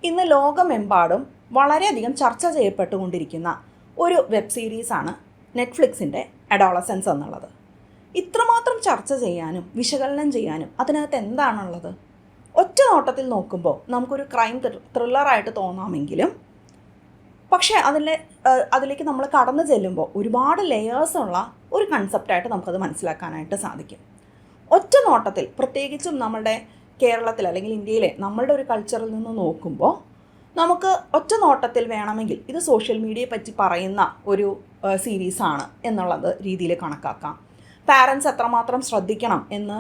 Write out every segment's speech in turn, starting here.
ഇന്ന് ലോകമെമ്പാടും വളരെയധികം ചർച്ച ചെയ്യപ്പെട്ടുകൊണ്ടിരിക്കുന്ന ഒരു വെബ് സീരീസാണ് നെറ്റ്ഫ്ലിക്സിൻ്റെ അഡോളസൻസ് എന്നുള്ളത്. ഇത്രമാത്രം ചർച്ച ചെയ്യാനും വിശകലനം ചെയ്യാനും അതിനകത്ത് എന്താണുള്ളത്? ഒറ്റ നോട്ടത്തിൽ നോക്കുമ്പോൾ നമുക്കൊരു ക്രൈം ത്രില്ലറായിട്ട് തോന്നാമെങ്കിലും പക്ഷേ അതിലേക്ക് നമ്മൾ കടന്നു ചെല്ലുമ്പോൾ ഒരുപാട് ലെയേഴ്സുള്ള ഒരു കൺസെപ്റ്റായിട്ട് നമുക്കത് മനസ്സിലാക്കാനായിട്ട് സാധിക്കും. ഒറ്റ നോട്ടത്തിൽ, പ്രത്യേകിച്ചും നമ്മളുടെ കേരളത്തിൽ അല്ലെങ്കിൽ ഇന്ത്യയിലെ നമ്മളുടെ ഒരു കൾച്ചറിൽ നിന്ന് നോക്കുമ്പോൾ നമുക്ക് ഒറ്റ നോട്ടത്തിൽ വേണമെങ്കിൽ ഇത് സോഷ്യൽ മീഡിയയെ പറ്റി പറയുന്ന ഒരു സീരീസാണ് എന്നുള്ളത് രീതിയിൽ കണക്കാക്കാം. പാരൻസ് എത്രമാത്രം ശ്രദ്ധിക്കണം എന്ന്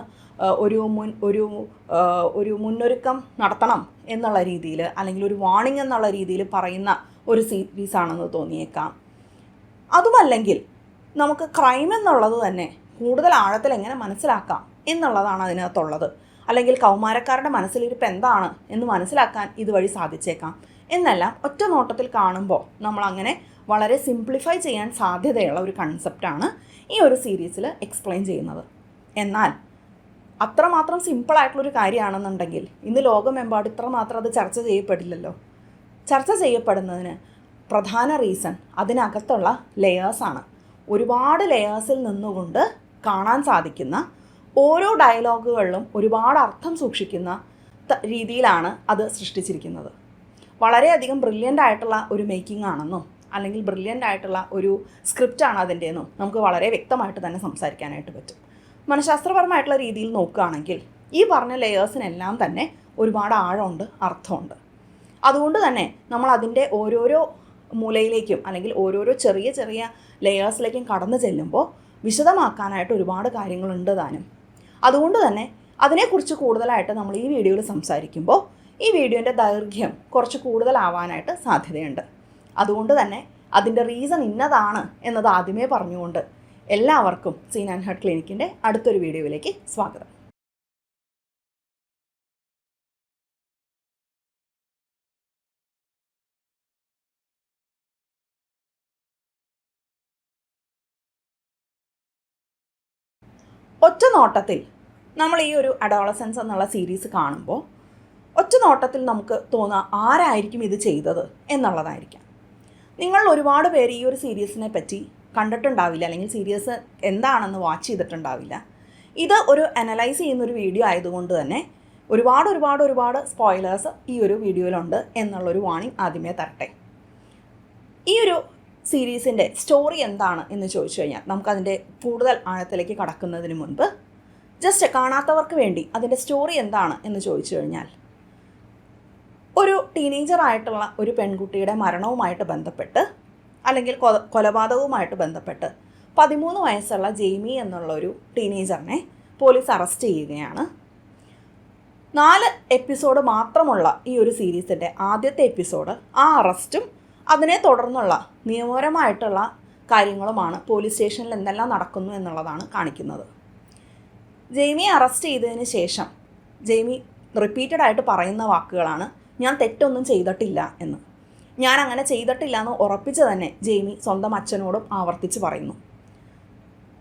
ഒരു മുന്നൊരുക്കം നടത്തണം എന്നുള്ള രീതിയിൽ, അല്ലെങ്കിൽ ഒരു വാണിംഗ് എന്നുള്ള രീതിയിൽ പറയുന്ന ഒരു സീരീസാണെന്ന് തോന്നിയേക്കാം. അതുമല്ലെങ്കിൽ നമുക്ക് ക്രൈം എന്നുള്ളത് തന്നെ കൂടുതൽ ആഴത്തിൽ എങ്ങനെ മനസ്സിലാക്കാം എന്നുള്ളതാണ് അതിനകത്തുള്ളത്. അല്ലെങ്കിൽ കൗമാരക്കാരുടെ മനസ്സിലിരിപ്പ് എന്താണ് എന്ന് മനസ്സിലാക്കാൻ ഇതുവഴി സാധിച്ചേക്കാം. എന്നെല്ലാം ഒറ്റ നോട്ടത്തിൽ കാണുമ്പോൾ നമ്മളങ്ങനെ വളരെ സിംപ്ലിഫൈ ചെയ്യാൻ സാധ്യതയുള്ള ഒരു കൺസെപ്റ്റാണ് ഈ ഒരു സീരീസിൽ എക്സ്പ്ലെയിൻ ചെയ്യുന്നത്. എന്നാൽ അത്രമാത്രം സിമ്പിളായിട്ടുള്ളൊരു കാര്യമാണെന്നുണ്ടെങ്കിൽ ഇന്ന് ലോകമെമ്പാടും ഇത്രമാത്രം അത് ചർച്ച ചെയ്യപ്പെടില്ലല്ലോ. ചർച്ച ചെയ്യപ്പെടുന്നതിന് പ്രധാന റീസൺ അതിനകത്തുള്ള ലെയേഴ്സാണ്. ഒരുപാട് ലെയേഴ്സിൽ നിന്നുകൊണ്ട് കാണാൻ സാധിക്കുന്ന ഓരോ ഡയലോഗുകളിലും ഒരുപാട് അർത്ഥം സൂക്ഷിക്കുന്ന രീതിയിലാണ് അത് സൃഷ്ടിച്ചിരിക്കുന്നത്. വളരെയധികം ബ്രില്യൻ്റ് ആയിട്ടുള്ള ഒരു മേക്കിംഗ് ആണെന്നും അല്ലെങ്കിൽ ബ്രില്യൻ്റ് ആയിട്ടുള്ള ഒരു സ്ക്രിപ്റ്റാണ് അതിൻ്റെയെന്നും നമുക്ക് വളരെ വ്യക്തമായിട്ട് തന്നെ സംസാരിക്കാനായിട്ട് പറ്റും. മനഃശാസ്ത്രപരമായിട്ടുള്ള രീതിയിൽ നോക്കുകയാണെങ്കിൽ ഈ പറഞ്ഞ ലെയേഴ്സിനെല്ലാം തന്നെ ഒരുപാട് ആഴമുണ്ട്, അർത്ഥമുണ്ട്. അതുകൊണ്ട് തന്നെ നമ്മൾ അതിൻ്റെ ഓരോരോ മൂലയിലേക്കും അല്ലെങ്കിൽ ഓരോരോ ചെറിയ ചെറിയ ലെയേഴ്സിലേക്കും കടന്നു ചെല്ലുമ്പോൾ വിശദമാക്കാനായിട്ട് ഒരുപാട് കാര്യങ്ങളുണ്ട് താനും. അതുകൊണ്ട് തന്നെ അതിനെക്കുറിച്ച് കൂടുതലായിട്ട് നമ്മൾ ഈ വീഡിയോയിൽ സംസാരിക്കുമ്പോൾ ഈ വീഡിയോൻ്റെ ദൈർഘ്യം കുറച്ച് കൂടുതലാവാനായിട്ട് സാധ്യതയുണ്ട്. അതുകൊണ്ട് തന്നെ അതിൻ്റെ റീസൺ ഇന്നതാണ് എന്നത് ആദ്യമേ പറഞ്ഞുകൊണ്ട് എല്ലാവർക്കും സീൻ ആൻഡ് ഹർട്ട് ക്ലിനിക്കിൻ്റെ അടുത്തൊരു വീഡിയോയിലേക്ക് സ്വാഗതം. ഒറ്റ നോട്ടത്തിൽ നമ്മൾ ഈ ഒരു അഡോളസൻസ് എന്നുള്ള സീരീസ് കാണുമ്പോൾ ഒറ്റ നോട്ടത്തിൽ നമുക്ക് തോന്നുക ആരായിരിക്കും ഇത് ചെയ്തത് എന്നുള്ളതായിരിക്കാം. നിങ്ങൾ ഒരുപാട് പേര് ഈ ഒരു സീരീസിനെ പറ്റി കണ്ടിട്ടുണ്ടാവില്ല, അല്ലെങ്കിൽ സീരീസ് എന്താണെന്ന് വാച്ച് ചെയ്തിട്ടുണ്ടാവില്ല. ഇത് ഒരു അനലൈസ് ചെയ്യുന്നൊരു വീഡിയോ ആയതുകൊണ്ട് തന്നെ ഒരുപാട് സ്പോയിലേഴ്സ് ഈ ഒരു വീഡിയോയിലുണ്ട് എന്നുള്ളൊരു വാണിംഗ് ആദ്യമേ തരട്ടെ. ഈ ഒരു സീരീസിൻ്റെ സ്റ്റോറി എന്താണ് എന്ന് ചോദിച്ചു കഴിഞ്ഞാൽ നമുക്കതിൻ്റെ കൂടുതൽ ആഴത്തിലേക്ക് കടക്കുന്നതിന് മുൻപ് ജസ്റ്റ് കാണാത്തവർക്ക് വേണ്ടി അതിൻ്റെ സ്റ്റോറി എന്താണ് എന്ന് ചോദിച്ചു കഴിഞ്ഞാൽ, ഒരു ടീനേജറായിട്ടുള്ള ഒരു പെൺകുട്ടിയുടെ മരണവുമായിട്ട് ബന്ധപ്പെട്ട് അല്ലെങ്കിൽ കൊലപാതകവുമായിട്ട് ബന്ധപ്പെട്ട് 13 വയസ്സുള്ള ജെയ്മി എന്നുള്ളൊരു ടീനേജറിനെ പോലീസ് അറസ്റ്റ് ചെയ്യുകയാണ്. 4 എപ്പിസോഡ് മാത്രമുള്ള ഈ ഒരു സീരീസിൻ്റെ ആദ്യത്തെ എപ്പിസോഡ് ആ അറസ്റ്റും അതിനെ തുടർന്നുള്ള നിയമപരമായിട്ടുള്ള കാര്യങ്ങളുമാണ്. പോലീസ് സ്റ്റേഷനിൽ എന്തെല്ലാം നടക്കുന്നു എന്നുള്ളതാണ് കാണിക്കുന്നത്. ജെയ്മിയെ അറസ്റ്റ് ചെയ്തതിന് ശേഷം ജെയ്മി റിപ്പീറ്റഡായിട്ട് പറയുന്ന വാക്കുകളാണ്, ഞാൻ തെറ്റൊന്നും ചെയ്തിട്ടില്ല എന്ന്. ഞാൻ അങ്ങനെ ചെയ്തിട്ടില്ല എന്ന് ഉറപ്പിച്ച് തന്നെ ജെയ്മി സ്വന്തം അച്ഛനോടും ആവർത്തിച്ച് പറയുന്നു.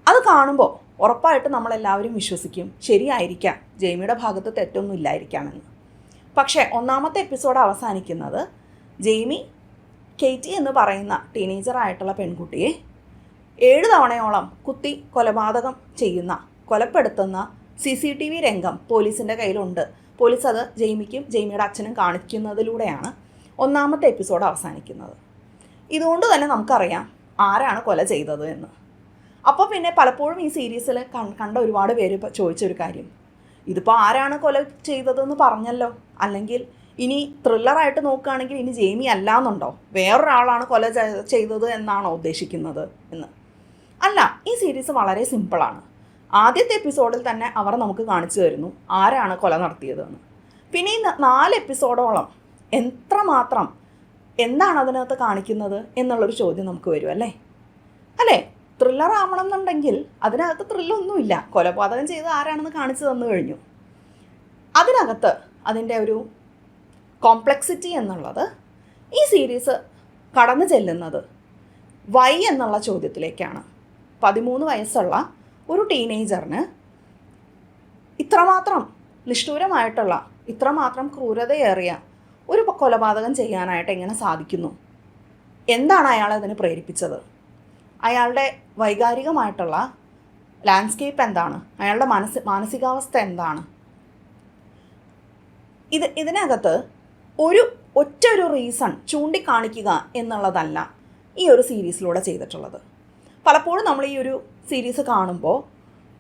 അത് കാണുമ്പോൾ ഉറപ്പായിട്ട് നമ്മളെല്ലാവരും വിശ്വസിക്കും, ശരിയായിരിക്കാം, ജെയ്മിയുടെ ഭാഗത്ത് തെറ്റൊന്നും ഇല്ലായിരിക്കാമെന്ന്. പക്ഷേ 1ാമത്തെ എപ്പിസോഡ് അവസാനിക്കുന്നത് ജെയ്മി കെയ്റ്റി എന്ന് പറയുന്ന ടീനേജറായിട്ടുള്ള പെൺകുട്ടിയെ 7 തവണയോളം കുത്തി കൊലപ്പെടുത്തുന്ന CCTV രംഗം പോലീസിൻ്റെ കയ്യിലുണ്ട്. പോലീസ് അത് ജെയ്മിക്കും ജെയ്മിയുടെ അച്ഛനും കാണിക്കുന്നതിലൂടെയാണ് 1ാമത്തെ എപ്പിസോഡ് അവസാനിക്കുന്നത്. ഇതുകൊണ്ട് തന്നെ നമുക്കറിയാം ആരാണ് കൊല ചെയ്തത് എന്ന്. അപ്പോൾ പിന്നെ പലപ്പോഴും ഈ സീരീസിൽ കണ്ട ഒരുപാട് പേര് ചോദിച്ചൊരു കാര്യം, ഇതിപ്പോൾ ആരാണ് കൊല ചെയ്തതെന്ന് പറഞ്ഞല്ലോ, അല്ലെങ്കിൽ ഇനി ത്രില്ലറായിട്ട് നോക്കുകയാണെങ്കിൽ ഇനി ജെയ്മി അല്ലാന്നുണ്ടോ, വേറൊരാളാണ് കൊല ചെയ്തത് എന്നാണോ ഉദ്ദേശിക്കുന്നത് എന്ന്. അല്ല, ഈ സീരീസ് വളരെ സിമ്പിളാണ്. ആദ്യത്തെ എപ്പിസോഡിൽ തന്നെ അവർ നമുക്ക് കാണിച്ചു തരുന്നു ആരാണ് കൊല നടത്തിയതെന്ന്. പിന്നെ ഈ 4 എപ്പിസോഡോളം എത്രമാത്രം എന്താണ് അതിനകത്ത് കാണിക്കുന്നത് എന്നുള്ളൊരു ചോദ്യം നമുക്ക് വരും അല്ലേ. ത്രില്ലർ ആവണം എന്നുണ്ടെങ്കിൽ അതിനകത്ത് ത്രില്ലൊന്നുമില്ല, കൊലപാതകം ചെയ്ത് ആരാണെന്ന് കാണിച്ചു തന്നു കഴിഞ്ഞു. അതിനകത്ത് അതിൻ്റെ ഒരു കോംപ്ലക്സിറ്റി എന്നുള്ളത് ഈ സീരീസ് കടന്നു ചെല്ലുന്നത് വൈ എന്നുള്ള ചോദ്യത്തിലേക്കാണ്. 13 വയസ്സുള്ള ഒരു ടീനേജറിന് ഇത്രമാത്രം നിഷ്ഠൂരമായിട്ടുള്ള, ഇത്രമാത്രം ക്രൂരതയേറിയ ഒരു കൊലപാതകം ചെയ്യാനായിട്ട് എങ്ങനെ സാധിക്കുന്നു? എന്താണ് അയാളെ അതിന് പ്രേരിപ്പിച്ചത്? അയാളുടെ വൈകാരികമായിട്ടുള്ള ലാൻഡ്സ്കേപ്പ് എന്താണ്? അയാളുടെ മാനസികാവസ്ഥ എന്താണ്? ഇതിനകത്ത് ഒറ്റ റീസൺ ചൂണ്ടിക്കാണിക്കുക എന്നുള്ളതല്ല ഈ ഒരു സീരീസിലൂടെ ചെയ്തിട്ടുള്ളത്. പലപ്പോഴും നമ്മൾ ഈ ഒരു സീരീസ് കാണുമ്പോൾ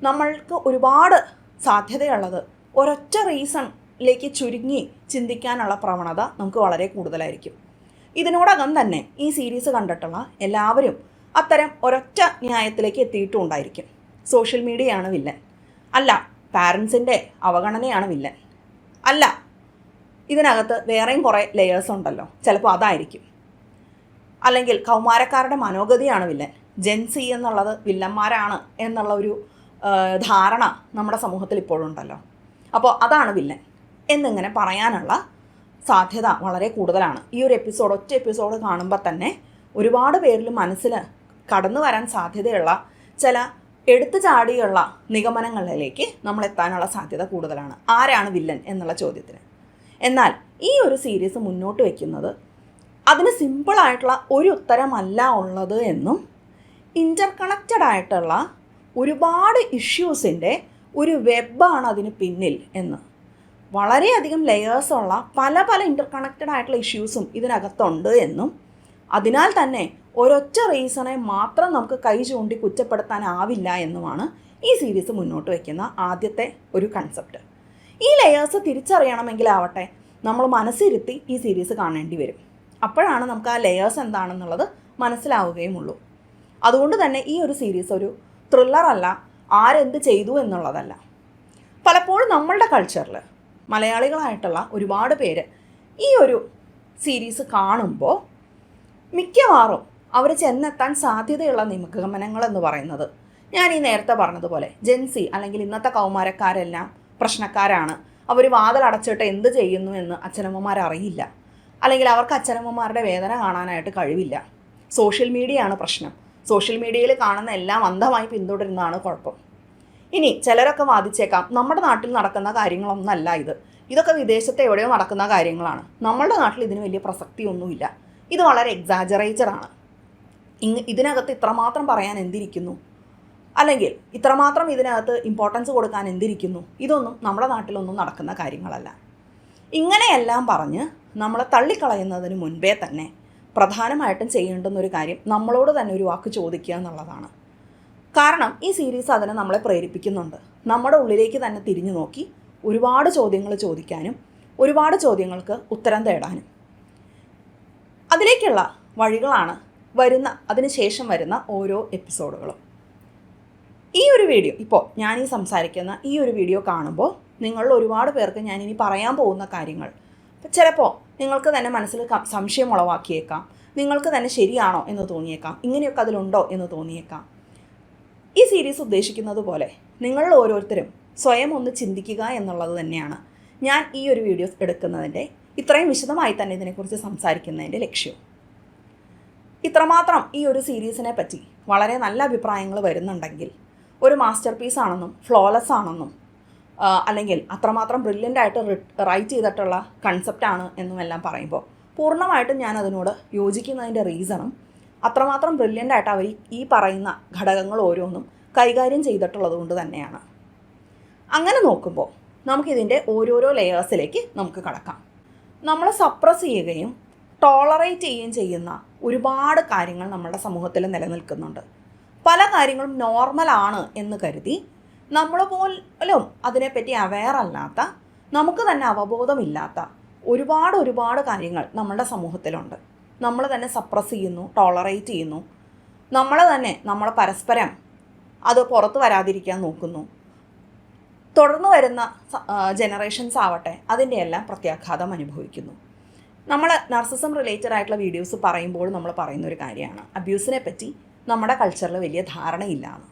നമ്മൾക്ക് ഒരുപാട് സാധ്യതയുള്ളത് ഒരൊറ്റ റീസണിലേക്ക് ചുരുങ്ങി ചിന്തിക്കാനുള്ള പ്രവണത നമുക്ക് വളരെ കൂടുതലായിരിക്കും. ഇതിനോടകം തന്നെ ഈ സീരീസ് കണ്ടിട്ടുള്ള എല്ലാവരും അത്തരം ഒരൊറ്റ ന്യായത്തിലേക്ക് എത്തിയിട്ടുണ്ടായിരിക്കും. സോഷ്യൽ മീഡിയയാണ് വില്ലൻ, അല്ല പാരൻസിൻ്റെ അവഗണനയാണ് വില്ലൻ, അല്ല ഇതിനകത്ത് വേറെയും കുറേ ലെയേഴ്സ് ഉണ്ടല്ലോ, ചിലപ്പോൾ അതായിരിക്കും, അല്ലെങ്കിൽ കൗമാരക്കാരുടെ മനോഗതിയാണ് വില്ലൻ, ജെൻസി എന്നുള്ളത് വില്ലന്മാരാണ് എന്നുള്ള ഒരു ധാരണ നമ്മുടെ സമൂഹത്തിൽ ഇപ്പോഴുണ്ടല്ലോ, അപ്പോൾ അതാണ് വില്ലൻ എന്നിങ്ങനെ പറയാനുള്ള സാധ്യത വളരെ കൂടുതലാണ്. ഈ ഒരു ഒറ്റ എപ്പിസോഡ് കാണുമ്പോൾ തന്നെ ഒരുപാട് പേരിൽ മനസ്സിൽ കടന്നു വരാൻ സാധ്യതയുള്ള ചില എടുത്തു ചാടിയുള്ള നിഗമനങ്ങളിലേക്ക് നമ്മൾ എത്താനുള്ള സാധ്യത കൂടുതലാണ്. ആരാണ് വില്ലൻ എന്നുള്ള ചോദ്യത്തിന്. എന്നാൽ ഈ ഒരു സീരീസ് മുന്നോട്ട് വയ്ക്കുന്നത് അതിന് സിമ്പിളായിട്ടുള്ള ഒരു ഉത്തരമല്ല ഉള്ളത് എന്നും ഇൻ്റർ കണക്റ്റഡ് ആയിട്ടുള്ള ഒരുപാട് ഇഷ്യൂസിൻ്റെ ഒരു വെബാണ് അതിന് പിന്നിൽ എന്ന്, വളരെയധികം ലെയേഴ്സുള്ള പല ഇൻ്റർ കണക്റ്റഡ് ആയിട്ടുള്ള ഇഷ്യൂസും ഇതിനകത്തുണ്ട് എന്നും, അതിനാൽ തന്നെ ഒരൊറ്റ റീസണെ മാത്രം നമുക്ക് കൈ ചൂണ്ടി കുറ്റപ്പെടുത്താനാവില്ല എന്നുമാണ് ഈ സീരീസ് മുന്നോട്ട് വയ്ക്കുന്ന ആദ്യത്തെ ഒരു കൺസെപ്റ്റ്. ഈ ലെയേഴ്സ് തിരിച്ചറിയണമെങ്കിലാവട്ടെ നമ്മൾ മനസ്സിരുത്തി ഈ സീരീസ് കാണേണ്ടി വരും. അപ്പോഴാണ് നമുക്ക് ആ ലെയേഴ്സ് എന്താണെന്നുള്ളത് മനസ്സിലാവുകയുമുള്ളൂ. അതുകൊണ്ട് തന്നെ ഈ ഒരു സീരീസ് ഒരു ത്രില്ലറല്ല, ആരെന്ത് ചെയ്തു എന്നുള്ളതല്ല. പലപ്പോഴും നമ്മളുടെ കൾച്ചറിൽ മലയാളികളായിട്ടുള്ള ഒരുപാട് പേര് ഈ ഒരു സീരീസ് കാണുമ്പോൾ മിക്കവാറും അവർ ചെന്നെത്താൻ സാധ്യതയുള്ള നിഗമനങ്ങളെന്ന് പറയുന്നത് ഞാൻ ഈ നേരത്തെ പറഞ്ഞതുപോലെ ജെൻസി അല്ലെങ്കിൽ ഇന്നത്തെ കൗമാരക്കാരെല്ലാം പ്രശ്നക്കാരാണ്, അവർ വാതിലടച്ചിട്ട് എന്ത് ചെയ്യുന്നു എന്ന് അച്ഛനമ്മമാരറിയില്ല, അല്ലെങ്കിൽ അവർക്ക് അച്ഛനമ്മമാരുടെ വേദന കാണാനായിട്ട് കഴിവില്ല, സോഷ്യൽ മീഡിയയാണ് പ്രശ്നം, സോഷ്യൽ മീഡിയയിൽ കാണുന്ന എല്ലാം അന്ധമായി പിന്തുടരുന്നതാണ് കുഴപ്പം. ഇനി ചിലരൊക്കെ വാദിച്ചേക്കാം നമ്മുടെ നാട്ടിൽ നടക്കുന്ന കാര്യങ്ങളൊന്നല്ല ഇതൊക്കെ വിദേശത്തെ എവിടെയോ നടക്കുന്ന കാര്യങ്ങളാണ്, നമ്മളുടെ നാട്ടിൽ ഇതിന് വലിയ പ്രസക്തിയൊന്നുമില്ല, ഇത് വളരെ എക്സാജറേറ്റഡ് ആണ്, ഇതിനകത്ത് ഇത്രമാത്രം പറയാൻ എന്തിരിക്കുന്നു, അല്ലെങ്കിൽ ഇത്രമാത്രം ഇതിനകത്ത് ഇമ്പോർട്ടൻസ് കൊടുക്കാൻ എന്തിരിക്കുന്നു, ഇതൊന്നും നമ്മുടെ നാട്ടിലൊന്നും നടക്കുന്ന കാര്യങ്ങളല്ല. ഇങ്ങനെയെല്ലാം പറഞ്ഞ് നമ്മളെ തള്ളിക്കളയുന്നതിന് മുൻപേ തന്നെ പ്രധാനമായിട്ടും ചെയ്യേണ്ടുന്നൊരു കാര്യം നമ്മളോട് തന്നെ ഒരു വാക്ക് ചോദിക്കുക എന്നുള്ളതാണ്. കാരണം ഈ സീരീസ് അതിനെ നമ്മളെ പ്രേരിപ്പിക്കുന്നുണ്ട്. നമ്മുടെ ഉള്ളിലേക്ക് തന്നെ തിരിഞ്ഞു നോക്കി ഒരുപാട് ചോദ്യങ്ങൾ ചോദിക്കാനും ഒരുപാട് ചോദ്യങ്ങൾക്ക് ഉത്തരം തേടാനും. അതിലേക്കുള്ള വഴികളാണ് അതിനുശേഷം വരുന്ന ഓരോ എപ്പിസോഡുകളും. ഈ ഒരു വീഡിയോ ഇപ്പോൾ ഞാൻ ഈ സംസാരിക്കുന്ന ഈ ഒരു വീഡിയോ കാണുമ്പോൾ നിങ്ങളിൽ ഒരുപാട് പേർക്ക് ഞാനിനി പറയാൻ പോകുന്ന കാര്യങ്ങൾ ചിലപ്പോൾ നിങ്ങൾക്ക് തന്നെ മനസ്സിൽ സംശയം ഉളവാക്കിയേക്കാം, നിങ്ങൾക്ക് തന്നെ ശരിയാണോ എന്ന് തോന്നിയേക്കാം, ഇങ്ങനെയൊക്കെ അതിലുണ്ടോ എന്ന് തോന്നിയേക്കാം. ഈ സീരീസ് ഉദ്ദേശിക്കുന്നത് പോലെ നിങ്ങൾ ഓരോരുത്തരും സ്വയം ഒന്ന് ചിന്തിക്കുക എന്നുള്ളത് തന്നെയാണ് ഞാൻ ഈ ഒരു വീഡിയോസ് എടുക്കുന്നതിൻ്റെ, ഇത്രയും വിശദമായി തന്നെ ഇതിനെക്കുറിച്ച് സംസാരിക്കുന്നതിൻ്റെ ലക്ഷ്യം. ഇത്രമാത്രം ഈ ഒരു സീരീസിനെ പറ്റി വളരെ നല്ല അഭിപ്രായങ്ങൾ വരുന്നുണ്ടെങ്കിൽ ഒരു മാസ്റ്റർ പീസ് ആണെന്നും ഫ്ലോലെസ് ആണെന്നും അല്ലെങ്കിൽ അത്രമാത്രം ബ്രില്യൻ്റ് ആയിട്ട് റൈറ്റ് ചെയ്തിട്ടുള്ള കൺസെപ്റ്റാണ് എന്നുമെല്ലാം പറയുമ്പോൾ പൂർണ്ണമായിട്ടും ഞാൻ അതിനോട് യോജിക്കുന്നതിൻ്റെ റീസണും അത്രമാത്രം ബ്രില്യൻ്റ് ആയിട്ട് അവർ ഈ പറയുന്ന ഘടകങ്ങൾ ഓരോന്നും കൈകാര്യം ചെയ്തിട്ടുള്ളത് കൊണ്ട് തന്നെയാണ്. അങ്ങനെ നോക്കുമ്പോൾ നമുക്കിതിൻ്റെ ഓരോരോ ലെയേഴ്സിലേക്ക് നമുക്ക് കടക്കാം. നമ്മൾ സപ്രസ് ചെയ്യുകയും ടോളറേറ്റ് ചെയ്യുകയും ചെയ്യുന്ന ഒരുപാട് കാര്യങ്ങൾ നമ്മുടെ സമൂഹത്തിൽ നിലനിൽക്കുന്നുണ്ട്. പല കാര്യങ്ങളും നോർമലാണ് എന്ന് കരുതി നമ്മൾ പോലും അതിനെപ്പറ്റി അവെയർ അല്ലാത്ത, നമുക്ക് തന്നെ അവബോധമില്ലാത്ത ഒരുപാട് കാര്യങ്ങൾ നമ്മുടെ സമൂഹത്തിലുണ്ട്. നമ്മൾ തന്നെ സപ്രസ് ചെയ്യുന്നു, ടോളറേറ്റ് ചെയ്യുന്നു, നമ്മൾ പരസ്പരം അത് പുറത്തു വരാതിരിക്കാൻ നോക്കുന്നു. തുടർന്ന് വരുന്ന ജനറേഷൻസ് ആവട്ടെ അതിൻ്റെ എല്ലാം പ്രത്യാഘാതം അനുഭവിക്കുന്നു. നമ്മൾ നർസിസം റിലേറ്റഡ് ആയിട്ടുള്ള വീഡിയോസ് പറയുമ്പോൾ നമ്മൾ പറയുന്നൊരു കാര്യമാണ് അബ്യൂസിനെ പറ്റി നമ്മുടെ കൾച്ചറിൽ വലിയ ധാരണയില്ലാന്ന്.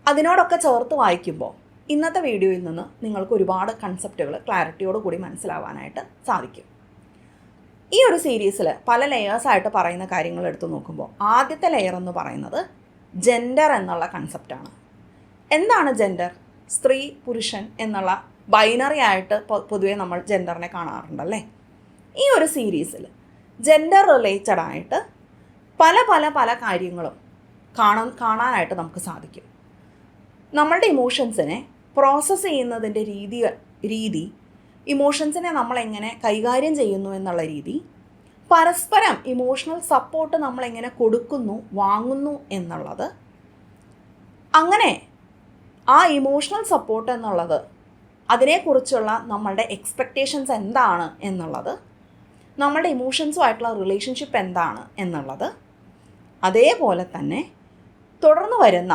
അതിനോടൊക്കെ ചേർത്ത് വായിക്കുമ്പോൾ ഇന്നത്തെ വീഡിയോയിൽ നിന്ന് നിങ്ങൾക്ക് ഒരുപാട് കൺസെപ്റ്റുകൾ ക്ലാരിറ്റിയോട് കൂടി മനസ്സിലാവാനായിട്ട് സാധിക്കും. ഈ ഒരു സീരീസിൽ പല ലെയേഴ്സായിട്ട് പറയുന്ന കാര്യങ്ങൾ എടുത്തു നോക്കുമ്പോൾ ആദ്യത്തെ ലെയർ എന്ന് പറയുന്നത് ജെൻഡർ എന്നുള്ള കൺസെപ്റ്റാണ്. എന്താണ് ജെൻഡർ? സ്ത്രീ പുരുഷൻ എന്നുള്ള ബൈനറി ആയിട്ട് പൊതുവെ നമ്മൾ ജെൻഡറിനെ കാണാറുണ്ടല്ലേ. ഈ ഒരു സീരീസിൽ ജെൻഡർ റിലേറ്റഡ് ആയിട്ട് പല പല പല കാര്യങ്ങളും കാണാനായിട്ട് നമുക്ക് സാധിക്കും. നമ്മളുടെ ഇമോഷൻസിനെ പ്രോസസ്സ് ചെയ്യുന്നതിൻ്റെ രീതി, ഇമോഷൻസിനെ നമ്മളെങ്ങനെ കൈകാര്യം ചെയ്യുന്നു എന്നുള്ള രീതി, പരസ്പരം ഇമോഷണൽ സപ്പോർട്ട് നമ്മളെങ്ങനെ കൊടുക്കുന്നു വാങ്ങുന്നു എന്നുള്ളത്, അങ്ങനെ ആ ഇമോഷണൽ സപ്പോർട്ട് എന്നുള്ളത് അതിനെക്കുറിച്ചുള്ള നമ്മളുടെ എക്സ്പെക്റ്റേഷൻസ് എന്താണ് എന്നുള്ളത്, നമ്മളുടെ ഇമോഷൻസുമായിട്ടുള്ള റിലേഷൻഷിപ്പ് എന്താണ് എന്നുള്ളത്, അതേപോലെ തന്നെ തുടർന്ന് വരുന്ന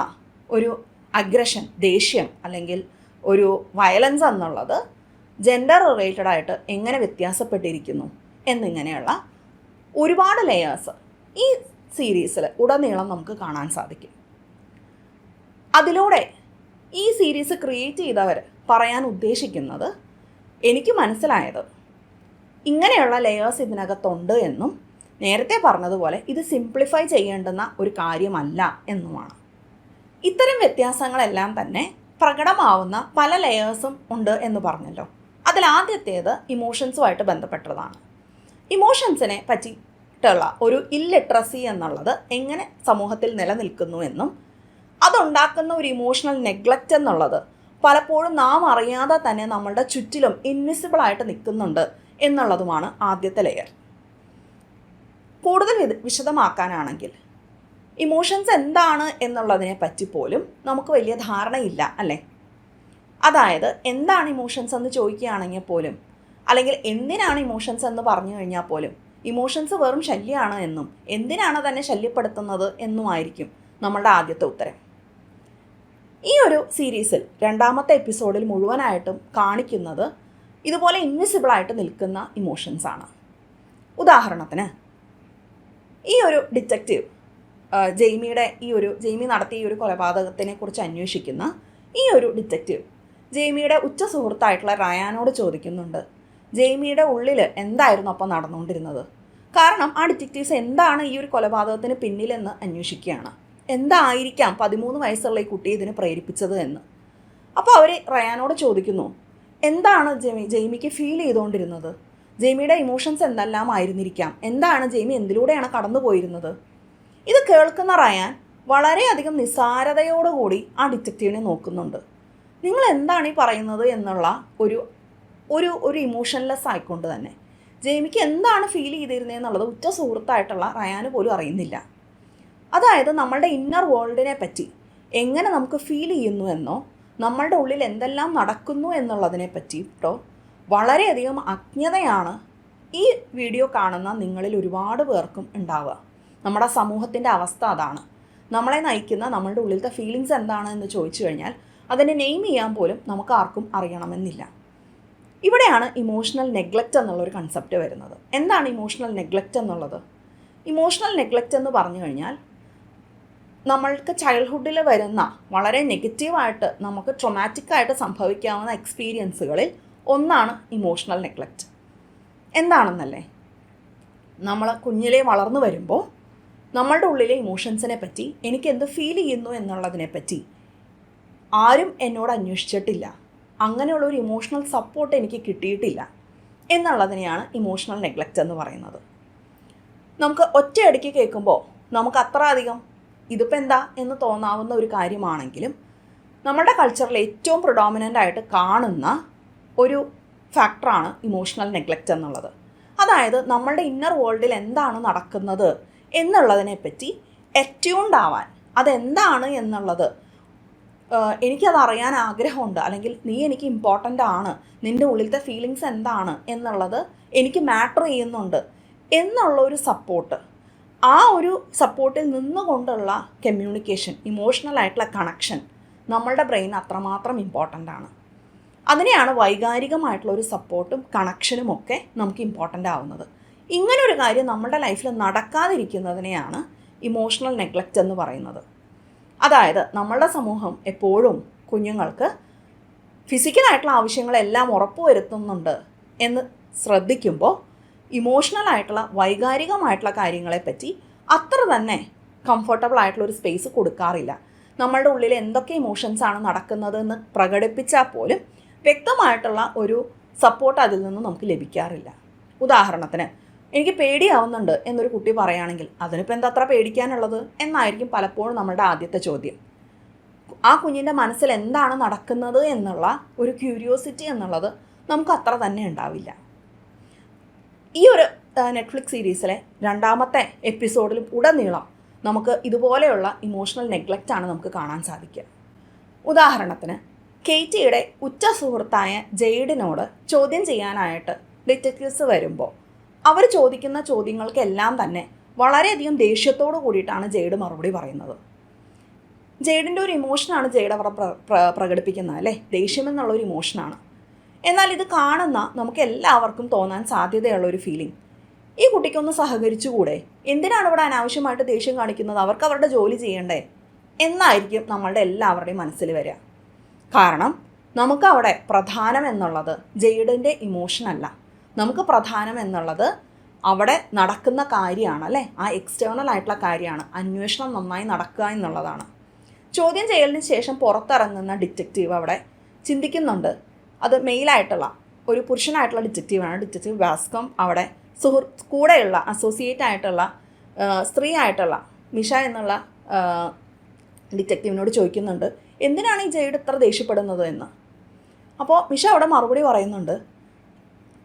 ഒരു അഗ്രഷൻ, ദേഷ്യം അല്ലെങ്കിൽ ഒരു വയലൻസ് എന്നുള്ളത് ജെൻഡർ റിലേറ്റഡ് ആയിട്ട് എങ്ങനെ വ്യത്യാസപ്പെട്ടിരിക്കുന്നു എന്നിങ്ങനെയുള്ള ഒരുപാട് ലെയേഴ്സ് ഈ സീരീസിൽ ഉടനീളം നമുക്ക് കാണാൻ സാധിക്കും. അതിലൂടെ ഈ സീരീസ് ക്രിയേറ്റ് ചെയ്തവർ പറയാൻ ഉദ്ദേശിക്കുന്നത്, എനിക്ക് മനസ്സിലായത് ഇങ്ങനെയുള്ള ലെയേഴ്സ് ഇതിനകത്തുണ്ട് എന്നും നേരത്തെ പറഞ്ഞതുപോലെ ഇത് സിംപ്ലിഫൈ ചെയ്യേണ്ടുന്ന ഒരു കാര്യമല്ല എന്നുമാണ്. ഇത്തരം വ്യത്യാസങ്ങളെല്ലാം തന്നെ പ്രകടമാവുന്ന പല ലെയേഴ്സും ഉണ്ട് എന്ന് പറഞ്ഞല്ലോ. അതിലാദ്യത്തേത് ഇമോഷൻസുമായിട്ട് ബന്ധപ്പെട്ടതാണ്. ഇമോഷൻസിനെ പറ്റിയിട്ടുള്ള ഒരു ഇല്ലിറ്ററസി എന്നുള്ളത് എങ്ങനെ സമൂഹത്തിൽ നിലനിൽക്കുന്നു എന്നും അതുണ്ടാക്കുന്ന ഒരു ഇമോഷണൽ നെഗ്ലക്റ്റ് എന്നുള്ളത് പലപ്പോഴും നാം അറിയാതെ തന്നെ നമ്മളുടെ ചുറ്റിലും ഇൻവിസിബിളായിട്ട് നിൽക്കുന്നുണ്ട് എന്നുള്ളതുമാണ് ആദ്യത്തെ ലെയർ. കൂടുതൽ വിശദമാക്കാനാണെങ്കിൽ ഇമോഷൻസ് എന്താണ് എന്നുള്ളതിനെ പറ്റി പോലും നമുക്ക് വലിയ ധാരണയില്ല അല്ലേ. അതായത് എന്താണ് ഇമോഷൻസ് എന്ന് ചോദിക്കുകയാണെങ്കിൽ പോലും, അല്ലെങ്കിൽ എന്തിനാണ് ഇമോഷൻസ് എന്ന് പറഞ്ഞു കഴിഞ്ഞാൽ പോലും ഇമോഷൻസ് വെറും ശല്യമാണ് എന്നും എന്തിനാണ് തന്നെ ശല്യപ്പെടുത്തുന്നത് എന്നുമായിരിക്കും നമ്മളുടെ ആദ്യത്തെ ഉത്തരം. ഈ ഒരു സീരീസിൽ രണ്ടാമത്തെ എപ്പിസോഡിൽ മുഴുവനായിട്ടും കാണിക്കുന്നത് ഇതുപോലെ ഇൻവിസിബിളായിട്ട് നിൽക്കുന്ന ഇമോഷൻസാണ്. ഉദാഹരണത്തിന് ഈ ഒരു ഡിറ്റക്റ്റീവ് ജെയ്മി നടത്തിയ ഈ ഒരു കൊലപാതകത്തിനെ കുറിച്ച് അന്വേഷിക്കുന്ന ഈ ഒരു ഡിറ്റക്റ്റീവ് ജെയ്മിയുടെ ഉറ്റ സുഹൃത്തായിട്ടുള്ള റയാനോട് ചോദിക്കുന്നുണ്ട്, ജെയ്മിയുടെ ഉള്ളിൽ എന്തായിരുന്നു അപ്പോൾ നടന്നുകൊണ്ടിരുന്നത്. കാരണം ആ ഡിറ്റക്റ്റീവ്സ് എന്താണ് ഈ ഒരു കൊലപാതകത്തിന് പിന്നിലെന്ന് അന്വേഷിക്കുകയാണ്. എന്തായിരിക്കാം 13 വയസ്സുള്ള ഈ കുട്ടിയെ ഇതിന് പ്രേരിപ്പിച്ചത് എന്ന്. അപ്പോൾ അവർ റയാനോട് ചോദിക്കുന്നു, എന്താണ് ജെയ്മിക്ക് ഫീൽ ചെയ്തുകൊണ്ടിരുന്നത്, ജെയ്മിയുടെ ഇമോഷൻസ് എന്തെല്ലാം ആയിരുന്നിരിക്കാം, എന്താണ് ജെയ്മി എന്തിലൂടെയാണ് കടന്നു പോയിരുന്നത്. ഇത് കേൾക്കുന്ന റയാൻ വളരെയധികം നിസ്സാരതയോടുകൂടി ആ ഡിറ്റക്റ്റീവിനെ നോക്കുന്നുണ്ട്. നിങ്ങൾ എന്താണ് ഈ പറയുന്നത് എന്നുള്ള ഒരു ഇമോഷൻലെസ് ആയിക്കൊണ്ട് തന്നെ ജെയ്മിക്ക് എന്താണ് ഫീൽ ചെയ്തിരുന്നതെന്നുള്ളത് ഉറ്റ സുഹൃത്തായിട്ടുള്ള റയാന് പോലും അറിയുന്നില്ല. അതായത് നമ്മളുടെ ഇന്നർ വേൾഡിനെ പറ്റി എങ്ങനെ നമുക്ക് ഫീൽ ചെയ്യുന്നു എന്നോ നമ്മളുടെ ഉള്ളിൽ എന്തെല്ലാം നടക്കുന്നു എന്നുള്ളതിനെ പറ്റിയിട്ടോ വളരെയധികം അജ്ഞതയാണ് ഈ വീഡിയോ കാണുന്ന നിങ്ങളിൽ ഒരുപാട് പേർക്കും ഉണ്ടാവുക. നമ്മുടെ സമൂഹത്തിൻ്റെ അവസ്ഥ അതാണ്. നമ്മളെ നയിക്കുന്ന നമ്മളുടെ ഉള്ളിലത്തെ ഫീലിങ്സ് എന്താണ് എന്ന് ചോദിച്ചു കഴിഞ്ഞാൽ അതിനെ നെയിം ചെയ്യാൻ പോലും നമുക്ക് ആർക്കും അറിയണമെന്നില്ല. ഇവിടെയാണ് ഇമോഷണൽ നെഗ്ലക്റ്റ് എന്നുള്ളൊരു കൺസെപ്റ്റ് വരുന്നത്. എന്താണ് ഇമോഷണൽ നെഗ്ലക്റ്റ് എന്നുള്ളത്? ഇമോഷണൽ നെഗ്ലക്റ്റ് എന്ന് പറഞ്ഞു കഴിഞ്ഞാൽ നമ്മൾക്ക് ചൈൽഡ്ഹുഡിൽ വരുന്ന വളരെ നെഗറ്റീവായിട്ട് നമുക്ക് ട്രൊമാറ്റിക്കായിട്ട് സംഭവിക്കാവുന്ന എക്സ്പീരിയൻസുകളിൽ ഒന്നാണ് ഇമോഷണൽ നെഗ്ലക്റ്റ്. എന്താണെന്നല്ലേ, നമ്മൾ കുഞ്ഞിലെ വളർന്നു വരുമ്പോൾ നമ്മളുടെ ഉള്ളിലെ ഇമോഷൻസിനെ പറ്റി എനിക്ക് എന്ത് ഫീൽ ചെയ്യുന്നു എന്നുള്ളതിനെ പറ്റി ആരും എന്നോട് അന്വേഷിച്ചിട്ടില്ല, അങ്ങനെയുള്ളൊരു ഇമോഷണൽ സപ്പോർട്ട് എനിക്ക് കിട്ടിയിട്ടില്ല എന്നുള്ളതിനെയാണ് ഇമോഷണൽ നെഗ്ലക്റ്റ് എന്ന് പറയുന്നത്. നമുക്ക് ഒറ്റയടിക്ക് കേൾക്കുമ്പോൾ നമുക്ക് അത്ര അധികം ഇതിപ്പോൾ എന്താ എന്ന് തോന്നാവുന്ന ഒരു കാര്യമാണെങ്കിലും നമ്മുടെ കൾച്ചറിൽ ഏറ്റവും പ്രിഡോമിനൻ്റ് ആയിട്ട് കാണുന്ന ഒരു ഫാക്ടറാണ് ഇമോഷണൽ നെഗ്ലക്റ്റ് എന്നുള്ളത്. അതായത് നമ്മളുടെ ഇന്നർ വേൾഡിൽ എന്താണ് നടക്കുന്നത് എന്നുള്ളതിനെപ്പറ്റി അറ്റ്യൂൺഡ് ആവാൻ, അതെന്താണ് എന്നുള്ളത് എനിക്കത് അറിയാൻ ആഗ്രഹമുണ്ട്, അല്ലെങ്കിൽ നീ എനിക്ക് ഇമ്പോർട്ടൻ്റ് ആണ്, നിൻ്റെ ഉള്ളിലത്തെ ഫീലിങ്സ് എന്താണ് എന്നുള്ളത് എനിക്ക് മാറ്റർ ചെയ്യുന്നുണ്ട് എന്നുള്ളൊരു സപ്പോർട്ട്, ആ ഒരു സപ്പോർട്ടിൽ നിന്നുകൊണ്ടുള്ള കമ്മ്യൂണിക്കേഷൻ, ഇമോഷണൽ ആയിട്ടുള്ള കണക്ഷൻ നമ്മളുടെ ബ്രെയിൻ അത്രമാത്രം ഇമ്പോർട്ടൻ്റ് ആണ്. അതിനെയാണ് വൈകാരികമായിട്ടുള്ളൊരു സപ്പോർട്ടും കണക്ഷനും ഒക്കെ നമുക്ക് ഇമ്പോർട്ടൻ്റ് ആവുന്നത്. ഇങ്ങനൊരു കാര്യം നമ്മുടെ ലൈഫിൽ നടക്കാതിരിക്കുന്നതിനെയാണ് ഇമോഷണൽ നെഗ്ലക്റ്റ് എന്ന് പറയുന്നത്. അതായത് നമ്മളുടെ സമൂഹം എപ്പോഴും കുഞ്ഞുങ്ങൾക്ക് ഫിസിക്കലായിട്ടുള്ള ആവശ്യങ്ങളെല്ലാം ഉറപ്പുവരുത്തുന്നുണ്ട് എന്ന് ശ്രദ്ധിക്കുമ്പോൾ ഇമോഷണലായിട്ടുള്ള വൈകാരികമായിട്ടുള്ള കാര്യങ്ങളെപ്പറ്റി അത്ര തന്നെ കംഫർട്ടബിൾ ആയിട്ടുള്ളൊരു സ്പേസ് കൊടുക്കാറില്ല. നമ്മളുടെ ഉള്ളിൽ എന്തൊക്കെ ഇമോഷൻസാണ് നടക്കുന്നതെന്ന് പ്രകടിപ്പിച്ചാൽ പോലും വ്യക്തമായിട്ടുള്ള ഒരു സപ്പോർട്ട് അതിൽ നിന്ന് നമുക്ക് ലഭിക്കാറില്ല. ഉദാഹരണത്തിന്, എനിക്ക് പേടിയാവുന്നുണ്ട് എന്നൊരു കുട്ടി പറയുകയാണെങ്കിൽ അതിനിപ്പോൾ എന്താ അത്ര പേടിക്കാനുള്ളത് എന്നായിരിക്കും പലപ്പോഴും നമ്മളുടെ ആദ്യത്തെ ചോദ്യം. ആ കുഞ്ഞിൻ്റെ മനസ്സിൽ എന്താണ് നടക്കുന്നത് എന്നുള്ള ഒരു ക്യൂരിയോസിറ്റി എന്നുള്ളത് നമുക്ക് അത്ര തന്നെ ഉണ്ടാവില്ല. ഈ ഒരു നെറ്റ്ഫ്ലിക്സ് സീരീസിലെ 2ാമത്തെ എപ്പിസോഡിലും ഉടനീളം നമുക്ക് ഇതുപോലെയുള്ള ഇമോഷണൽ നെഗ്ലക്റ്റ് ആണ് നമുക്ക് കാണാൻ സാധിക്കുക. ഉദാഹരണത്തിന്, കേറ്റിയുടെ ഉറ്റ സുഹൃത്തായ ജെയ്ഡിനോട് ചോദ്യം ചെയ്യാനായിട്ട് ഡിറ്റക്റ്റീവ്സ് വരുമ്പോൾ അവർ ചോദിക്കുന്ന ചോദ്യങ്ങൾക്കെല്ലാം തന്നെ വളരെയധികം ദേഷ്യത്തോടു കൂടിയിട്ടാണ് ജെയ്ഡ് മറുപടി പറയുന്നത്. ജെയ്ഡിൻ്റെ ഒരു ഇമോഷനാണ് ജെയ്ഡ് അവർ പ്രകടിപ്പിക്കുന്നത്, അല്ലേ? ദേഷ്യം എന്നുള്ളൊരു ഇമോഷനാണ്. എന്നാൽ ഇത് കാണുന്ന നമുക്ക് എല്ലാവർക്കും തോന്നാൻ സാധ്യതയുള്ള ഒരു ഫീലിംഗ്, ഈ കുട്ടിക്കൊന്ന് സഹകരിച്ചുകൂടെ, എന്തിനാണ് ഇവിടെ അനാവശ്യമായിട്ട് ദേഷ്യം കാണിക്കുന്നത്, അവർക്ക് അവരുടെ ജോലി ചെയ്യണ്ടേ എന്നായിരിക്കും നമ്മളുടെ എല്ലാവരുടെയും മനസ്സിൽ വരിക. കാരണം നമുക്കവിടെ പ്രധാനം എന്നുള്ളത് ജെയ്ഡിൻ്റെ ഇമോഷനല്ല, നമുക്ക് പ്രധാനം എന്നുള്ളത് അവിടെ നടക്കുന്ന കാര്യമാണ്, അല്ലേ? ആ എക്സ്റ്റേണൽ ആയിട്ടുള്ള കാര്യമാണ്, അന്വേഷണം നന്നായി നടക്കുക എന്നുള്ളതാണ്. ചോദ്യം ചെയ്യലിന് ശേഷം പുറത്തിറങ്ങുന്ന ഡിറ്റക്റ്റീവ് അവിടെ ചിന്തിക്കുന്നുണ്ട്. അത് മെയിലായിട്ടുള്ള ഒരു പുരുഷനായിട്ടുള്ള ഡിറ്റക്റ്റീവാണ്. ഡിറ്റക്റ്റീവ് വാസ്കം അവിടെ കൂടെയുള്ള അസോസിയേറ്റ് ആയിട്ടുള്ള സ്ത്രീ ആയിട്ടുള്ള മിഷ എന്നുള്ള ഡിറ്റക്റ്റീവിനോട് ചോദിക്കുന്നുണ്ട്, എന്തിനാണ് ഈ ജെയ്ഡ് ഇത്ര ദേഷ്യപ്പെടുന്നത് എന്ന്. അപ്പോൾ മിഷ അവിടെ മറുപടി പറയുന്നുണ്ട്,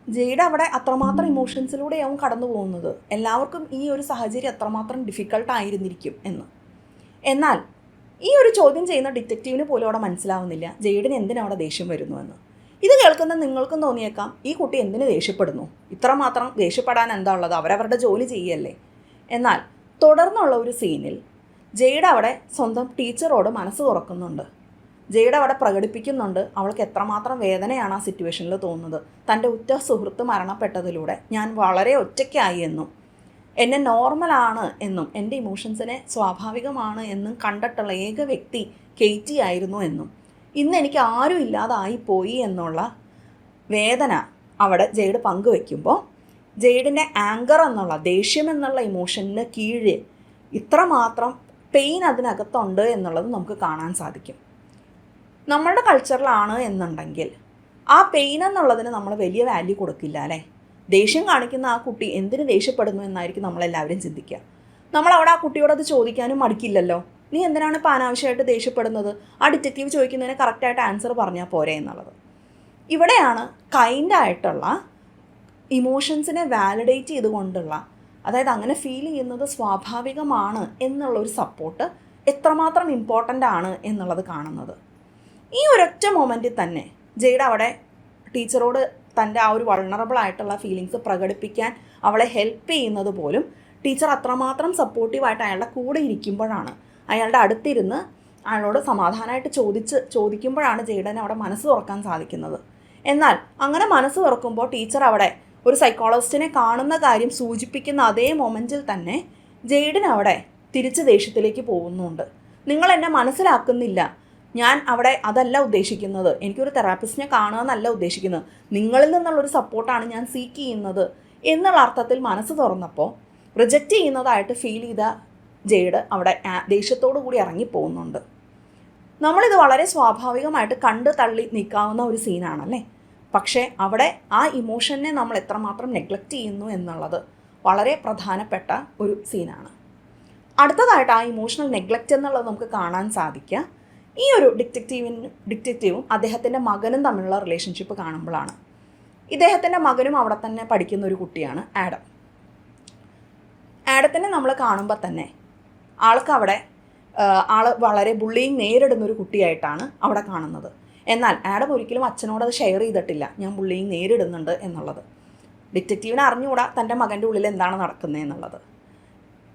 ജെയ്ഡ് അവിടെ അത്രമാത്രം ഇമോഷൻസിലൂടെയാവും കടന്നു പോകുന്നത്, എല്ലാവർക്കും ഈ ഒരു സാഹചര്യം അത്രമാത്രം ഡിഫിക്കൾട്ടായിരുന്നിരിക്കും എന്ന്. എന്നാൽ ഈ ഒരു ചോദ്യം ചെയ്യുന്ന ഡിറ്റക്റ്റീവിന് പോലും അവിടെ മനസ്സിലാവുന്നില്ല ജെയ്ഡിന് എന്തിനവിടെ ദേഷ്യം വരുന്നുവെന്ന്. ഇത് കേൾക്കുന്ന നിങ്ങൾക്കും തോന്നിയേക്കാം, ഈ കുട്ടി എന്തിന് ദേഷ്യപ്പെടുന്നു, ഇത്രമാത്രം ദേഷ്യപ്പെടാൻ എന്താ ഉള്ളത്, അവരവരുടെ ജോലി ചെയ്യല്ലേ. എന്നാൽ തുടർന്നുള്ള ഒരു സീനിൽ ജെയ്ഡ് അവിടെ സ്വന്തം ടീച്ചറോട് മനസ്സ് തുറക്കുന്നുണ്ട്. ജെയ്ഡ് അവിടെ പ്രകടിപ്പിക്കുന്നുണ്ട് അവൾക്ക് എത്രമാത്രം വേദനയാണ് ആ സിറ്റുവേഷനിൽ തോന്നുന്നത്. തൻ്റെ ഉറ്റ സുഹൃത്ത് മരണപ്പെട്ടതിലൂടെ ഞാൻ വളരെ ഒറ്റയ്ക്കായി എന്നും എന്നെ നോർമലാണ് എന്നും എൻ്റെ ഇമോഷൻസിനെ സ്വാഭാവികമാണ് എന്നും കണ്ടിട്ടുള്ള ഏക വ്യക്തി കേറ്റി ആയിരുന്നു എന്നും ഇന്ന് എനിക്ക് ആരും ഇല്ലാതായിപ്പോയി എന്നുള്ള വേദന അവിടെ ജെയ്ഡ് പങ്കുവെക്കുമ്പോൾ ജെയ്ഡിൻ്റെ ആങ്കർ എന്നുള്ള ദേഷ്യം എന്നുള്ള ഇമോഷന് കീഴ് ഇത്രമാത്രം പെയിൻ അതിനകത്തുണ്ട് എന്നുള്ളത് നമുക്ക് കാണാൻ സാധിക്കും. നമ്മളുടെ കൾച്ചറിലാണ് എന്നുണ്ടെങ്കിൽ ആ പെയിൻ എന്നുള്ളതിന് നമ്മൾ വലിയ വാല്യൂ കൊടുക്കില്ല, അല്ലേ? ദേഷ്യം കാണിക്കുന്ന ആ കുട്ടി എന്തിന് ദേഷ്യപ്പെടുന്നു എന്നായിരിക്കും നമ്മളെല്ലാവരും ചിന്തിക്കുക. നമ്മളവിടെ ആ കുട്ടിയോടത് ചോദിക്കാനും മടിക്കില്ലല്ലോ, നീ എന്തിനാണ് ഇപ്പോൾ അനാവശ്യമായിട്ട് ദേഷ്യപ്പെടുന്നത്, ആ ഡിറ്റക്റ്റീവ് ചോദിക്കുന്നതിന് കറക്റ്റായിട്ട് ആൻസർ പറഞ്ഞാൽ പോരെ എന്നുള്ളത്. ഇവിടെയാണ് കൈൻഡായിട്ടുള്ള ഇമോഷൻസിനെ വാലിഡേറ്റ് ചെയ്തുകൊണ്ടുള്ള, അതായത് അങ്ങനെ ഫീൽ ചെയ്യുന്നത് സ്വാഭാവികമാണ് എന്നുള്ളൊരു സപ്പോർട്ട് എത്രമാത്രം ഇമ്പോർട്ടൻ്റ് ആണ് എന്നുള്ളത് കാണുന്നത്. ഈ ഒരൊറ്റ മൊമെൻറ്റിൽ തന്നെ ജെയ്ഡ് അവിടെ ടീച്ചറോട് തൻ്റെ ആ ഒരു വൾണറബിൾ ആയിട്ടുള്ള ഫീലിങ്സ് പ്രകടിപ്പിക്കാൻ അവളെ ഹെൽപ്പ് ചെയ്യുന്നത് പോലും ടീച്ചർ അത്രമാത്രം സപ്പോർട്ടീവായിട്ട് അയാളുടെ കൂടെ ഇരിക്കുമ്പോഴാണ്, അയാളുടെ അടുത്തിരുന്ന് അയാളോട് സമാധാനമായിട്ട് ചോദിക്കുമ്പോഴാണ് ജെയ്ഡന് അവിടെ മനസ്സ് തുറക്കാൻ സാധിക്കുന്നത്. എന്നാൽ അങ്ങനെ മനസ്സ് തുറക്കുമ്പോൾ ടീച്ചർ അവിടെ ഒരു സൈക്കോളജിസ്റ്റിനെ കാണുന്ന കാര്യം സൂചിപ്പിക്കുന്ന അതേ മൊമെൻറ്റിൽ തന്നെ ജെയ്ഡിന് അവിടെ തിരിച്ച് ദേഷ്യത്തിലേക്ക് പോകുന്നുണ്ട്. നിങ്ങൾ എന്നെ മനസ്സിലാക്കുന്നില്ല, ഞാൻ അവിടെ അതല്ല ഉദ്ദേശിക്കുന്നത്, എനിക്കൊരു തെറാപ്പിസ്റ്റിനെ കാണുക എന്നല്ല ഉദ്ദേശിക്കുന്നത്, നിങ്ങളിൽ നിന്നുള്ളൊരു സപ്പോർട്ടാണ് ഞാൻ സീക്ക് ചെയ്യുന്നത് എന്നുള്ള അർത്ഥത്തിൽ മനസ്സ് തുറന്നപ്പോൾ റിജക്റ്റ് ചെയ്യുന്നതായിട്ട് ഫീൽ ചെയ്ത ജെയ്ഡ് അവിടെ ദേഷ്യത്തോടു കൂടി ഇറങ്ങിപ്പോകുന്നുണ്ട്. നമ്മളിത് വളരെ സ്വാഭാവികമായിട്ട് കണ്ട് തള്ളി നീക്കാവുന്ന ഒരു സീനാണല്ലേ. പക്ഷേ അവിടെ ആ ഇമോഷനെ നമ്മൾ എത്രമാത്രം നെഗ്ലക്റ്റ് ചെയ്യുന്നു എന്നുള്ളത് വളരെ പ്രധാനപ്പെട്ട ഒരു സീനാണ്. ആ ഇമോഷണൽ നെഗ്ലക്റ്റ് എന്നുള്ളത് നമുക്ക് കാണാൻ സാധിക്കുക ഈ ഒരു ഡിറ്റക്റ്റീവും അദ്ദേഹത്തിൻ്റെ മകനും തമ്മിലുള്ള റിലേഷൻഷിപ്പ് കാണുമ്പോഴാണ്. ഇദ്ദേഹത്തിൻ്റെ മകനും അവിടെ തന്നെ പഠിക്കുന്ന ഒരു കുട്ടിയാണ് ആഡം. ആഡത്തിനെ നമ്മൾ കാണുമ്പോൾ തന്നെ ആൾക്ക് വളരെ ബുള്ളിങ് നേരിടുന്നൊരു കുട്ടിയായിട്ടാണ് അവിടെ കാണുന്നത്. എന്നാൽ ആഡം ഒരിക്കലും അച്ഛനോടത് ഷെയർ ചെയ്തിട്ടില്ല, ഞാൻ ബുള്ളിങ് നേരിടുന്നുണ്ട് എന്നുള്ളത്. ഡിറ്റക്റ്റീവിന് അറിഞ്ഞുകൂടാ തൻ്റെ മകൻ്റെ ഉള്ളിൽ എന്താണ് നടക്കുന്നത് എന്നുള്ളത്.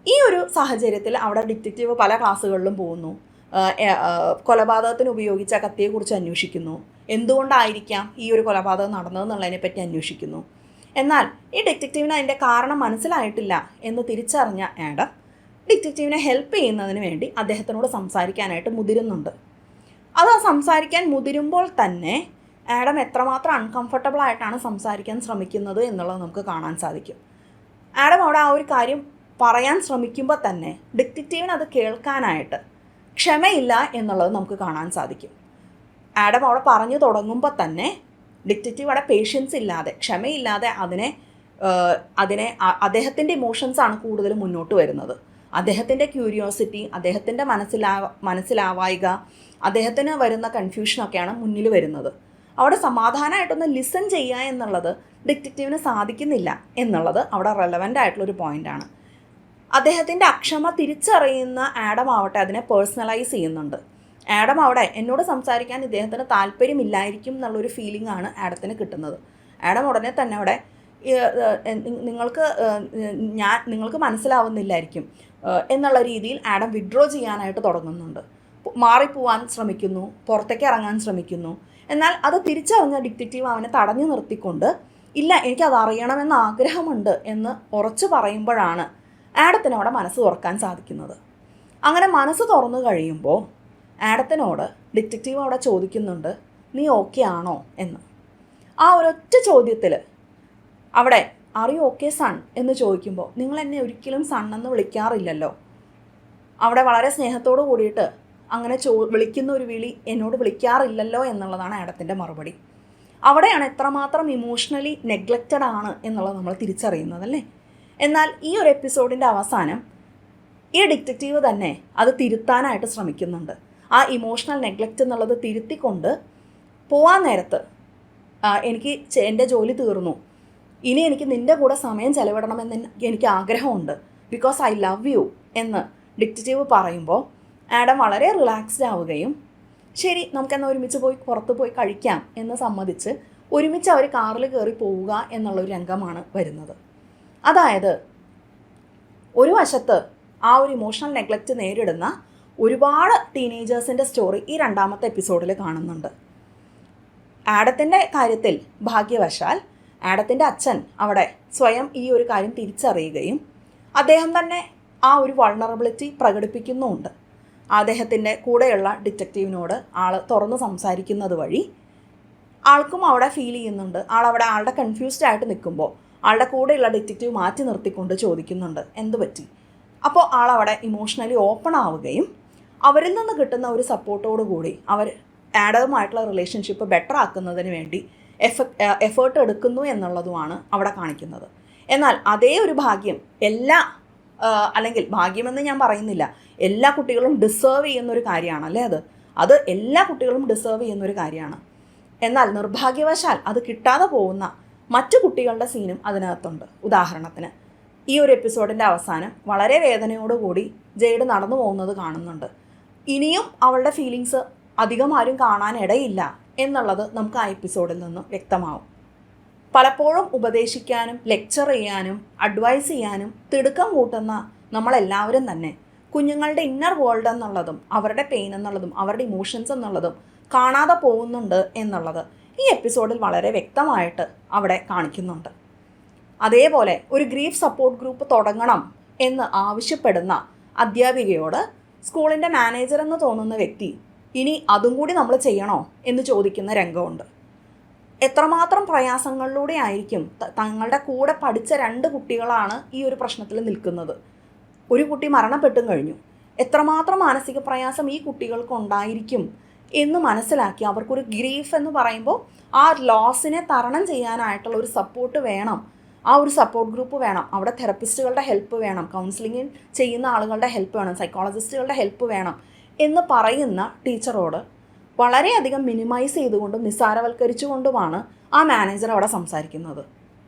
ഈ ഒരു സാഹചര്യത്തിൽ അവിടെ ഡിറ്റക്റ്റീവ് പല ക്ലാസ്സുകളിലും പോകുന്നു, കൊലപാതകത്തിന് ഉപയോഗിച്ച കത്തിയെക്കുറിച്ച് അന്വേഷിക്കുന്നു, എന്തുകൊണ്ടായിരിക്കാം ഈ ഒരു കൊലപാതകം നടന്നതെന്നുള്ളതിനെപ്പറ്റി അന്വേഷിക്കുന്നു. എന്നാൽ ഈ ഡിറ്റക്റ്റീവിന് അതിൻ്റെ കാരണം മനസ്സിലായിട്ടില്ല എന്ന് തിരിച്ചറിഞ്ഞ ആഡം ഡിറ്റക്റ്റീവിനെ ഹെൽപ്പ് ചെയ്യുന്നതിന് വേണ്ടി അദ്ദേഹത്തിനോട് സംസാരിക്കാനായിട്ട് മുതിരുന്നുണ്ട്. അത് സംസാരിക്കാൻ മുതിരുമ്പോൾ തന്നെ ആഡം എത്രമാത്രം അൺകംഫർട്ടബിൾ ആയിട്ടാണ് സംസാരിക്കാൻ ശ്രമിക്കുന്നത് എന്നുള്ളത് നമുക്ക് കാണാൻ സാധിക്കും. ആഡം അവിടെ ആ ഒരു കാര്യം പറയാൻ ശ്രമിക്കുമ്പോൾ തന്നെ ഡിറ്റക്റ്റീവിന് അത് കേൾക്കാനായിട്ട് ക്ഷമയില്ല എന്നുള്ളത് നമുക്ക് കാണാൻ സാധിക്കും. ആഡം അവിടെ പറഞ്ഞു തുടങ്ങുമ്പോൾ തന്നെ ഡിറ്റക്റ്റീവ് അവിടെ പേഷ്യൻസ് ഇല്ലാതെ, ക്ഷമയില്ലാതെ അതിനെ അദ്ദേഹത്തിൻ്റെ ഇമോഷൻസാണ് കൂടുതൽ മുന്നോട്ട് വരുന്നത്. അദ്ദേഹത്തിൻ്റെ ക്യൂരിയോസിറ്റി, അദ്ദേഹത്തിൻ്റെ മനസ്സിലാവായിക, അദ്ദേഹത്തിന് വരുന്ന കൺഫ്യൂഷനൊക്കെയാണ് മുന്നിൽ വരുന്നത്. അവിടെ സമാധാനമായിട്ടൊന്ന് ലിസൺ ചെയ്യുക എന്നുള്ളത് ഡിറ്റക്റ്റീവിന് സാധിക്കുന്നില്ല എന്നുള്ളത് അവിടെ റെലവൻ്റ് ആയിട്ടുള്ളൊരു പോയിൻ്റാണ്. അദ്ദേഹത്തിൻ്റെ അക്ഷമ തിരിച്ചറിയുന്ന ആഡം ആവട്ടെ അതിനെ പേഴ്സണലൈസ് ചെയ്യുന്നുണ്ട്. ആഡം അവിടെ എന്നോട് സംസാരിക്കാൻ ഇദ്ദേഹത്തിന് താല്പര്യമില്ലായിരിക്കും എന്നുള്ളൊരു ഫീലിംഗ് ആണ് ആഡത്തിന് കിട്ടുന്നത്. ആഡം ഉടനെ തന്നെ അവിടെ നിങ്ങൾക്ക് മനസ്സിലാവുന്നില്ലായിരിക്കും എന്നുള്ള രീതിയിൽ ആഡം വിഡ്രോ ചെയ്യാനായിട്ട് തുടങ്ങുന്നുണ്ട്. മാറിപ്പോവാൻ ശ്രമിക്കുന്നു, പുറത്തേക്ക് ഇറങ്ങാൻ ശ്രമിക്കുന്നു. എന്നാൽ അത് തിരിച്ചറിഞ്ഞ ഡിറ്റക്റ്റീവ് അവനെ തടഞ്ഞു നിർത്തിക്കൊണ്ട് ഇല്ല, എനിക്കത് അറിയണമെന്ന് ആഗ്രഹമുണ്ട് എന്ന് ഉറച്ചു പറയുമ്പോഴാണ് ആഡത്തിന് അവിടെ മനസ്സ് തുറക്കാൻ സാധിക്കുന്നത്. അങ്ങനെ മനസ്സ് തുറന്നു കഴിയുമ്പോൾ ആഡത്തിനോട് ഡിറ്റക്റ്റീവ് അവിടെ ചോദിക്കുന്നുണ്ട്, നീ ഓക്കെ ആണോ എന്ന്. ആ ഒരൊറ്റ ചോദ്യത്തിൽ അവിടെ ആർ യു ഓക്കെ സൺ എന്ന് ചോദിക്കുമ്പോൾ നിങ്ങൾ എന്നെ ഒരിക്കലും സൺ എന്ന് വിളിക്കാറില്ലല്ലോ. അവിടെ വളരെ സ്നേഹത്തോട് കൂടിയിട്ട് അങ്ങനെ വിളിക്കുന്ന ഒരു വിളി എന്നോട് വിളിക്കാറില്ലല്ലോ എന്നുള്ളതാണ് ആഡത്തിൻ്റെ മറുപടി. അവിടെയാണ് എത്രമാത്രം ഇമോഷണലി നെഗ്ലക്റ്റഡ് ആണ് എന്നുള്ളത് നമ്മൾ തിരിച്ചറിയുന്നത് അല്ലേ. എന്നാൽ ഈ ഒരു എപ്പിസോഡിൻ്റെ അവസാനം ഈ ഡിറ്റക്റ്റീവ് തന്നെ അത് തിരുത്താനായിട്ട് ശ്രമിക്കുന്നുണ്ട്. ആ ഇമോഷണൽ നെഗ്ലക്റ്റ് എന്നുള്ളത് തിരുത്തിക്കൊണ്ട് പോവാൻ നേരത്ത് എനിക്ക് എൻ്റെ ജോലി തീർന്നു, ഇനി എനിക്ക് നിൻ്റെ കൂടെ സമയം ചെലവിടണമെന്ന് എനിക്ക് ആഗ്രഹമുണ്ട്, ബിക്കോസ് ഐ ലവ് യു എന്ന് ഡിറ്റക്റ്റീവ് പറയുമ്പോൾ ആഡം വളരെ റിലാക്സ്ഡ് ആവുകയും ശരി നമുക്കെന്നാൽ ഒരുമിച്ച് പോയി പുറത്ത് പോയി കഴിക്കാം എന്ന് സമ്മതിച്ച് ഒരുമിച്ച് അവർ കാറിൽ കയറി പോവുക എന്നുള്ളൊരു രംഗമാണ് വരുന്നത്. അതായത് ഒരു വശത്ത് ആ ഒരു ഇമോഷണൽ നെഗ്ലക്റ്റ് നേരിടുന്ന ഒരുപാട് ടീനേജേഴ്സിൻ്റെ സ്റ്റോറി ഈ രണ്ടാമത്തെ എപ്പിസോഡിൽ കാണുന്നുണ്ട്. ആഡത്തിൻ്റെ കാര്യത്തിൽ ഭാഗ്യവശാൽ ആഡത്തിൻ്റെ അച്ഛൻ അവിടെ സ്വയം ഈ ഒരു കാര്യം തിരിച്ചറിയുകയും അദ്ദേഹം തന്നെ ആ ഒരു വൾണറബിലിറ്റി പ്രകടിപ്പിക്കുന്നുമുണ്ട്. അദ്ദേഹത്തിൻ്റെ കൂടെയുള്ള ഡിറ്റക്റ്റീവിനോട് ആൾ തുറന്ന് സംസാരിക്കുന്നത് വഴി ആൾക്കും അവിടെ ഫീൽ ചെയ്യുന്നുണ്ട്. ആളുടെ കൺഫ്യൂസ്ഡ് ആയിട്ട് നിൽക്കുമ്പോൾ ആളുടെ കൂടെയുള്ള ഡിറ്റക്റ്റീവ് മാറ്റി നിർത്തിക്കൊണ്ട് ചോദിക്കുന്നുണ്ട് എന്ത് പറ്റി. അപ്പോൾ ആളവിടെ ഇമോഷണലി ഓപ്പൺ ആവുകയും അവരിൽ നിന്ന് കിട്ടുന്ന ഒരു സപ്പോർട്ടോടു കൂടി അവർ ആഡവുമായിട്ടുള്ള റിലേഷൻഷിപ്പ് ബെറ്റർ ആക്കുന്നതിന് വേണ്ടി എഫേർട്ട് എടുക്കുന്നു എന്നുള്ളതുമാണ് അവിടെ കാണിക്കുന്നത്. എന്നാൽ അതേ ഒരു ഭാഗ്യം അല്ലെങ്കിൽ ഭാഗ്യമെന്ന് ഞാൻ പറയുന്നില്ല, എല്ലാ കുട്ടികളും ഡിസേർവ് ചെയ്യുന്നൊരു കാര്യമാണ് അല്ലേ അത് എല്ലാ കുട്ടികളും ഡിസേർവ് ചെയ്യുന്നൊരു കാര്യമാണ്. എന്നാൽ നിർഭാഗ്യവശാൽ അത് കിട്ടാതെ പോകുന്ന മറ്റു കുട്ടികളുടെ സീനും അതിനകത്തുണ്ട്. ഉദാഹരണത്തിന് ഈ ഒരു എപ്പിസോഡിൻ്റെ അവസാനം വളരെ വേദനയോടുകൂടി ജെയ്ഡ് നടന്നു പോകുന്നത് കാണുന്നുണ്ട്. ഇനിയും അവളുടെ ഫീലിങ്സ് അധികം ആരും കാണാനിടയില്ല എന്നുള്ളത് നമുക്ക് ആ എപ്പിസോഡിൽ നിന്നും വ്യക്തമാവും. പലപ്പോഴും ഉപദേശിക്കാനും ലെക്ചർ ചെയ്യാനും അഡ്വൈസ് ചെയ്യാനും തിടുക്കം കൂട്ടുന്ന നമ്മളെല്ലാവരും തന്നെ കുഞ്ഞുങ്ങളുടെ ഇന്നർ വേൾഡ് എന്നുള്ളതും അവരുടെ പെയിൻ എന്നുള്ളതും അവരുടെ ഇമോഷൻസ് എന്നുള്ളതും കാണാതെ പോകുന്നുണ്ട് എന്നുള്ളത് ഈ എപ്പിസോഡിൽ വളരെ വ്യക്തമായിട്ട് അവിടെ കാണിക്കുന്നുണ്ട്. അതേപോലെ ഒരു ഗ്രീഫ് സപ്പോർട്ട് ഗ്രൂപ്പ് തുടങ്ങണം എന്ന് ആവശ്യപ്പെടുന്ന അധ്യാപികയോട് സ്കൂളിൻ്റെ മാനേജർ എന്ന് തോന്നുന്ന വ്യക്തി ഇനി അതും കൂടി നമ്മൾ ചെയ്യണോ എന്ന് ചോദിക്കുന്ന രംഗമുണ്ട്. എത്രമാത്രം പ്രയാസങ്ങളിലൂടെ ആയിരിക്കും തങ്ങളുടെ കൂടെ പഠിച്ച 2 കുട്ടികളാണ് ഈ ഒരു പ്രശ്നത്തിൽ നിൽക്കുന്നത്. ഒരു കുട്ടി മരണപ്പെട്ടും കഴിഞ്ഞു. എത്രമാത്രം മാനസിക പ്രയാസം ഈ കുട്ടികൾക്ക് ഉണ്ടായിരിക്കും എന്ന് മനസ്സിലാക്കി അവർക്കൊരു ഗ്രീഫ് എന്ന് പറയുമ്പോൾ ആ ലോസിനെ തരണം ചെയ്യാനായിട്ടുള്ള ഒരു സപ്പോർട്ട് വേണം, ആ ഒരു സപ്പോർട്ട് ഗ്രൂപ്പ് വേണം. അവിടെ തെറപ്പിസ്റ്റുകളുടെ ഹെൽപ്പ് വേണം, കൗൺസിലിംഗ് ചെയ്യുന്ന ആളുകളുടെ ഹെൽപ്പ് വേണം, സൈക്കോളജിസ്റ്റുകളുടെ ഹെൽപ്പ് വേണം എന്ന് പറയുന്ന ടീച്ചറോട് വളരെയധികം മിനിമൈസ് ചെയ്തുകൊണ്ടും നിസ്സാരവൽക്കരിച്ചുകൊണ്ടുമാണ് ആ മാനേജർ അവിടെ സംസാരിക്കുന്നത്.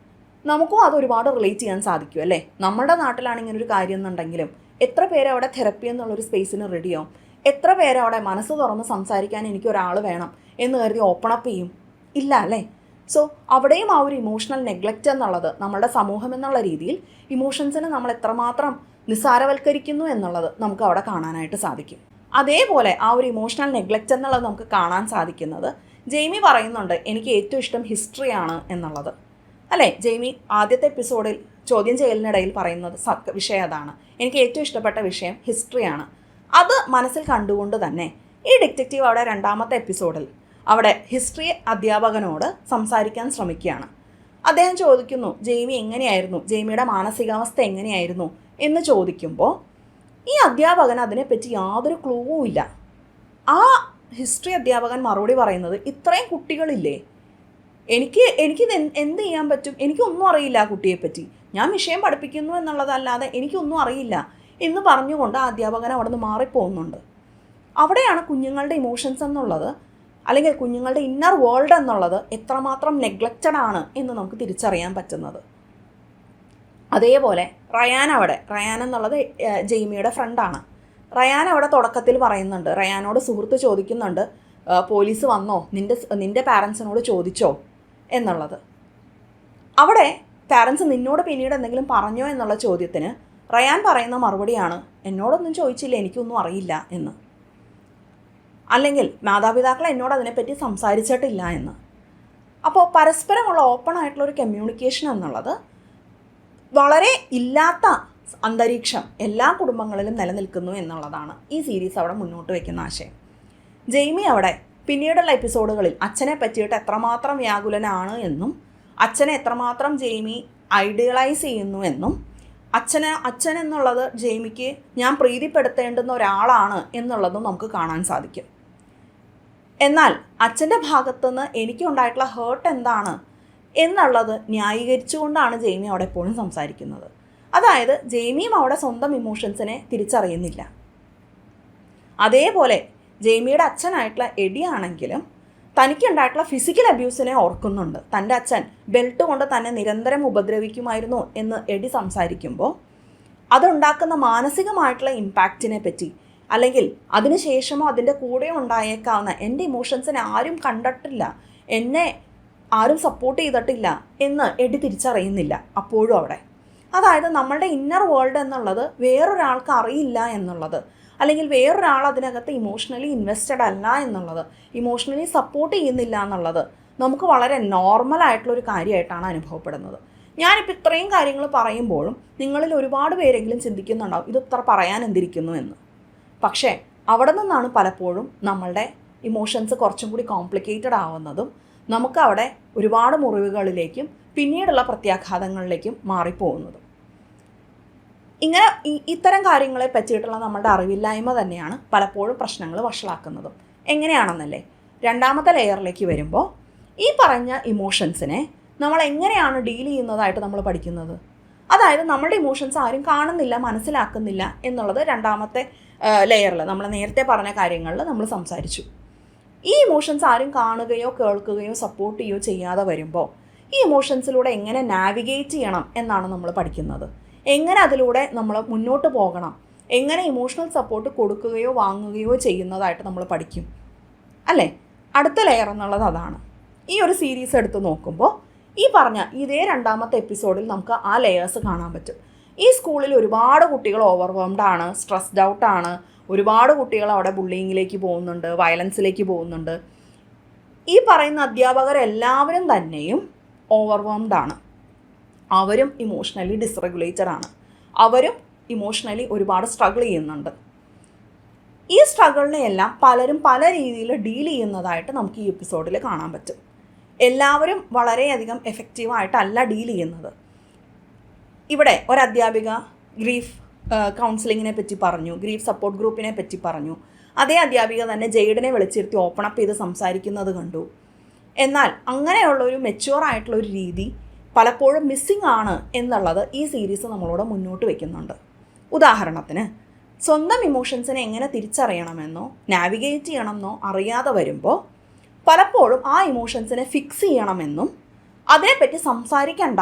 നമുക്കും അത് ഒരുപാട് റിലേറ്റ് ചെയ്യാൻ സാധിക്കും അല്ലേ. നമ്മുടെ നാട്ടിലാണ് ഇങ്ങനൊരു കാര്യം എന്നുണ്ടെങ്കിലും എത്ര പേര് അവിടെ തെറപ്പി എന്നുള്ളൊരു സ്പേസിന് റെഡിയാവും, എത്ര പേര് അവിടെ മനസ്സ് തുറന്ന് സംസാരിക്കാൻ എനിക്കൊരാൾ വേണം എന്ന് കരുതി ഓപ്പൺ അപ്പ് ചെയ്യും? ഇല്ല അല്ലേ. സോ അവിടെയും ആ ഒരു ഇമോഷണൽ നെഗ്ലക്റ്റ് എന്നുള്ളത് നമ്മളുടെ സമൂഹം എന്നുള്ള രീതിയിൽ ഇമോഷൻസിനെ നമ്മൾ എത്രമാത്രം നിസ്സാരവൽക്കരിക്കുന്നു എന്നുള്ളത് നമുക്ക് അവിടെ കാണാനായിട്ട് സാധിക്കും. അതേപോലെ ആ ഒരു ഇമോഷണൽ നെഗ്ലക്റ്റ് എന്നുള്ളത് നമുക്ക് കാണാൻ സാധിക്കുന്നത് ജെയ്മി പറയുന്നുണ്ട് എനിക്ക് ഏറ്റവും ഇഷ്ടം ഹിസ്റ്ററിയാണ് എന്നുള്ളത് അല്ലേ. ജെയ്മി ആദ്യത്തെ എപ്പിസോഡിൽ ചോദ്യം ചെയ്യലിനിടയിൽ പറയുന്നത് വിഷയം അതാണ്, എനിക്ക് ഏറ്റവും ഇഷ്ടപ്പെട്ട വിഷയം ഹിസ്റ്ററിയാണ്. അത് മനസ്സിൽ കണ്ടുകൊണ്ട് തന്നെ ഈ ഡിറ്റക്റ്റീവ് അവിടെ രണ്ടാമത്തെ എപ്പിസോഡിൽ അവിടെ ഹിസ്റ്ററി അധ്യാപകനോട് സംസാരിക്കാൻ ശ്രമിക്കുകയാണ്. അദ്ദേഹം ചോദിക്കുന്നു ജെയ്മി എങ്ങനെയായിരുന്നു, ജെയ്മിയുടെ മാനസികാവസ്ഥ എങ്ങനെയായിരുന്നു എന്ന് ചോദിക്കുമ്പോൾ ഈ അധ്യാപകൻ അതിനെപ്പറ്റി യാതൊരു ക്ലൂവും ഇല്ല. ആ ഹിസ്റ്ററി അധ്യാപകൻ മറുപടി പറയുന്നത് ഇത്രയും കുട്ടികളില്ലേ, എനിക്കിത് എന്ത് ചെയ്യാൻ പറ്റും, എനിക്കൊന്നും അറിയില്ല ആ കുട്ടിയെപ്പറ്റി, ഞാൻ വിഷയം പഠിപ്പിക്കുന്നു എന്നുള്ളതല്ലാതെ എനിക്കൊന്നും അറിയില്ല എന്ന് പറഞ്ഞുകൊണ്ട് ആ അധ്യാപകൻ അവിടെ നിന്ന് മാറിപ്പോകുന്നുണ്ട്. അവിടെയാണ് കുഞ്ഞുങ്ങളുടെ ഇമോഷൻസ് എന്നുള്ളത്, അല്ലെങ്കിൽ കുഞ്ഞുങ്ങളുടെ ഇന്നർ വേൾഡ് എന്നുള്ളത് എത്രമാത്രം നെഗ്ലക്റ്റഡ് ആണ് എന്ന് നമുക്ക് തിരിച്ചറിയാൻ പറ്റുന്നത്. അതേപോലെ റയാൻ എന്നുള്ളത് ജെയ്മിയുടെ ഫ്രണ്ടാണ്. റയാൻ അവിടെ തുടക്കത്തിൽ പറയുന്നുണ്ട്, റയാനോട് സുഹൃത്ത് ചോദിക്കുന്നുണ്ട്, പോലീസ് വന്നോ, നിൻ്റെ പാരൻസിനോട് ചോദിച്ചോ എന്നുള്ളത്. അവിടെ പാരൻസ് നിന്നോട് പിന്നീട് എന്തെങ്കിലും പറഞ്ഞോ എന്നുള്ള ചോദ്യത്തിന് റയാൻ പറയുന്ന മറുപടിയാണ്, എന്നോടൊന്നും ചോദിച്ചില്ല, എനിക്കൊന്നും അറിയില്ല എന്ന്. അല്ലെങ്കിൽ മാതാപിതാക്കൾ എന്നോട് അതിനെപ്പറ്റി സംസാരിച്ചിട്ടില്ല എന്ന്. അപ്പോൾ പരസ്പരമുള്ള ഓപ്പൺ ആയിട്ടുള്ളൊരു കമ്മ്യൂണിക്കേഷൻ എന്നുള്ളത് വളരെ ഇല്ലാത്ത അന്തരീക്ഷം എല്ലാ കുടുംബങ്ങളിലും നിലനിൽക്കുന്നു എന്നുള്ളതാണ് ഈ സീരീസ് അവിടെ മുന്നോട്ട് വയ്ക്കുന്ന ആശയം. ജെയ്മി അവിടെ പിന്നീടുള്ള എപ്പിസോഡുകളിൽ അച്ഛനെ പറ്റിയിട്ട് എത്രമാത്രം വ്യാകുലനാണ് എന്നും അച്ഛനെ എത്രമാത്രം ജെയ്മി ഐഡിയലൈസ് ചെയ്യുന്നു എന്നും അച്ഛൻ എന്നുള്ളത് ജെയ്മിക്ക് ഞാൻ പ്രീതിപ്പെടുത്തേണ്ടുന്ന ഒരാളാണ് എന്നുള്ളതും നമുക്ക് കാണാൻ സാധിക്കും. എന്നാൽ അച്ഛൻ്റെ ഭാഗത്തുനിന്ന് എനിക്കുണ്ടായിട്ടുള്ള ഹേർട്ട് എന്താണ് എന്നുള്ളത് ന്യായീകരിച്ചുകൊണ്ടാണ് ജെയ്മി അവിടെ എപ്പോഴും സംസാരിക്കുന്നത്. അതായത് ജെയ്മിയും അവിടെ സ്വന്തം ഇമോഷൻസിനെ തിരിച്ചറിയുന്നില്ല. അതേപോലെ ജെയ്മിയുടെ അച്ഛനായിട്ടുള്ള എഡി ആണെങ്കിലും തനിക്കുണ്ടായിട്ടുള്ള ഫിസിക്കൽ അബ്യൂസിനെ ഓർക്കുന്നുണ്ട്. തൻ്റെ അച്ഛൻ ബെൽറ്റ് കൊണ്ട് തന്നെ നിരന്തരം ഉപദ്രവിക്കുമായിരുന്നു എന്ന് എഡി സംസാരിക്കുമ്പോൾ അതുണ്ടാക്കുന്ന മാനസികമായിട്ടുള്ള ഇമ്പാക്റ്റിനെ പറ്റി, അല്ലെങ്കിൽ അതിനുശേഷമോ അതിൻ്റെ കൂടെയോ ഉണ്ടായേക്കാവുന്ന എൻ്റെ ഇമോഷൻസിനെ ആരും കണ്ടിട്ടില്ല, എന്നെ ആരും സപ്പോർട്ട് ചെയ്തിട്ടില്ല എന്ന് എഡി തിരിച്ചറിയുന്നില്ല അപ്പോഴും അവിടെ. അതായത് നമ്മളുടെ ഇന്നർ വേൾഡ് എന്നുള്ളത് വേറൊരാൾക്ക് അറിയില്ല എന്നുള്ളത്, അല്ലെങ്കിൽ വേറൊരാൾ അതിനകത്ത് ഇമോഷണലി ഇൻവെസ്റ്റഡ് അല്ല എന്നുള്ളത്, ഇമോഷണലി സപ്പോർട്ട് ചെയ്യുന്നില്ല എന്നുള്ളത് നമുക്ക് വളരെ നോർമലായിട്ടുള്ളൊരു കാര്യമായിട്ടാണ് അനുഭവപ്പെടുന്നത്. ഞാനിപ്പോൾ ഇത്രയും കാര്യങ്ങൾ പറയുമ്പോഴും നിങ്ങളിൽ ഒരുപാട് പേരെങ്കിലും ചിന്തിക്കുന്നുണ്ടാവും ഇത് ഇത്ര പറയാൻ എന്തിരിക്കുന്നു എന്ന്. പക്ഷേ അവിടെ നിന്നാണ് പലപ്പോഴും നമ്മളുടെ ഇമോഷൻസ് കുറച്ചും കൂടി കോംപ്ലിക്കേറ്റഡ് ആവുന്നതും നമുക്കവിടെ ഒരുപാട് മുറിവുകളിലേക്കും പിന്നീടുള്ള പ്രത്യാഘാതങ്ങളിലേക്കും മാറിപ്പോകുന്നതും. ഇങ്ങനെ ഇത്തരം കാര്യങ്ങളെ പറ്റിയിട്ടുള്ള നമ്മളുടെ അറിവില്ലായ്മ തന്നെയാണ് പലപ്പോഴും പ്രശ്നങ്ങൾ വഷളാക്കുന്നതും. എങ്ങനെയാണെന്നല്ലേ, രണ്ടാമത്തെ ലെയറിലേക്ക് വരുമ്പോൾ ഈ പറഞ്ഞ ഇമോഷൻസിനെ നമ്മൾ എങ്ങനെയാണ് ഡീൽ ചെയ്യുന്നതായിട്ട് നമ്മൾ പഠിക്കുന്നത്. അതായത് നമ്മളുടെ ഇമോഷൻസ് ആരും കാണുന്നില്ല, മനസ്സിലാക്കുന്നില്ല എന്നുള്ളത് രണ്ടാമത്തെ ലെയറിൽ നമ്മൾ നേരത്തെ പറഞ്ഞ കാര്യങ്ങളിൽ നമ്മൾ സംസാരിച്ചു. ഈ ഇമോഷൻസ് ആരും കാണുകയോ കേൾക്കുകയോ സപ്പോർട്ട് ചെയ്യുകയോ ചെയ്യാതെ വരുമ്പോൾ ഈ ഇമോഷൻസിലൂടെ എങ്ങനെ നാവിഗേറ്റ് ചെയ്യണം എന്നാണ് നമ്മൾ പഠിക്കുന്നത്. എങ്ങനെ അതിലൂടെ നമ്മൾ മുന്നോട്ട് പോകണം, എങ്ങനെ ഇമോഷണൽ സപ്പോർട്ട് കൊടുക്കുകയോ വാങ്ങുകയോ ചെയ്യുന്നതായിട്ട് നമ്മൾ പഠിക്കും അല്ലേ. അടുത്ത ലെയർ എന്നുള്ളത് അതാണ്. ഈ ഒരു സീരീസ് എടുത്ത് നോക്കുമ്പോൾ ഈ പറഞ്ഞ ഇതേ രണ്ടാമത്തെ എപ്പിസോഡിൽ നമുക്ക് ആ ലെയേഴ്സ് കാണാൻ പറ്റും. ഈ സ്കൂളിൽ ഒരുപാട് കുട്ടികൾ ഓവർവെംഡ് ആണ്, സ്ട്രെസ്ഡ് ഔട്ടാണ്, ഒരുപാട് കുട്ടികൾ അവിടെ ബുള്ളിങ്ങിലേക്ക് പോകുന്നുണ്ട്, വയലൻസിലേക്ക് പോകുന്നുണ്ട്. ഈ പറയുന്ന അധ്യാപകരെല്ലാവരും തന്നെയും ഓവർവെംഡ് ആണ്, അവരും ഇമോഷണലി ഡിസ്റെഗുലേറ്റഡ് ആണ്, അവരും ഇമോഷണലി ഒരുപാട് സ്ട്രഗിൾ ചെയ്യുന്നുണ്ട്. ഈ സ്ട്രഗിളിനെയെല്ലാം പലരും പല രീതിയിൽ ഡീൽ ചെയ്യുന്നതായിട്ട് നമുക്ക് ഈ എപ്പിസോഡിൽ കാണാൻ പറ്റും. എല്ലാവരും വളരെയധികം എഫക്റ്റീവായിട്ടല്ല ഡീൽ ചെയ്യുന്നത്. ഇവിടെ ഒരധ്യാപിക ഗ്രീഫ് കൗൺസിലിങ്ങിനെ പറ്റി പറഞ്ഞു, ഗ്രീഫ് സപ്പോർട്ട് ഗ്രൂപ്പിനെ പറ്റി പറഞ്ഞു. അതേ അധ്യാപിക തന്നെ ജെയ്ഡിനെ വിളിച്ചിരുത്തി ഓപ്പൺ അപ്പ് ചെയ്ത് സംസാരിക്കുന്നത് കണ്ടു. എന്നാൽ അങ്ങനെയുള്ളൊരു മെച്യൂർ ആയിട്ടുള്ളൊരു രീതി പലപ്പോഴും മിസ്സിംഗ് ആണ് എന്നുള്ളത് ഈ സീരീസ് നമ്മളോട് മുന്നോട്ട് വയ്ക്കുന്നുണ്ട്. ഉദാഹരണത്തിന് സ്വന്തം ഇമോഷൻസിനെ എങ്ങനെ തിരിച്ചറിയണമെന്നോ നാവിഗേറ്റ് ചെയ്യണമെന്നോ അറിയാതെ വരുമ്പോൾ പലപ്പോഴും ആ ഇമോഷൻസിനെ ഫിക്സ് ചെയ്യണമെന്നും അതിനെപ്പറ്റി സംസാരിക്കണ്ട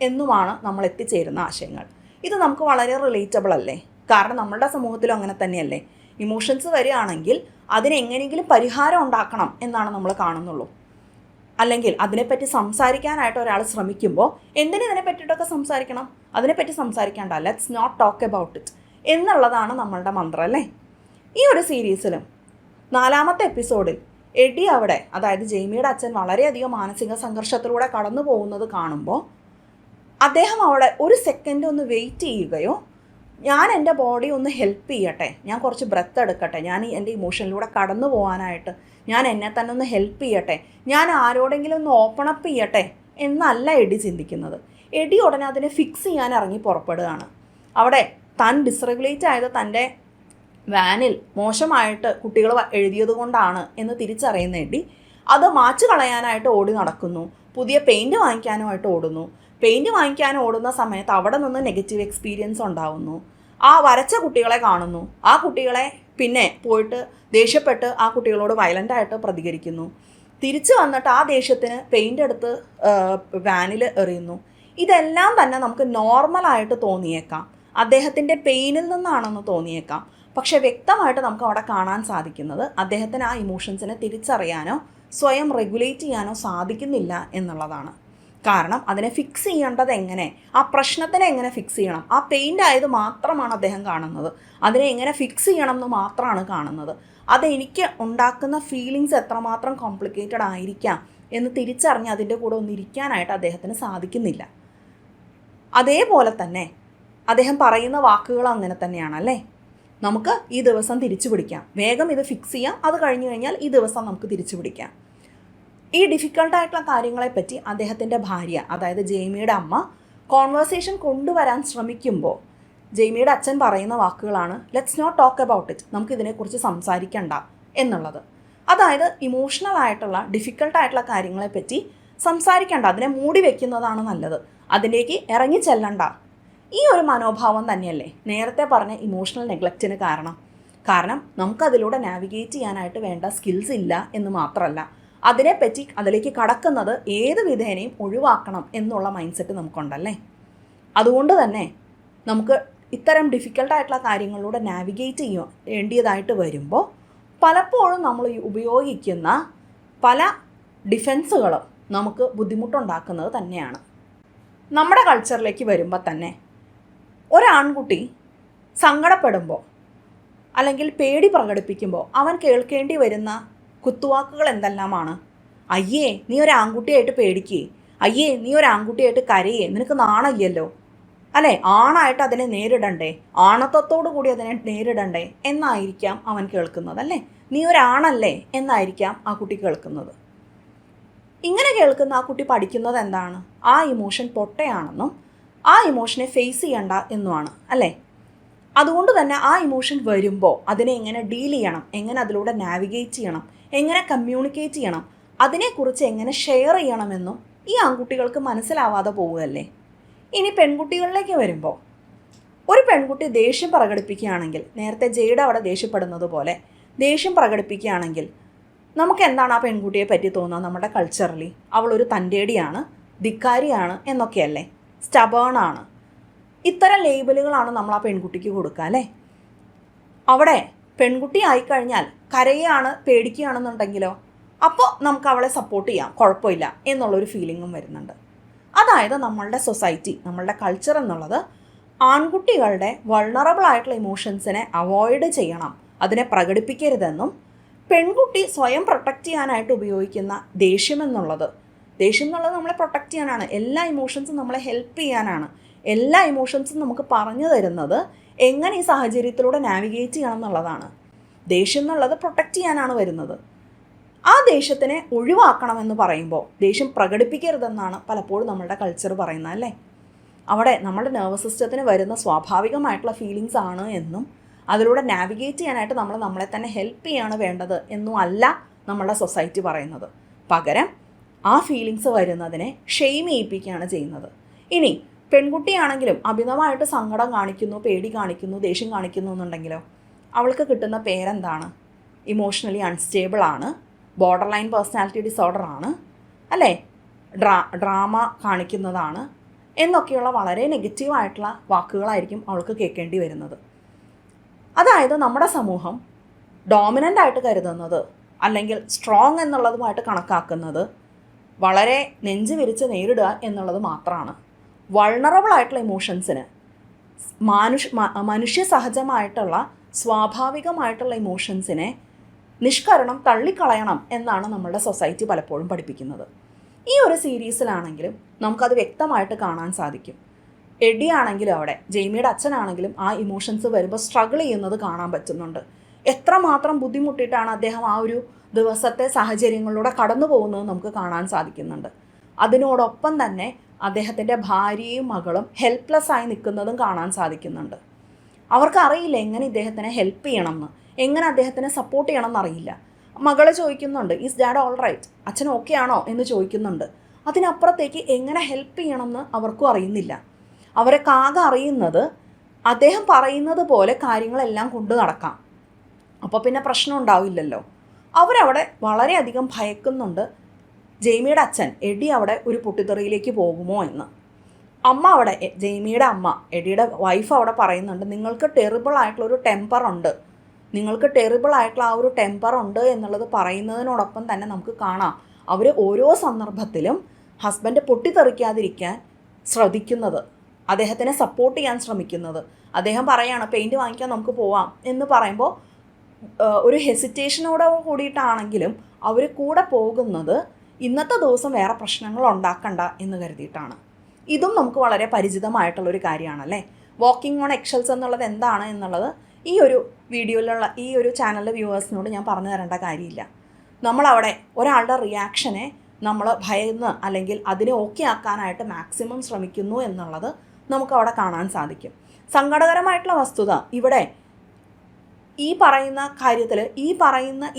എന്നുമാണ് നമ്മൾ എത്തിച്ചേരുന്ന ആശയങ്ങൾ. ഇത് നമുക്ക് വളരെ റിലേറ്റബിൾ അല്ലേ? കാരണം നമ്മളുടെ സമൂഹത്തിലും അങ്ങനെ തന്നെയല്ലേ. ഇമോഷൻസ് വരികയാണെങ്കിൽ അതിനെങ്ങനെയെങ്കിലും പരിഹാരം ഉണ്ടാക്കണം എന്നാണ് നമ്മൾ കാണുന്നുള്ളൂ. അല്ലെങ്കിൽ അതിനെപ്പറ്റി സംസാരിക്കാനായിട്ട് ഒരാൾ ശ്രമിക്കുമ്പോൾ എന്തിനും ഇതിനെ പറ്റിയിട്ടൊക്കെ സംസാരിക്കണം, അതിനെപ്പറ്റി സംസാരിക്കേണ്ട, let's not talk about it എന്നുള്ളതാണ് നമ്മളുടെ മന്ത്രം അല്ലേ. ഈ ഒരു സീരീസിലും 4ാമത്തെ എപ്പിസോഡിൽ എഡി അവിടെ, അതായത് ജെയ്മിയുടെ അച്ഛൻ വളരെയധികം മാനസിക സംഘർഷത്തിലൂടെ കടന്നു പോകുന്നത് കാണുമ്പോൾ അദ്ദേഹം അവിടെ ഒരു സെക്കൻഡ് ഒന്ന് വെയിറ്റ് ചെയ്യുകയോ, ഞാൻ എൻ്റെ ബോഡി ഒന്ന് ഹെൽപ്പ് ചെയ്യട്ടെ, ഞാൻ കുറച്ച് ബ്രെത്ത് എടുക്കട്ടെ, ഞാൻ എൻ്റെ ഇമോഷനിലൂടെ കടന്നു പോകാനായിട്ട് ഞാൻ എന്നെ തന്നെ ഒന്ന് ഹെൽപ്പ് ചെയ്യട്ടെ, ഞാൻ ആരോടെങ്കിലും ഒന്ന് ഓപ്പൺ അപ്പ് ചെയ്യട്ടെ എന്നല്ല എഡി ചിന്തിക്കുന്നത്. എഡി ഉടനെ അതിനെ ഫിക്സ് ചെയ്യാൻ ഇറങ്ങി പുറപ്പെടുകയാണ്. അവിടെ താൻ ഡിസ്റെഗുലേറ്റ് ആയത് തൻ്റെ വാനിൽ മോശമായിട്ട് കുട്ടികൾ എഴുതിയത് കൊണ്ടാണ് എന്ന് തിരിച്ചറിയുന്ന എഡി അത് മാച്ചു കളയാനായിട്ട് ഓടി നടക്കുന്നു. പുതിയ പെയിൻറ്റ് വാങ്ങിക്കാനുമായിട്ട് ഓടുന്നു. പെയിൻറ്റ് വാങ്ങിക്കാൻ ഓടുന്ന സമയത്ത് അവിടെ നിന്ന് നെഗറ്റീവ് എക്സ്പീരിയൻസ് ഉണ്ടാവുന്നു. ആ വരച്ച കുട്ടികളെ കാണുന്നു. ആ കുട്ടികളെ പിന്നെ പോയിട്ട് ദേഷ്യപ്പെട്ട് ആ കുട്ടികളോട് വയലൻ്റായിട്ട് പ്രതികരിക്കുന്നു. തിരിച്ചു വന്നിട്ട് ആ ദേഷ്യത്തിന് പെയിൻ്റ് എടുത്ത് വാനിൽ എറിയുന്നു. ഇതെല്ലാം തന്നെ നമുക്ക് നോർമലായിട്ട് തോന്നിയേക്കാം, അദ്ദേഹത്തിൻ്റെ പെയിനിൽ നിന്നാണെന്ന് തോന്നിയേക്കാം. പക്ഷെ വ്യക്തമായിട്ട് നമുക്ക് അവിടെ കാണാൻ സാധിക്കുന്നത് അദ്ദേഹത്തിന് ആ ഇമോഷൻസിനെ തിരിച്ചറിയാനോ സ്വയം റെഗുലേറ്റ് ചെയ്യാനോ സാധിക്കുന്നില്ല എന്നുള്ളതാണ്. കാരണം അതിനെ ഫിക്സ് ചെയ്യേണ്ടത് എങ്ങനെ, ആ പ്രശ്നത്തിനെ എങ്ങനെ ഫിക്സ് ചെയ്യണം, ആ പെയിൻ്റ് ആയത് മാത്രമാണ് അദ്ദേഹം കാണുന്നത്. അതിനെ എങ്ങനെ ഫിക്സ് ചെയ്യണം എന്ന് മാത്രമാണ് കാണുന്നത്. അതെനിക്ക് ഉണ്ടാക്കുന്ന ഫീലിങ്സ് എത്രമാത്രം കോംപ്ലിക്കേറ്റഡ് ആയിരിക്കാം എന്ന് തിരിച്ചറിഞ്ഞ് അതിൻ്റെ കൂടെ ഒന്നിരിക്കാനായിട്ട് അദ്ദേഹത്തിന് സാധിക്കുന്നില്ല. അതേപോലെ തന്നെ അദ്ദേഹം പറയുന്ന വാക്കുകൾ അങ്ങനെ തന്നെയാണല്ലേ. നമുക്ക് ഈ ദിവസം തിരിച്ചു പിടിക്കാം, വേഗം ഇത് ഫിക്സ് ചെയ്യാം, അത് കഴിഞ്ഞു കഴിഞ്ഞാൽ ഈ ദിവസം നമുക്ക് തിരിച്ചു പിടിക്കാം. ഈ ഡിഫിക്കൽട്ടായിട്ടുള്ള കാര്യങ്ങളെപ്പറ്റി അദ്ദേഹത്തിൻ്റെ ഭാര്യ, അതായത് ജെയ്മിയുടെ അമ്മ, കോൺവേഴ്സേഷൻ കൊണ്ടുവരാൻ ശ്രമിക്കുമ്പോൾ ജെയ്മിയുടെ അച്ഛൻ പറയുന്ന വാക്കുകളാണ് let's not talk about it, നമുക്കിതിനെക്കുറിച്ച് സംസാരിക്കണ്ട എന്നുള്ളത്. അതായത് ഇമോഷണൽ ആയിട്ടുള്ള ഡിഫിക്കൽട്ടായിട്ടുള്ള കാര്യങ്ങളെപ്പറ്റി സംസാരിക്കേണ്ട, അതിനെ മൂടി വയ്ക്കുന്നതാണ് നല്ലത്, അതിലേക്ക് ഇറങ്ങി ചെല്ലണ്ട. ഈ ഒരു മനോഭാവം തന്നെയല്ലേ നേരത്തെ പറഞ്ഞ ഇമോഷണൽ നെഗ്ലക്റ്റിന് കാരണം നമുക്കതിലൂടെ നാവിഗേറ്റ് ചെയ്യാനായിട്ട് വേണ്ട സ്കിൽസ് ഇല്ല എന്ന് മാത്രമല്ല, അതിനെപ്പറ്റി അതിലേക്ക് കടക്കുന്നത് ഏത് വിധേനയും ഒഴിവാക്കണം എന്നുള്ള മൈൻഡ് സെറ്റ് നമുക്കുണ്ടല്ലേ. അതുകൊണ്ട് തന്നെ നമുക്ക് ഇത്തരം ഡിഫിക്കൽട്ടായിട്ടുള്ള കാര്യങ്ങളിലൂടെ നാവിഗേറ്റ് ചെയ്യേണ്ടതായിട്ട് വരുമ്പോൾ പലപ്പോഴും നമ്മൾ ഉപയോഗിക്കുന്ന പല ഡിഫെൻസുകളും നമുക്ക് ബുദ്ധിമുട്ടുണ്ടാക്കുന്നത് തന്നെയാണ്. നമ്മുടെ കൾച്ചറിലേക്ക് വരുമ്പോൾ തന്നെ ഒരാൺകുട്ടി സങ്കടപ്പെടുമ്പോൾ അല്ലെങ്കിൽ പേടി പ്രകടിപ്പിക്കുമ്പോൾ അവൻ കേൾക്കേണ്ടി വരുന്ന കുത്തുവാക്കുകൾ എന്തെല്ലാമാണ്? അയ്യേ നീ ഒരു ആൺകുട്ടിയായിട്ട് പേടിക്കേ, അയ്യേ നീ ഒരു ആൺകുട്ടിയായിട്ട് കരയേ, നിനക്ക് നാണമില്ലല്ലോ, അല്ലേ, ആണായിട്ട് അതിനെ നേരിടണ്ടേ, ആണത്വത്തോടു കൂടി അതിനെ നേരിടണ്ടേ എന്നായിരിക്കാം അവൻ കേൾക്കുന്നത്. അല്ലേ, നീ ഒരാണല്ലേ എന്നായിരിക്കാം ആ കുട്ടി കേൾക്കുന്നത്. ഇങ്ങനെ കേൾക്കുന്ന ആ കുട്ടി പഠിക്കുന്നത് എന്താണ്? ആ ഇമോഷൻ പൊട്ടയാണെന്നും ആ ഇമോഷനെ ഫേസ് ചെയ്യണ്ട എന്നുമാണ്, അല്ലേ. അതുകൊണ്ട് തന്നെ ആ ഇമോഷൻ വരുമ്പോൾ അതിനെ എങ്ങനെ ഡീൽ ചെയ്യണം, എങ്ങനെ അതിലൂടെ നാവിഗേറ്റ് ചെയ്യണം, എങ്ങനെ കമ്മ്യൂണിക്കേറ്റ് ചെയ്യണം, അതിനെക്കുറിച്ച് എങ്ങനെ ഷെയർ ചെയ്യണമെന്നും ഈ ആൺകുട്ടികൾക്ക് മനസ്സിലാവാതെ പോവുകയല്ലേ. ഇനി പെൺകുട്ടികളിലേക്ക് വരുമ്പോൾ ഒരു പെൺകുട്ടി ദേഷ്യം പ്രകടിപ്പിക്കുകയാണെങ്കിൽ, നേരത്തെ ജെയ്ഡ് അവിടെ ദേഷ്യപ്പെടുന്നത് പോലെ ദേഷ്യം പ്രകടിപ്പിക്കുകയാണെങ്കിൽ നമുക്ക് എന്താണ് ആ പെൺകുട്ടിയെ പറ്റി തോന്നുക? നമ്മുടെ കൾച്ചറലി അവളൊരു തൻ്റേടിയാണ്, ധിക്കാരിയാണ് എന്നൊക്കെയല്ലേ, സ്റ്റബേണാണ്, ഇത്തരം ലേബലുകളാണ് നമ്മൾ ആ പെൺകുട്ടിക്ക് കൊടുക്കുക, അല്ലേ. അവിടെ പെൺകുട്ടി ആയിക്കഴിഞ്ഞാൽ കരയാണ്, പേടിക്കുകയാണെന്നുണ്ടെങ്കിലോ അപ്പോൾ നമുക്ക് അവളെ സപ്പോർട്ട് ചെയ്യാം, കുഴപ്പമില്ല എന്നുള്ളൊരു ഫീലിങ്ങും വരുന്നുണ്ട്. അതായത് നമ്മളുടെ സൊസൈറ്റി, നമ്മളുടെ കൾച്ചർ എന്നുള്ളത് ആൺകുട്ടികളുടെ വൾണറബിൾ ആയിട്ടുള്ള ഇമോഷൻസിനെ അവോയ്ഡ് ചെയ്യണം, അതിനെ പ്രകടിപ്പിക്കരുതെന്നും, പെൺകുട്ടി സ്വയം പ്രൊട്ടക്റ്റ് ചെയ്യാനായിട്ട് ഉപയോഗിക്കുന്ന ദേഷ്യം എന്നുള്ളത് നമ്മളെ പ്രൊട്ടക്റ്റ് ചെയ്യാനാണ്, എല്ലാ ഇമോഷൻസും നമ്മളെ ഹെൽപ്പ് ചെയ്യാനാണ്, എല്ലാ ഇമോഷൻസും നമുക്ക് പറഞ്ഞു തരുന്നത് എങ്ങനെ ഈ സാഹചര്യത്തിലൂടെ നാവിഗേറ്റ് ചെയ്യണം എന്നുള്ളതാണ്. ദേഷ്യം എന്നുള്ളത് പ്രൊട്ടക്റ്റ് ചെയ്യാനാണ് വരുന്നത്. ആ ദേഷ്യത്തിനെ ഒഴിവാക്കണമെന്ന് പറയുമ്പോൾ ദേഷ്യം പ്രകടിപ്പിക്കരുതെന്നാണ് പലപ്പോഴും നമ്മളുടെ കൾച്ചർ പറയുന്നത്, അല്ലേ. അവിടെ നമ്മുടെ നെർവസ് സിസ്റ്റത്തിന് വരുന്ന സ്വാഭാവികമായിട്ടുള്ള ഫീലിങ്സ് ആണ് എന്നും അതിലൂടെ നാവിഗേറ്റ് ചെയ്യാനായിട്ട് നമ്മളെ തന്നെ ഹെൽപ്പ് ചെയ്യാണ് വേണ്ടത് എന്നും അല്ല നമ്മളുടെ സൊസൈറ്റി പറയുന്നത്. പകരം ആ ഫീലിങ്സ് വരുന്നതിനെ ഷെയിം ചെയ്യിപ്പിക്കുകയാണ് ചെയ്യുന്നത്. ഇനി പെൺകുട്ടിയാണെങ്കിലും അമിതമായിട്ട് സങ്കടം കാണിക്കുന്നു, പേടി കാണിക്കുന്നു, ദേഷ്യം കാണിക്കുന്നു എന്നുണ്ടെങ്കിലോ അവൾക്ക് കിട്ടുന്ന പേരെന്താണ്? ഇമോഷണലി അൺസ്റ്റേബിൾ ആണ്, ബോർഡർ ലൈൻ പേഴ്സണാലിറ്റി ഡിസോർഡർ ആണ്, അല്ലേ, ഡ്രാമ കാണിക്കുന്നതാണ് എന്നൊക്കെയുള്ള വളരെ നെഗറ്റീവായിട്ടുള്ള വാക്കുകളായിരിക്കും അവൾക്ക് കേൾക്കേണ്ടി വരുന്നത്. അതായത് നമ്മുടെ സമൂഹം ഡോമിനൻ്റ് ആയിട്ട് കരുതുന്നത് അല്ലെങ്കിൽ സ്ട്രോങ് എന്നുള്ളതുമായിട്ട് കണക്കാക്കുന്നത് വളരെ നെഞ്ച് വിരിച്ച് നേരിടുക എന്നുള്ളത് മാത്രമാണ്. വൾണറബിൾ ആയിട്ടുള്ള ഇമോഷൻസിന്, മനുഷ്യ സഹജമായിട്ടുള്ള സ്വാഭാവികമായിട്ടുള്ള ഇമോഷൻസിനെ നിഷ്കരണം തള്ളിക്കളയണം എന്നാണ് നമ്മളുടെ സൊസൈറ്റി പലപ്പോഴും പഠിപ്പിക്കുന്നത്. ഈ ഒരു സീരീസിലാണെങ്കിലും നമുക്കത് വ്യക്തമായിട്ട് കാണാൻ സാധിക്കും. എഡി ആണെങ്കിലും അവിടെ ജെയ്മിയുടെ അച്ഛനാണെങ്കിലും ആ ഇമോഷൻസ് വരുമ്പോൾ സ്ട്രഗിൾ ചെയ്യുന്നത് കാണാൻ പറ്റുന്നുണ്ട്. എത്രമാത്രം ബുദ്ധിമുട്ടിയിട്ടാണ് അദ്ദേഹം ആ ഒരു ദിവസത്തെ സാഹചര്യങ്ങളിലൂടെ കടന്നു പോകുന്നത് നമുക്ക് കാണാൻ സാധിക്കുന്നുണ്ട്. അതിനോടൊപ്പം തന്നെ അദ്ദേഹത്തിൻ്റെ ഭാര്യയും മകളും ഹെൽപ്ലെസ് ആയി നിൽക്കുന്നതും കാണാൻ സാധിക്കുന്നുണ്ട്. അവർക്കറിയില്ല എങ്ങനെ ഇദ്ദേഹത്തിനെ ഹെൽപ്പ് ചെയ്യണമെന്ന്, എങ്ങനെ അദ്ദേഹത്തിനെ സപ്പോർട്ട് ചെയ്യണമെന്ന് അറിയില്ല. മകൾ ചോദിക്കുന്നുണ്ട് ഈസ് ഡാഡ് ഓൾ റൈറ്റ്, അച്ഛൻ ഓക്കെ ആണോ എന്ന് ചോദിക്കുന്നുണ്ട്. അതിനപ്പുറത്തേക്ക് എങ്ങനെ ഹെൽപ്പ് ചെയ്യണമെന്ന് അവർക്കും അറിയുന്നില്ല. അവരെ കാകെ അറിയുന്നത് അദ്ദേഹം പറയുന്നത് പോലെ കാര്യങ്ങളെല്ലാം കൊണ്ട് നടക്കാം. അപ്പോൾ പിന്നെ പ്രശ്നം ഉണ്ടാവില്ലല്ലോ. അവരവിടെ വളരെയധികം ഭയക്കുന്നുണ്ട് ജെയ്മിയുടെ അച്ഛൻ എഡി അവിടെ ഒരു പൊട്ടിത്തെറിയിലേക്ക് പോകുമോ എന്ന്. അമ്മ അവിടെ, ജെയ്മിയുടെ അമ്മ, എഡിയുടെ വൈഫ് അവിടെ പറയുന്നുണ്ട്, നിങ്ങൾക്ക് ടെറിബിൾ ആയിട്ടുള്ളൊരു ടെമ്പർ ഉണ്ട്, നിങ്ങൾക്ക് ടെറിബിൾ ആയിട്ടുള്ള ആ ഒരു ടെമ്പർ ഉണ്ട് എന്നുള്ളത് പറയുന്നതിനോടൊപ്പം തന്നെ നമുക്ക് കാണാം അവർ ഓരോ സന്ദർഭത്തിലും ഹസ്ബൻഡ് പൊട്ടിത്തെറിക്കാതിരിക്കാൻ ശ്രദ്ധിക്കുന്നത്, അദ്ദേഹത്തിനെ സപ്പോർട്ട് ചെയ്യാൻ ശ്രമിക്കുന്നത്. അദ്ദേഹം പറയുകയാണ് പെയിൻറ്റ് വാങ്ങിക്കാൻ നമുക്ക് പോവാം എന്ന് പറയുമ്പോൾ ഒരു ഹെസിറ്റേഷനോട് കൂടിയിട്ടാണെങ്കിലും അവർ കൂടെ പോകുന്നത് ഇന്നത്തെ ദിവസം വേറെ പ്രശ്നങ്ങൾ ഉണ്ടാക്കണ്ട എന്ന് കരുതിയിട്ടാണ്. ഇതും നമുക്ക് വളരെ പരിചിതമായിട്ടുള്ളൊരു കാര്യമാണല്ലേ. വാക്കിംഗ് ഓൺ എക്സെൽസ് എന്നുള്ളത് എന്താണ് എന്നുള്ളത് ഈ ഒരു വീഡിയോയിലുള്ള ഈ ഒരു ചാനലിലെ വ്യൂവേഴ്സിനോട് ഞാൻ പറഞ്ഞു തരേണ്ട കാര്യമില്ല. നമ്മളവിടെ ഒരാളുടെ റിയാക്ഷനെ നമ്മൾ ഭയന്ന് അല്ലെങ്കിൽ അതിനെ ഓക്കെ ആക്കാനായിട്ട് മാക്സിമം ശ്രമിക്കുന്നു എന്നുള്ളത് നമുക്കവിടെ കാണാൻ സാധിക്കും. സങ്കടകരമായിട്ടുള്ള വസ്തുത ഇവിടെ ഈ പറയുന്ന കാര്യത്തിൽ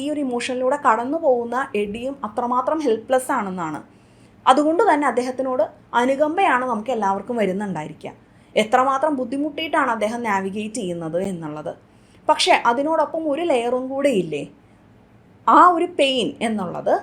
ഈ ഒരു ഇമോഷനിലൂടെ കടന്നു പോകുന്ന എഡിയും അത്രമാത്രം ഹെൽപ്ലെസ് ആണെന്നാണ്. അതുകൊണ്ട് തന്നെ അദ്ദേഹത്തിനോട് അനുകമ്പയാണ് നമുക്ക് എല്ലാവർക്കും വരുന്നുണ്ടായിരിക്കുക. എത്രമാത്രം ബുദ്ധിമുട്ടിയിട്ടാണ് അദ്ദേഹം നാവിഗേറ്റ് ചെയ്യുന്നത് എന്നുള്ളത്. പക്ഷേ അതിനോടൊപ്പം ഒരു ലെയറും കൂടെ ഇല്ലേ, ആ ഒരു പെയിൻ എന്നുള്ളത്,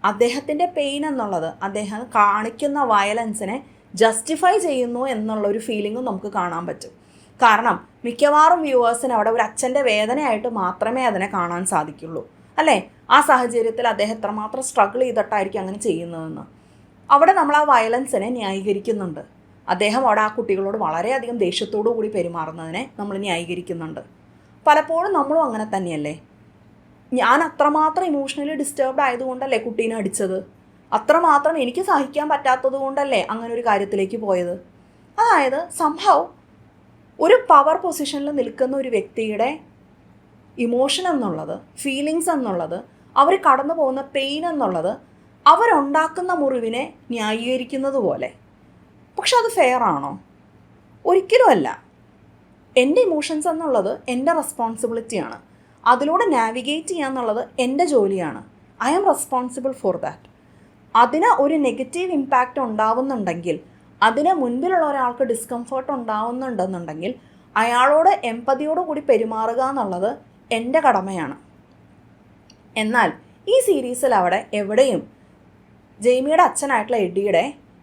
അദ്ദേഹത്തിൻ്റെ പെയിൻ എന്നുള്ളത് അദ്ദേഹം കാണിക്കുന്ന വയലൻസിനെ ജസ്റ്റിഫൈ ചെയ്യുന്നു എന്നുള്ളൊരു ഫീലിങ്ങും നമുക്ക് കാണാൻ പറ്റും. കാരണം മിക്കവാറും വ്യൂവേഴ്സിന് അവിടെ ഒരു അച്ഛൻ്റെ വേദനയായിട്ട് മാത്രമേ അതിനെ കാണാൻ സാധിക്കുള്ളൂ അല്ലേ. ആ സാഹചര്യത്തിൽ അദ്ദേഹം എത്രമാത്രം സ്ട്രഗിൾ ചെയ്തിട്ടായിരിക്കും അങ്ങനെ ചെയ്യുന്നതെന്ന്. അവിടെ നമ്മൾ ആ വയലൻസിനെ ന്യായീകരിക്കുന്നുണ്ട്. അദ്ദേഹം അവിടെ ആ കുട്ടികളോട് വളരെയധികം ദേഷ്യത്തോടു കൂടി പെരുമാറുന്നതിനെ നമ്മൾ ന്യായീകരിക്കുന്നുണ്ട്. പലപ്പോഴും നമ്മളും അങ്ങനെ തന്നെയല്ലേ. ഞാൻ അത്രമാത്രം ഇമോഷണലി ഡിസ്റ്റർബ്ഡ് ആയതുകൊണ്ടല്ലേ കുട്ടീനെ അടിച്ചത്, അത്രമാത്രം എനിക്ക് സഹിക്കാൻ പറ്റാത്തത് കൊണ്ടല്ലേ അങ്ങനെ ഒരു കാര്യത്തിലേക്ക് പോയത്. അതായത് സംഭവം ഒരു പവർ പൊസിഷനിൽ നിൽക്കുന്ന ഒരു വ്യക്തിയുടെ ഇമോഷൻ എന്നുള്ളത്, ഫീലിങ്സ് എന്നുള്ളത്, അവർ കടന്നു പോകുന്ന പെയിൻ എന്നുള്ളത് അവരുണ്ടാക്കുന്ന മുറിവിനെ ന്യായീകരിക്കുന്നത് പോലെ. പക്ഷെ അത് ഫെയർ ആണോ? ഒരിക്കലും അല്ല. എൻ്റെ ഇമോഷൻസ് എന്നുള്ളത് എൻ്റെ റെസ്പോൺസിബിലിറ്റിയാണ്. അതിലൂടെ നാവിഗേറ്റ് ചെയ്യുക എന്നുള്ളത് എൻ്റെ ജോലിയാണ്. I am responsible for that. അതിന് ഒരു നെഗറ്റീവ് ഇമ്പാക്റ്റ് ഉണ്ടാവുന്നുണ്ടെങ്കിൽ, അതിന് മുൻപിലുള്ള ഒരാൾക്ക് ഡിസ്കംഫേർട്ട് ഉണ്ടാവുന്നുണ്ടെന്നുണ്ടെങ്കിൽ അയാളോട് എമ്പതിയോട് കൂടി പെരുമാറുക എന്നുള്ളത് എൻ്റെ കടമയാണ്. എന്നാൽ ഈ സീരീസിൽ അവിടെ എവിടെയും ജെയ്മിയുടെ അച്ഛനായിട്ടുള്ള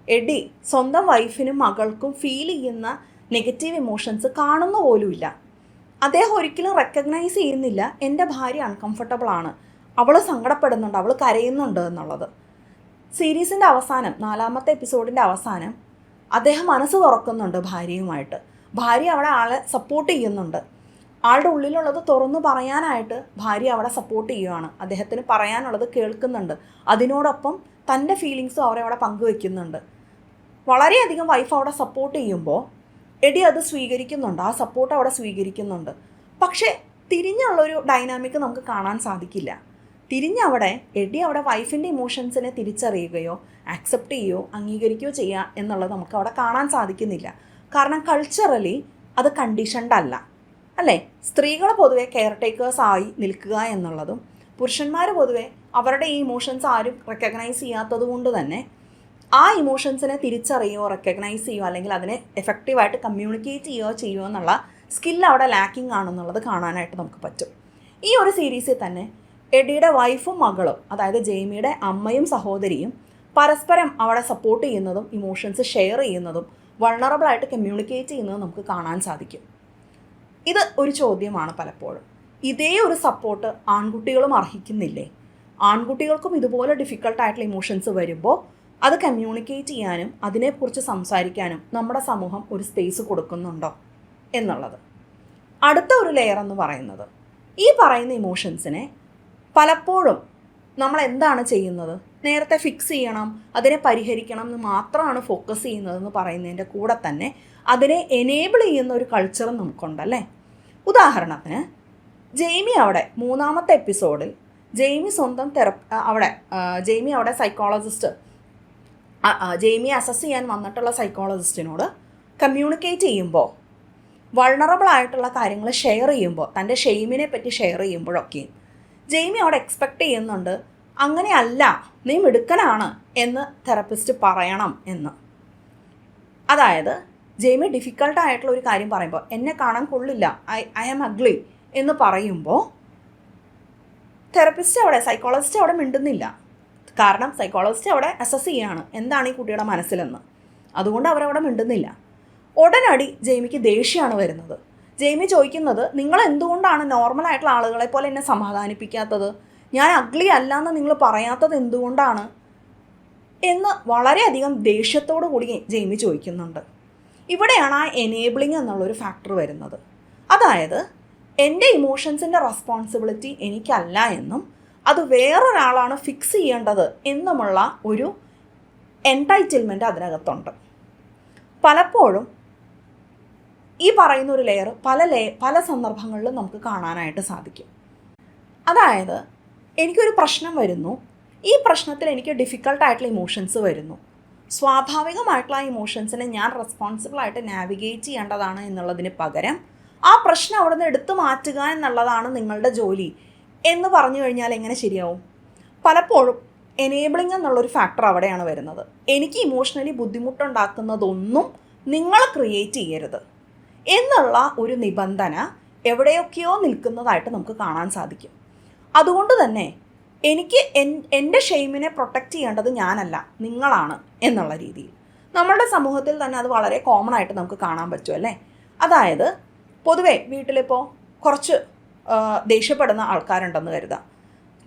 എഡി സ്വന്തം വൈഫിനും മകൾക്കും ഫീൽ ചെയ്യുന്ന നെഗറ്റീവ് ഇമോഷൻസ് കാണുന്ന പോലുമില്ല. അദ്ദേഹം ഒരിക്കലും റെക്കഗ്നൈസ് ചെയ്യുന്നില്ല എൻ്റെ ഭാര്യ അൺകംഫർട്ടബിൾ ആണ്, അവൾ സങ്കടപ്പെടുന്നുണ്ട്, അവൾ കരയുന്നുണ്ട് എന്നുള്ളത്. സീരീസിൻ്റെ അവസാനം, 4ാമത്തെ എപ്പിസോഡിൻ്റെ അവസാനം അദ്ദേഹം മനസ്സ് തുറക്കുന്നുണ്ട് ഭാര്യയുമായിട്ട്. ഭാര്യ അവിടെ ആളെ സപ്പോർട്ട് ചെയ്യുന്നുണ്ട്. ആളുടെ ഉള്ളിലുള്ളത് തുറന്നു പറയാനായിട്ട് ഭാര്യ അവിടെ സപ്പോർട്ട് ചെയ്യുകയാണ്. അദ്ദേഹത്തിന് പറയാനുള്ളത് കേൾക്കുന്നുണ്ട്. അതിനോടൊപ്പം തൻ്റെ ഫീലിങ്സും അവിടെ പങ്കുവെക്കുന്നുണ്ട്. വളരെയധികം വൈഫ് അവിടെ സപ്പോർട്ട് ചെയ്യുമ്പോൾ എഡി അത് സ്വീകരിക്കുന്നുണ്ട്, ആ സപ്പോർട്ട് അവിടെ സ്വീകരിക്കുന്നുണ്ട്. പക്ഷേ തിരിഞ്ഞുള്ളൊരു ഡൈനാമിക് നമുക്ക് കാണാൻ സാധിക്കില്ല. തിരിഞ്ഞവിടെ എഡി അവിടെ വൈഫിൻ്റെ ഇമോഷൻസിനെ തിരിച്ചറിയുകയോ ആക്സെപ്റ്റ് ചെയ്യുകയോ അംഗീകരിക്കുകയോ ചെയ്യുക എന്നുള്ളത് നമുക്ക് അവിടെ കാണാൻ സാധിക്കുന്നില്ല. കാരണം കൾച്ചറലി അത് കണ്ടീഷൻഡ് അല്ല അല്ലേ. സ്ത്രീകൾ പൊതുവെ കെയർ ടേക്കേഴ്സ് ആയി നിൽക്കുക എന്നുള്ളതും പുരുഷന്മാർ പൊതുവെ അവരുടെ ഈ ഇമോഷൻസ് ആരും റെക്കഗ്നൈസ് ചെയ്യാത്തത് കൊണ്ട് തന്നെ ആ ഇമോഷൻസിനെ തിരിച്ചറിയുകയോ റെക്കഗ്നൈസ് ചെയ്യുകയോ അല്ലെങ്കിൽ അതിനെ എഫക്റ്റീവായിട്ട് കമ്മ്യൂണിക്കേറ്റ് ചെയ്യുകയോ എന്നുള്ള സ്കില്ല് അവിടെ ലാക്കിംഗ് ആണെന്നുള്ളത് കാണാനായിട്ട് നമുക്ക് പറ്റും. ഈ ഒരു സീരീസിൽ തന്നെ എഡിയുടെ വൈഫും മകളും, അതായത് ജെയ്മിയുടെ അമ്മയും സഹോദരിയും പരസ്പരം അവിടെ സപ്പോർട്ട് ചെയ്യുന്നതും ഇമോഷൻസ് ഷെയർ ചെയ്യുന്നതും വൾണറബിളായിട്ട് കമ്മ്യൂണിക്കേറ്റ് ചെയ്യുന്നതും നമുക്ക് കാണാൻ സാധിക്കും. ഇത് ഒരു ചോദ്യമാണ് പലപ്പോഴും. ഇതേ ഒരു സപ്പോർട്ട് ആൺകുട്ടികളും അർഹിക്കുന്നില്ലേ? ആൺകുട്ടികൾക്കും ഇതുപോലെ ഡിഫിക്കൽട്ടായിട്ടുള്ള ഇമോഷൻസ് വരുമ്പോൾ അത് കമ്മ്യൂണിക്കേറ്റ് ചെയ്യാനും അതിനെക്കുറിച്ച് സംസാരിക്കാനും നമ്മുടെ സമൂഹം ഒരു സ്പേസ് കൊടുക്കുന്നുണ്ടോ എന്നുള്ളത്. അടുത്ത ഒരു ലെയർ എന്ന് പറയുന്നത്, ഈ പറയുന്ന ഇമോഷൻസിനെ പലപ്പോഴും നമ്മൾ എന്താണ് ചെയ്യുന്നത്, നേരത്തെ ഫിക്സ് ചെയ്യണം, അതിനെ പരിഹരിക്കണം എന്ന് മാത്രമാണ് ഫോക്കസ് ചെയ്യുന്നതെന്ന് പറയുന്നതിൻ്റെ കൂടെ തന്നെ അതിനെ എനേബിൾ ചെയ്യുന്ന ഒരു കൾച്ചറും നമുക്കുണ്ടല്ലേ. ഉദാഹരണത്തിന് ജെയ്മി അവിടെ 3ാമത്തെ എപ്പിസോഡിൽ ജെയ്മി സ്വന്തം ജെയ്മി അവിടെ സൈക്കോളജിസ്റ്റ്, ജെയ്മിയെ അസസ് ചെയ്യാൻ വന്നിട്ടുള്ള സൈക്കോളജിസ്റ്റിനോട് കമ്മ്യൂണിക്കേറ്റ് ചെയ്യുമ്പോൾ, വൾണറബിൾ ആയിട്ടുള്ള കാര്യങ്ങൾ ഷെയർ ചെയ്യുമ്പോൾ, തൻ്റെ ഷെയിമിനെ പറ്റി ഷെയർ ചെയ്യുമ്പോഴൊക്കെയും ജെയ്മി അവിടെ എക്സ്പെക്റ്റ് ചെയ്യുന്നുണ്ട് അങ്ങനെയല്ല, നീ മിടുക്കനാണ് എന്ന് തെറപ്പിസ്റ്റ് പറയണം എന്ന്. അതായത് ജെയ്മി ഡിഫിക്കൽട്ടായിട്ടുള്ള ഒരു കാര്യം പറയുമ്പോൾ, എന്നെ കാണാൻ കൊള്ളില്ല, ഐ ആം അഗ്ലി എന്ന് പറയുമ്പോൾ തെറപ്പിസ്റ്റ് അവിടെ, സൈക്കോളജിസ്റ്റ് അവിടെ മിണ്ടുന്നില്ല. കാരണം സൈക്കോളജിസ്റ്റ് അവിടെ അസസ് ചെയ്യാണ് എന്താണ് ഈ കുട്ടിയുടെ മനസ്സിലെന്ന്. അതുകൊണ്ട് അവരവിടെ മിണ്ടുന്നില്ല. ഉടനടി ജെയ്മിക്ക് ദേഷ്യമാണ് വരുന്നത്. ജെയ്മി ചോദിക്കുന്നത്, നിങ്ങൾ എന്തുകൊണ്ടാണ് നോർമലായിട്ടുള്ള ആളുകളെ പോലെ എന്നെ സമാധാനിപ്പിക്കാത്തത്? ഞാൻ അഗ്ലി അല്ല എന്ന് നിങ്ങൾ പറയാത്തത് എന്തുകൊണ്ടാണ് എന്ന് വളരെയധികം ദേഷ്യത്തോടു കൂടി ജെയ്മി ചോദിക്കുന്നുണ്ട്. ഇവിടെയാണ് ആ എനേബിളിങ് എന്നുള്ളൊരു ഫാക്ടർ വരുന്നത്. അതായത് എൻ്റെ ഇമോഷൻസിൻ്റെ റെസ്പോൺസിബിലിറ്റി എനിക്കല്ല എന്നും അത് വേറൊരാളാണ് ഫിക്സ് ചെയ്യേണ്ടത് എന്നുമുള്ള ഒരു എൻടൈറ്റിൽമെൻറ്റ് അതിനകത്തുണ്ട്. പലപ്പോഴും ഈ പറയുന്ന ഒരു ലെയർ പല സന്ദർഭങ്ങളിലും നമുക്ക് കാണാനായിട്ട് സാധിക്കും. അതായത് എനിക്കൊരു പ്രശ്നം വരുന്നു, ഈ പ്രശ്നത്തിൽ എനിക്ക് ഡിഫിക്കൽട്ടായിട്ടുള്ള ഇമോഷൻസ് വരുന്നു. സ്വാഭാവികമായിട്ടുള്ള ആ ഇമോഷൻസിനെ ഞാൻ റെസ്പോൺസിബിളായിട്ട് നാവിഗേറ്റ് ചെയ്യേണ്ടതാണ് എന്നുള്ളതിന് പകരം ആ പ്രശ്നം അവിടെ നിന്ന് എടുത്തു മാറ്റുക എന്നുള്ളതാണ് നിങ്ങളുടെ ജോലി എന്ന് പറഞ്ഞു കഴിഞ്ഞാൽ എങ്ങനെ ശരിയാവും? പലപ്പോഴും എനേബിളിംഗ് എന്നുള്ളൊരു ഫാക്ടർ അവിടെയാണ് വരുന്നത്. എനിക്ക് ഇമോഷണലി ബുദ്ധിമുട്ടുണ്ടാക്കുന്നതൊന്നും നിങ്ങൾ ക്രിയേറ്റ് ചെയ്യരുത് എന്നുള്ള ഒരു നിബന്ധന എവിടെയൊക്കെയോ നിൽക്കുന്നതായിട്ട് നമുക്ക് കാണാൻ സാധിക്കും. അതുകൊണ്ട് തന്നെ എനിക്ക് എൻ്റെ ഷെയിമിനെ പ്രൊട്ടക്റ്റ് ചെയ്യേണ്ടത് ഞാനല്ല, നിങ്ങളാണ് എന്നുള്ള രീതിയിൽ നമ്മളുടെ സമൂഹത്തിൽ തന്നെ അത് വളരെ കോമൺ ആയിട്ട് നമുക്ക് കാണാൻ പറ്റും അല്ലേ. അതായത് പൊതുവെ വീട്ടിലിപ്പോൾ കുറച്ച് ദേഷ്യപ്പെടുന്ന ആൾക്കാരുണ്ടെന്ന് കരുതാം.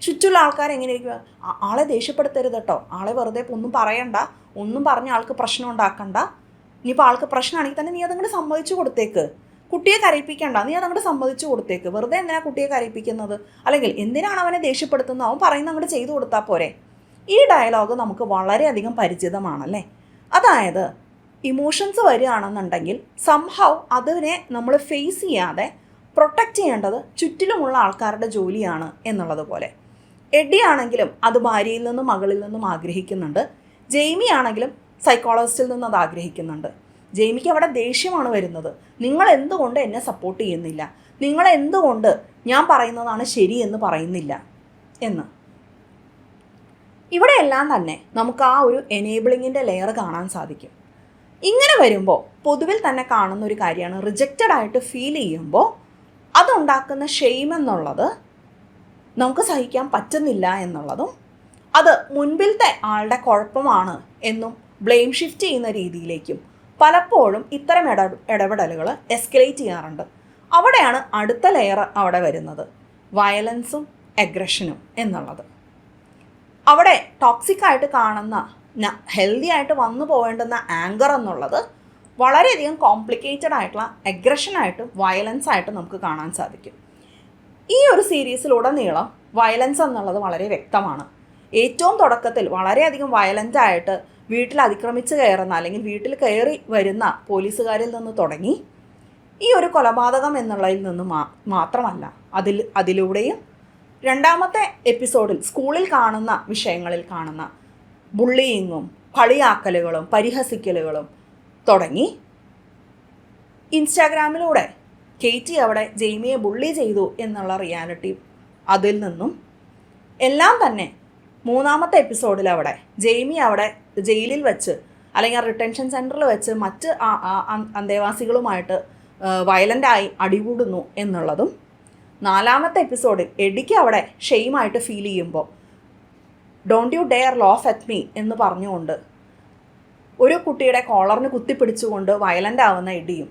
ചുറ്റുള്ള ആൾക്കാർ എങ്ങനെയിരിക്കും, ആളെ ദേഷ്യപ്പെടുത്തരുത് കേട്ടോ, ആളെ വെറുതെ ഒന്നും പറയണ്ട, ഒന്നും പറഞ്ഞ ആൾക്ക് പ്രശ്നം ഉണ്ടാക്കണ്ട, ഇനിയിപ്പോൾ ആൾക്ക് പ്രശ്നമാണെങ്കിൽ തന്നെ നീ അതങ്ങോട്ട് സമ്മതിച്ചു കൊടുത്തേക്ക്, കുട്ടിയെ കരയിപ്പിക്കണ്ട, നീ അതങ്ങോട്ട് സമ്മതിച്ചു കൊടുത്തേക്ക്, വെറുതെ എന്തിനാണ് കുട്ടിയെ കരയിപ്പിക്കുന്നത്, അല്ലെങ്കിൽ എന്തിനാണ് അവനെ ദേഷ്യപ്പെടുത്തുന്നത്, അവൻ പറയുന്ന അങ്ങോട്ട് ചെയ്തു കൊടുത്താൽ പോരെ. ഈ ഡയലോഗ് നമുക്ക് വളരെയധികം പരിചിതമാണല്ലേ. അതായത് ഇമോഷൻസ് വരികയാണെന്നുണ്ടെങ്കിൽ സംഹൗ അതിനെ നമ്മൾ ഫേസ് ചെയ്യാതെ പ്രൊട്ടക്റ്റ് ചെയ്യേണ്ടത് ചുറ്റിലുമുള്ള ആൾക്കാരുടെ ജോലിയാണ് എന്നുള്ളത് പോലെ. എഡി ആണെങ്കിലും അത് ഭാര്യയിൽ നിന്നും മകളിൽ നിന്നും ആഗ്രഹിക്കുന്നുണ്ട്. ജെയ്മി ആണെങ്കിലും സൈക്കോളജിസ്റ്റിൽ നിന്ന് അത് ആഗ്രഹിക്കുന്നുണ്ട്. ജെയ്മിക്ക് അവിടെ ദേഷ്യമാണ് വരുന്നത്, നിങ്ങൾ എന്തുകൊണ്ട് എന്നെ സപ്പോർട്ട് ചെയ്യുന്നില്ല, നിങ്ങൾ എന്തുകൊണ്ട് ഞാൻ പറയുന്നതാണ് ശരി എന്ന് പറയുന്നില്ല എന്ന്. ഇവിടെയെല്ലാം തന്നെ നമുക്ക് ആ ഒരു എനേബിളിങ്ങിൻ്റെ ലെയർ കാണാൻ സാധിക്കും. ഇങ്ങനെ വരുമ്പോൾ പൊതുവിൽ തന്നെ കാണുന്ന ഒരു കാര്യമാണ്, റിജക്റ്റഡ് ആയിട്ട് ഫീൽ ചെയ്യുമ്പോൾ അതുണ്ടാക്കുന്ന ഷെയിം എന്നുള്ളത് നമുക്ക് സഹിക്കാൻ പറ്റുന്നില്ല എന്നുള്ളതും അത് മുൻപിലത്തെ ആളുടെ കുഴപ്പമാണ് എന്നും ബ്ലെയിം ഷിഫ്റ്റ് ചെയ്യുന്ന രീതിയിലേക്കും പലപ്പോഴും ഇത്തരം ഇടപെടലുകൾ എസ്കലേറ്റ് ചെയ്യാറുണ്ട്. അവിടെയാണ് അടുത്ത ലെയർ അവിടെ വരുന്നത്, വയലൻസും അഗ്രഷനും എന്നുള്ളത്. അവിടെ ടോക്സിക്കായിട്ട് കാണുന്ന ഹെൽത്തി ആയിട്ട് വന്നു പോകേണ്ടുന്ന ആങ്കർ എന്നുള്ളത് വളരെയധികം കോംപ്ലിക്കേറ്റഡ് ആയിട്ടുള്ള അഗ്രഷനായിട്ടും വയലൻസായിട്ടും നമുക്ക് കാണാൻ സാധിക്കും. ഈ ഒരു സീരീസിലുടനീളം വയലൻസ് എന്നുള്ളത് വളരെ വ്യക്തമാണ്. ഏറ്റവും തുടക്കത്തിൽ വളരെയധികം വയലൻ്റായിട്ട് വീട്ടിൽ അതിക്രമിച്ച് കയറുന്ന അല്ലെങ്കിൽ വീട്ടിൽ കയറി വരുന്ന പോലീസുകാരിൽ നിന്ന് തുടങ്ങി ഈ ഒരു കൊലപാതകം എന്നുള്ളതിൽ നിന്ന് മാത്രമല്ല അതിലൂടെയും രണ്ടാമത്തെ എപ്പിസോഡിൽ സ്കൂളിൽ കാണുന്ന വിഷയങ്ങളിൽ കാണുന്ന ബുള്ളിയിങ്ങും കളിയാക്കലുകളും പരിഹസിക്കലുകളും തുടങ്ങി ഇൻസ്റ്റാഗ്രാമിലൂടെ കേറ്റി അവിടെ ജെയ്മിയെ ബുള്ളി ചെയ്തു എന്നുള്ള റിയാലിറ്റി, അതിൽ നിന്നും എല്ലാം തന്നെ മൂന്നാമത്തെ എപ്പിസോഡിൽ അവിടെ ജെയ്മി അവിടെ ജയിലിൽ വെച്ച് അല്ലെങ്കിൽ റിട്ടൻഷൻ സെൻറ്ററിൽ വെച്ച് മറ്റ് അന്തേവാസികളുമായിട്ട് വയലൻ്റായി അടികൂടുന്നു എന്നുള്ളതും, നാലാമത്തെ എപ്പിസോഡിൽ എഡിക്ക് അവിടെ ഷെയിമായിട്ട് ഫീൽ ചെയ്യുമ്പോൾ don't you dare loaf at me എന്ന് പറഞ്ഞുകൊണ്ട് ഒരു കുട്ടിയുടെ കോളറിന് കുത്തിപ്പിടിച്ചുകൊണ്ട് വയലൻ്റ് ആവുന്ന എഡിയും.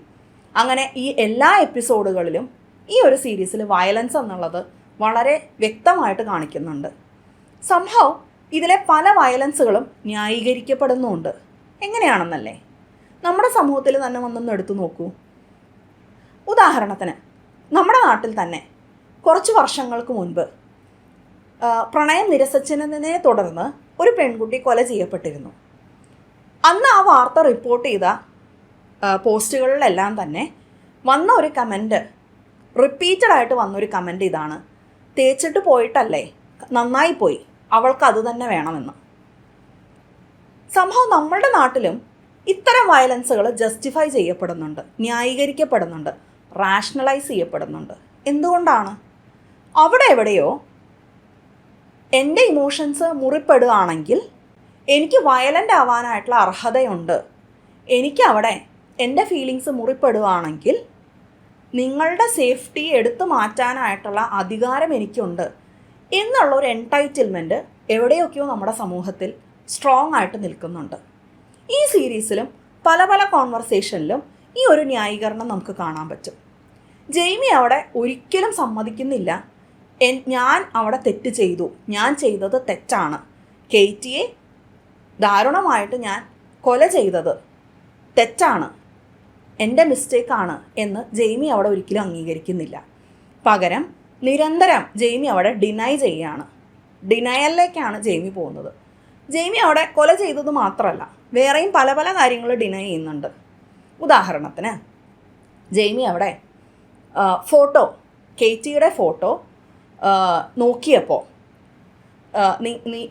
അങ്ങനെ ഈ എല്ലാ എപ്പിസോഡുകളിലും ഈ ഒരു സീരീസിൽ വയലൻസ് എന്നുള്ളത് വളരെ വ്യക്തമായിട്ട് കാണിക്കുന്നുണ്ട്. സംഭവം ഇതിലെ പല വയലൻസുകളും ന്യായീകരിക്കപ്പെടുന്നുമുണ്ട്. എങ്ങനെയാണെന്നല്ലേ, നമ്മുടെ സമൂഹത്തിൽ തന്നെ ഒന്നൊന്ന് എടുത്തു നോക്കൂ. ഉദാഹരണത്തിന് നമ്മുടെ നാട്ടിൽ തന്നെ കുറച്ച് വർഷങ്ങൾക്ക് മുൻപ് പ്രണയം നിരസിച്ചതിനെ തുടർന്ന് ഒരു പെൺകുട്ടി കൊല ചെയ്യപ്പെട്ടിരുന്നു. അന്ന് ആ വാർത്ത റിപ്പോർട്ട് ചെയ്ത പോസ്റ്റുകളിലെല്ലാം തന്നെ വന്ന ഒരു കമൻറ്റ്, റിപ്പീറ്റഡായിട്ട് വന്നൊരു കമൻറ്റ് ഇതാണ്, തേച്ചിട്ട് പോയിട്ടല്ലേ, നന്നായി പോയി, അവൾക്ക് അത് തന്നെ വേണമെന്ന്. സംഭവം നമ്മളുടെ നാട്ടിലും ഇത്തരം വയലൻസുകൾ ജസ്റ്റിഫൈ ചെയ്യപ്പെടുന്നുണ്ട്, ന്യായീകരിക്കപ്പെടുന്നുണ്ട്, റാഷണലൈസ് ചെയ്യപ്പെടുന്നുണ്ട്. എന്തുകൊണ്ടാണ്? അവിടെ എവിടെയോ എൻ്റെ ഇമോഷൻസ് മുറിപ്പെടുകയാണെങ്കിൽ എനിക്ക് വയലൻ്റ് ആവാനായിട്ടുള്ള അർഹതയുണ്ട്. എനിക്കവിടെ എൻ്റെ ഫീലിങ്സ് മുറിപ്പെടുകയാണെങ്കിൽ നിങ്ങളുടെ സേഫ്റ്റി എടുത്തു മാറ്റാനായിട്ടുള്ള അധികാരം എനിക്കുണ്ട് എന്നുള്ളൊരു എൻടൈറ്റിൽമെൻറ്റ് എവിടെയൊക്കെയോ നമ്മുടെ സമൂഹത്തിൽ സ്ട്രോങ് ആയിട്ട് നിൽക്കുന്നുണ്ട്. ഈ സീരീസിലും പല പല കോൺവെർസേഷനിലും ഈ ഒരു ന്യായീകരണം നമുക്ക് കാണാൻ പറ്റും. ജെയ്മി അവിടെ ഒരിക്കലും സമ്മതിക്കുന്നില്ല ഞാൻ അവിടെ തെറ്റ് ചെയ്തു, ഞാൻ ചെയ്തത് തെറ്റാണ്, കേറ്റിയെ ദാരുണമായിട്ട് ഞാൻ കൊല ചെയ്തത് തെറ്റാണ്, എൻ്റെ മിസ്റ്റേക്കാണ് എന്ന് ജെയ്മി അവിടെ ഒരിക്കലും അംഗീകരിക്കുന്നില്ല. പകരം നിരന്തരം ജെയ്മി അവിടെ ഡിനൈ ചെയ്യുകയാണ്. ഡിനയലിലേക്കാണ് ജെയ്മി പോകുന്നത്. ജെയ്മി അവിടെ കൊല ചെയ്തത് മാത്രമല്ല, വേറെയും പല പല കാര്യങ്ങൾ ഡിനൈ ചെയ്യുന്നുണ്ട്. ഉദാഹരണത്തിന് ജെയ്മി അവിടെ ഫോട്ടോ, കേറ്റിയുടെ ഫോട്ടോ നോക്കിയപ്പോൾ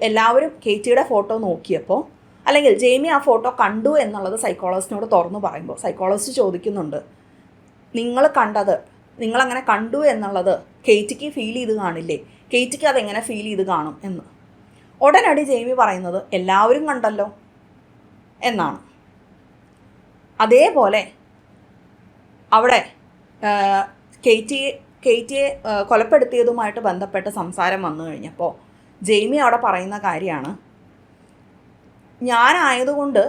എല്ലാവരും കേറ്റിയുടെ ഫോട്ടോ നോക്കിയപ്പോൾ, അല്ലെങ്കിൽ ജെയ്മി ആ ഫോട്ടോ കണ്ടു എന്നുള്ളത് സൈക്കോളജിസ്റ്റിനോട് തുറന്നു പറയുമ്പോൾ സൈക്കോളജിസ്റ്റ് ചോദിക്കുന്നുണ്ട്, നിങ്ങളങ്ങനെ കണ്ടു എന്നുള്ളത് കേറ്റിക്ക് ഫീൽ ചെയ്ത് കാണില്ലേ, കേറ്റിക്ക് അതെങ്ങനെ ഫീൽ ചെയ്ത് കാണും എന്ന്. ഉടനടി ജെയ്മി പറയുന്നത് എല്ലാവരും കണ്ടല്ലോ എന്നാണ്. അതേപോലെ അവിടെ കേറ്റിയെ കൊലപ്പെടുത്തിയതുമായിട്ട് ബന്ധപ്പെട്ട് സംസാരം വന്നു കഴിഞ്ഞപ്പോൾ ജെയ്മി അവിടെ പറയുന്ന കാര്യമാണ്, ഞാനായതുകൊണ്ട്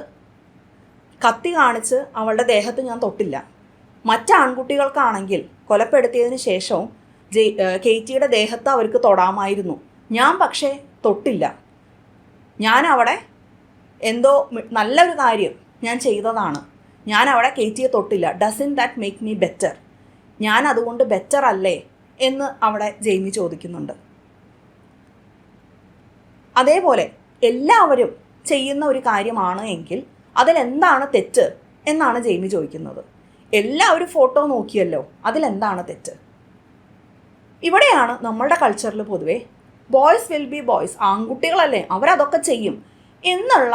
കത്തി കാണിച്ച് അവളുടെ ദേഹത്ത് ഞാൻ തൊട്ടില്ല. മറ്റാൺകുട്ടികൾക്കാണെങ്കിൽ കൊലപ്പെടുത്തിയതിന് ശേഷവും കേറ്റിയുടെ ദേഹത്ത് അവർക്ക് തൊടാമായിരുന്നു, ഞാൻ പക്ഷേ തൊട്ടില്ല. ഞാൻ അവിടെ എന്തോ നല്ലൊരു കാര്യം ഞാൻ ചെയ്തതാണ്, ഞാൻ അവിടെ കേറ്റിയെ തൊട്ടില്ല. Doesn't that make me better? ഞാൻ അതുകൊണ്ട് ബെറ്റർ അല്ലേ എന്ന് അവിടെ ജെയ്മി ചോദിക്കുന്നുണ്ട്. അതേപോലെ എല്ലാവരും ചെയ്യുന്ന ഒരു കാര്യമാണ് എങ്കിൽ അതിലെന്താണ് തെറ്റ് എന്നാണ് ജെയ്മി ചോദിക്കുന്നത്. എല്ലാവരും ഫോട്ടോ നോക്കിയല്ലോ, അതിലെന്താണ് തെറ്റ്? ഇവിടെയാണ് നമ്മളുടെ കൾച്ചറിൽ പൊതുവെ ബോയ്സ് വിൽ ബി ബോയ്സ്, ആൺകുട്ടികളല്ലേ അവരതൊക്കെ ചെയ്യും എന്നുള്ള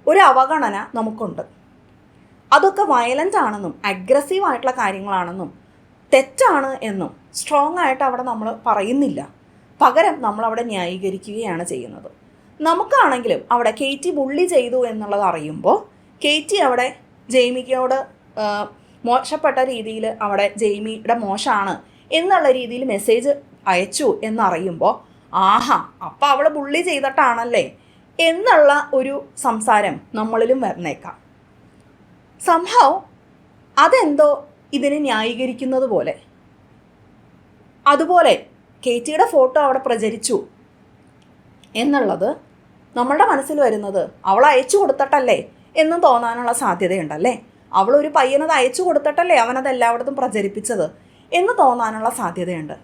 ഒരു അവഗണന നമുക്കുണ്ട്. അതൊക്കെ വയലൻ്റ് ആണെന്നും അഗ്രസീവായിട്ടുള്ള കാര്യങ്ങളാണെന്നും തെറ്റാണ് എന്നും സ്ട്രോങ് ആയിട്ട് അവിടെ നമ്മൾ പറയുന്നില്ല. പകരം നമ്മളവിടെ ന്യായീകരിക്കുകയാണ് ചെയ്യുന്നത്. നമുക്കാണെങ്കിലും അവിടെ കേറ്റി ബുള്ളി ചെയ്തു എന്നുള്ളത് അറിയുമ്പോൾ കേറ്റി അവിടെ ജെയ്മിക്കോട് മോശപ്പെട്ട രീതിയിൽ അവിടെ ജെയ്മിയുടെ മോശമാണ് എന്നുള്ള രീതിയിൽ മെസ്സേജ് അയച്ചു എന്നറിയുമ്പോൾ ആഹാ അപ്പം അവൾ ബുള്ളി ചെയ്തിട്ടാണല്ലേ എന്നുള്ള ഒരു സംസാരം നമ്മളിലും വന്നേക്കാം. സംഭവം അതെന്തോ ഇതിനെ ന്യായീകരിക്കുന്നത് പോലെ. അതുപോലെ കേറ്റിയുടെ ഫോട്ടോ അവിടെ പ്രചരിച്ചു എന്നുള്ളത് നമ്മളുടെ മനസ്സിൽ വരുന്നത് അവൾ അയച്ചു കൊടുത്തിട്ടല്ലേ എന്നും തോന്നാനുള്ള സാധ്യതയുണ്ടല്ലേ. അവളൊരു പയ്യനത് അയച്ചു കൊടുത്തിട്ടല്ലേ അവനത് എല്ലായിടത്തും പ്രചരിപ്പിച്ചത് എന്ന് തോന്നാനുള്ള സാധ്യതയുണ്ട്.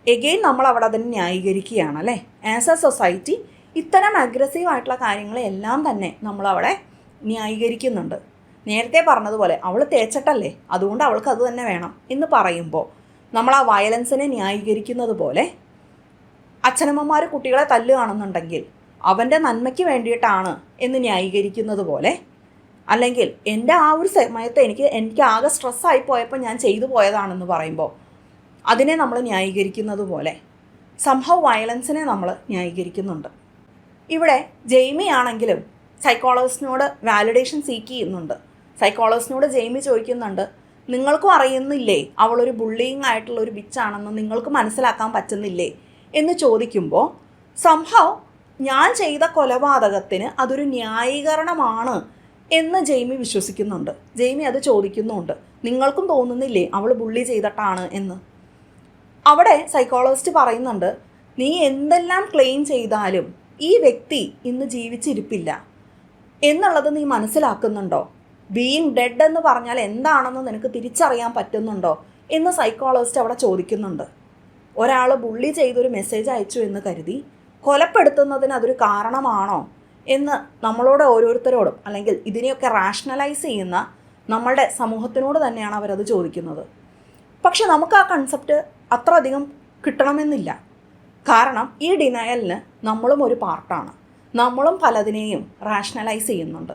എഗെയിൻ നമ്മൾ അവിടെ അതിനെ ന്യായീകരിക്കുകയാണല്ലേ. ആസ് എ സൊസൈറ്റി ഇത്തരം അഗ്രസീവായിട്ടുള്ള കാര്യങ്ങളെല്ലാം തന്നെ നമ്മളവിടെ ന്യായീകരിക്കുന്നുണ്ട്. നേരത്തെ പറഞ്ഞതുപോലെ അവൾ തേച്ചിട്ടല്ലേ അതുകൊണ്ട് അവൾക്ക് അത് തന്നെ വേണം എന്ന് പറയുമ്പോൾ നമ്മൾ ആ വയലൻസിനെ ന്യായീകരിക്കുന്നത് പോലെ അച്ഛനമ്മമാർ കുട്ടികളെ തല്ലുകയാണെന്നുണ്ടെങ്കിൽ അവൻ്റെ നന്മയ്ക്ക് വേണ്ടിയിട്ടാണ് എന്ന് ന്യായീകരിക്കുന്നത് പോലെ, അല്ലെങ്കിൽ എൻ്റെ ആ ഒരു സമയത്ത് എനിക്ക് ആകെ സ്ട്രെസ്സായി പോയപ്പോൾ ഞാൻ ചെയ്തു പോയതാണെന്ന് പറയുമ്പോൾ അതിനെ നമ്മൾ ന്യായീകരിക്കുന്നത് പോലെ സംഭവ വയലൻസിനെ നമ്മൾ ന്യായീകരിക്കുന്നുണ്ട്. ഇവിടെ ജെയ്മി ആണെങ്കിലും സൈക്കോളജിസ്റ്റിനോട് വാലിഡേഷൻ സീക്ക് ചെയ്യുന്നുണ്ട്. സൈക്കോളജിസ്റ്റിനോട് ജെയ്മി ചോദിക്കുന്നുണ്ട്, നിങ്ങൾക്കും അറിയുന്നില്ലേ അവളൊരു ബുള്ളിങ് ആയിട്ടുള്ളൊരു ബിച്ചാണെന്ന് നിങ്ങൾക്ക് മനസ്സിലാക്കാൻ പറ്റുന്നില്ലേ എന്ന് ചോദിക്കുമ്പോൾ സംഭവം ഞാൻ ചെയ്ത കൊലപാതകത്തിന് അതൊരു ന്യായീകരണമാണ് എന്ന് ജെയ്മി വിശ്വസിക്കുന്നുണ്ട്. ജെയ്മി അത് ചോദിക്കുന്നുണ്ട്, നിങ്ങൾക്കും തോന്നുന്നില്ലേ അവൾ ബുള്ളി ചെയ്തിട്ടാണ് എന്ന്. അവിടെ സൈക്കോളജിസ്റ്റ് പറയുന്നുണ്ട്, നീ എന്തെല്ലാം ക്ലെയിം ചെയ്താലും ഈ വ്യക്തി ഇന്ന് ജീവിച്ചിരിപ്പില്ല എന്നുള്ളത് നീ മനസ്സിലാക്കുന്നുണ്ടോ? ബീയിങ് ഡെഡ് എന്ന് പറഞ്ഞാൽ എന്താണെന്ന് നിനക്ക് തിരിച്ചറിയാൻ പറ്റുന്നുണ്ടോ എന്ന് സൈക്കോളജിസ്റ്റ് അവിടെ ചോദിക്കുന്നുണ്ട്. ഒരാൾ ബുള്ളി ചെയ്തൊരു മെസ്സേജ് അയച്ചു എന്ന് കരുതി കൊലപ്പെടുത്തുന്നതിന് അതൊരു കാരണമാണോ എന്ന് നമ്മളോട് ഓരോരുത്തരോടും, അല്ലെങ്കിൽ ഇതിനെയൊക്കെ റാഷണലൈസ് ചെയ്യുന്ന നമ്മളുടെ സമൂഹത്തിനോട് തന്നെയാണ് അവരത് ചോദിക്കുന്നത്. പക്ഷെ നമുക്ക് ആ കൺസെപ്റ്റ് അത്ര അധികം കിട്ടണമെന്നില്ല. കാരണം ഈ ഡിനയലിന് നമ്മളും ഒരു പാർട്ടാണ്. നമ്മളും പലതിനെയും റാഷണലൈസ് ചെയ്യുന്നുണ്ട്.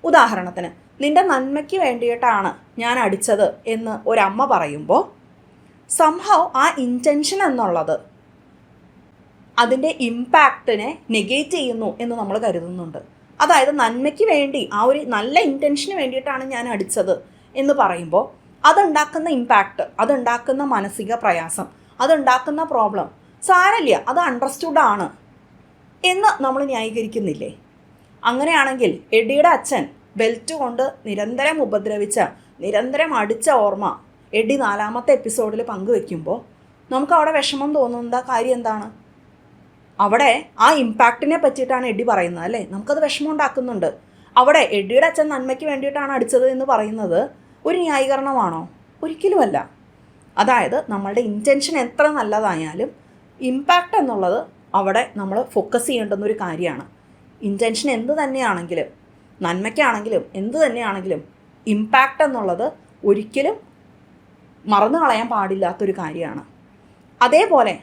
ഉദാഹരണത്തിന് നിൻ്റെ നന്മയ്ക്ക് വേണ്ടിയിട്ടാണ് ഞാൻ അടിച്ചത് എന്ന് ഒരമ്മ പറയുമ്പോൾ സംഭവം ആ ഇൻറ്റൻഷൻ എന്നുള്ളത് അതിൻ്റെ ഇമ്പാക്റ്റിനെ നെഗേറ്റ് ചെയ്യുന്നു എന്ന് നമ്മൾ കരുതുന്നുണ്ട്. അതായത് നന്മയ്ക്ക് വേണ്ടി, ആ ഒരു നല്ല ഇൻറ്റൻഷന് വേണ്ടിയിട്ടാണ് ഞാൻ അടിച്ചത് എന്ന് പറയുമ്പോൾ അതുണ്ടാക്കുന്ന ഇമ്പാക്റ്റ്, അതുണ്ടാക്കുന്ന മാനസിക പ്രയാസം, അതുണ്ടാക്കുന്ന പ്രോബ്ലം സാരമില്ല, അത് അണ്ടർസ്റ്റുഡ് ആണ് എന്ന് നമ്മൾ ന്യായീകരിക്കുന്നില്ലേ? അങ്ങനെയാണെങ്കിൽ എഡിയുടെ അച്ഛൻ ബെൽറ്റ് കൊണ്ട് നിരന്തരം ഉപദ്രവിച്ച, നിരന്തരം അടിച്ച ഓർമ്മ എഡി 4ാമത്തെ എപ്പിസോഡിൽ പങ്കുവെക്കുമ്പോൾ നമുക്ക് അവിടെ വിഷമം തോന്നുന്ന കാര്യം എന്താണ്? അവിടെ ആ ഇമ്പാക്റ്റിനെ പറ്റിയിട്ടാണ് എഡി പറയുന്നത് അല്ലേ? നമുക്കത് വിഷമം ഉണ്ടാക്കുന്നുണ്ട്. അവിടെ എഡിയുടെ അച്ഛൻ നന്മയ്ക്ക് വേണ്ടിയിട്ടാണ് അടിച്ചത് എന്ന് പറയുന്നത് ഒരു ന്യായീകരണമാണോ? ഒരിക്കലുമല്ല. അതായത് നമ്മളുടെ ഇൻറ്റൻഷൻ എത്ര നല്ലതായാലും ഇമ്പാക്റ്റ് എന്നുള്ളത് അവിടെ നമ്മൾ ഫോക്കസ് ചെയ്യേണ്ടുന്നൊരു കാര്യമാണ്. ഇൻറ്റൻഷൻ എന്ത് തന്നെയാണെങ്കിലും, നന്മയ്ക്കാണെങ്കിലും എന്ത് തന്നെയാണെങ്കിലും ഇമ്പാക്റ്റ് എന്നുള്ളത് ഒരിക്കലും മറന്നു കളയാൻ പാടില്ലാത്തൊരു കാര്യമാണ്. അതേപോലെ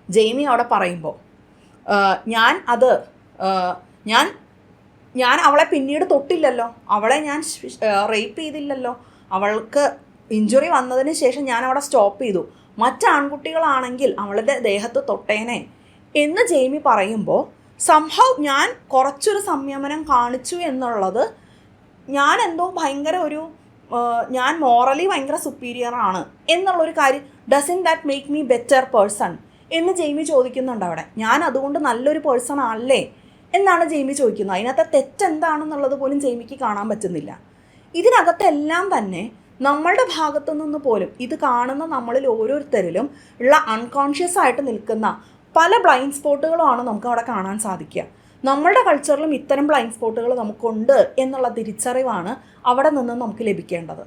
ജെയ്മി അവിടെ പറയുമ്പോൾ ഞാൻ അവളെ പിന്നീട് തൊട്ടില്ലല്ലോ, അവളെ ഞാൻ റേപ്പ് ചെയ്തില്ലല്ലോ, അവൾക്ക് ഇഞ്ചുറി വന്നതിന് ശേഷം ഞാൻ അവിടെ സ്റ്റോപ്പ് ചെയ്തു, മറ്റാൺകുട്ടികളാണെങ്കിൽ അവളുടെ ദേഹത്ത് തൊട്ടേനെ എന്ന് ജെയ്മി പറയുമ്പോൾ സംഭവം ഞാൻ കുറച്ചൊരു സംയമനം കാണിച്ചു എന്നുള്ളത് ഞാൻ എന്തോ ഭയങ്കര ഞാൻ മോറലി ഭയങ്കര സുപ്പീരിയർ ആണ് എന്നുള്ളൊരു കാര്യം, doesn't that make me better person എന്ന് ജെയ്മി ചോദിക്കുന്നുണ്ട് അവിടെ. ഞാൻ അതുകൊണ്ട് നല്ലൊരു പേഴ്സൺ അല്ലേ എന്നാണ് ജെയ്മി ചോദിക്കുന്നത്. അതിനകത്തെ തെറ്റെന്താണെന്നുള്ളത് പോലും ജെയ്മിക്ക് കാണാൻ പറ്റുന്നില്ല. ഇതിനകത്തെല്ലാം തന്നെ നമ്മളുടെ ഭാഗത്തു നിന്ന് പോലും ഇത് കാണുന്ന നമ്മളിൽ ഓരോരുത്തരിലും ഉള്ള അൺകോൺഷ്യസ് ആയിട്ട് നിൽക്കുന്ന പല ബ്ലൈൻഡ് സ്പോട്ടുകളുമാണ് നമുക്ക് അവിടെ കാണാൻ സാധിക്കുക. നമ്മളുടെ കൾച്ചറിലും ഇത്തരം ബ്ലൈൻഡ് സ്പോട്ടുകൾ നമുക്കുണ്ട് എന്നുള്ള തിരിച്ചറിവാണ് അവിടെ നിന്ന് നമുക്ക് ലഭിക്കേണ്ടത്.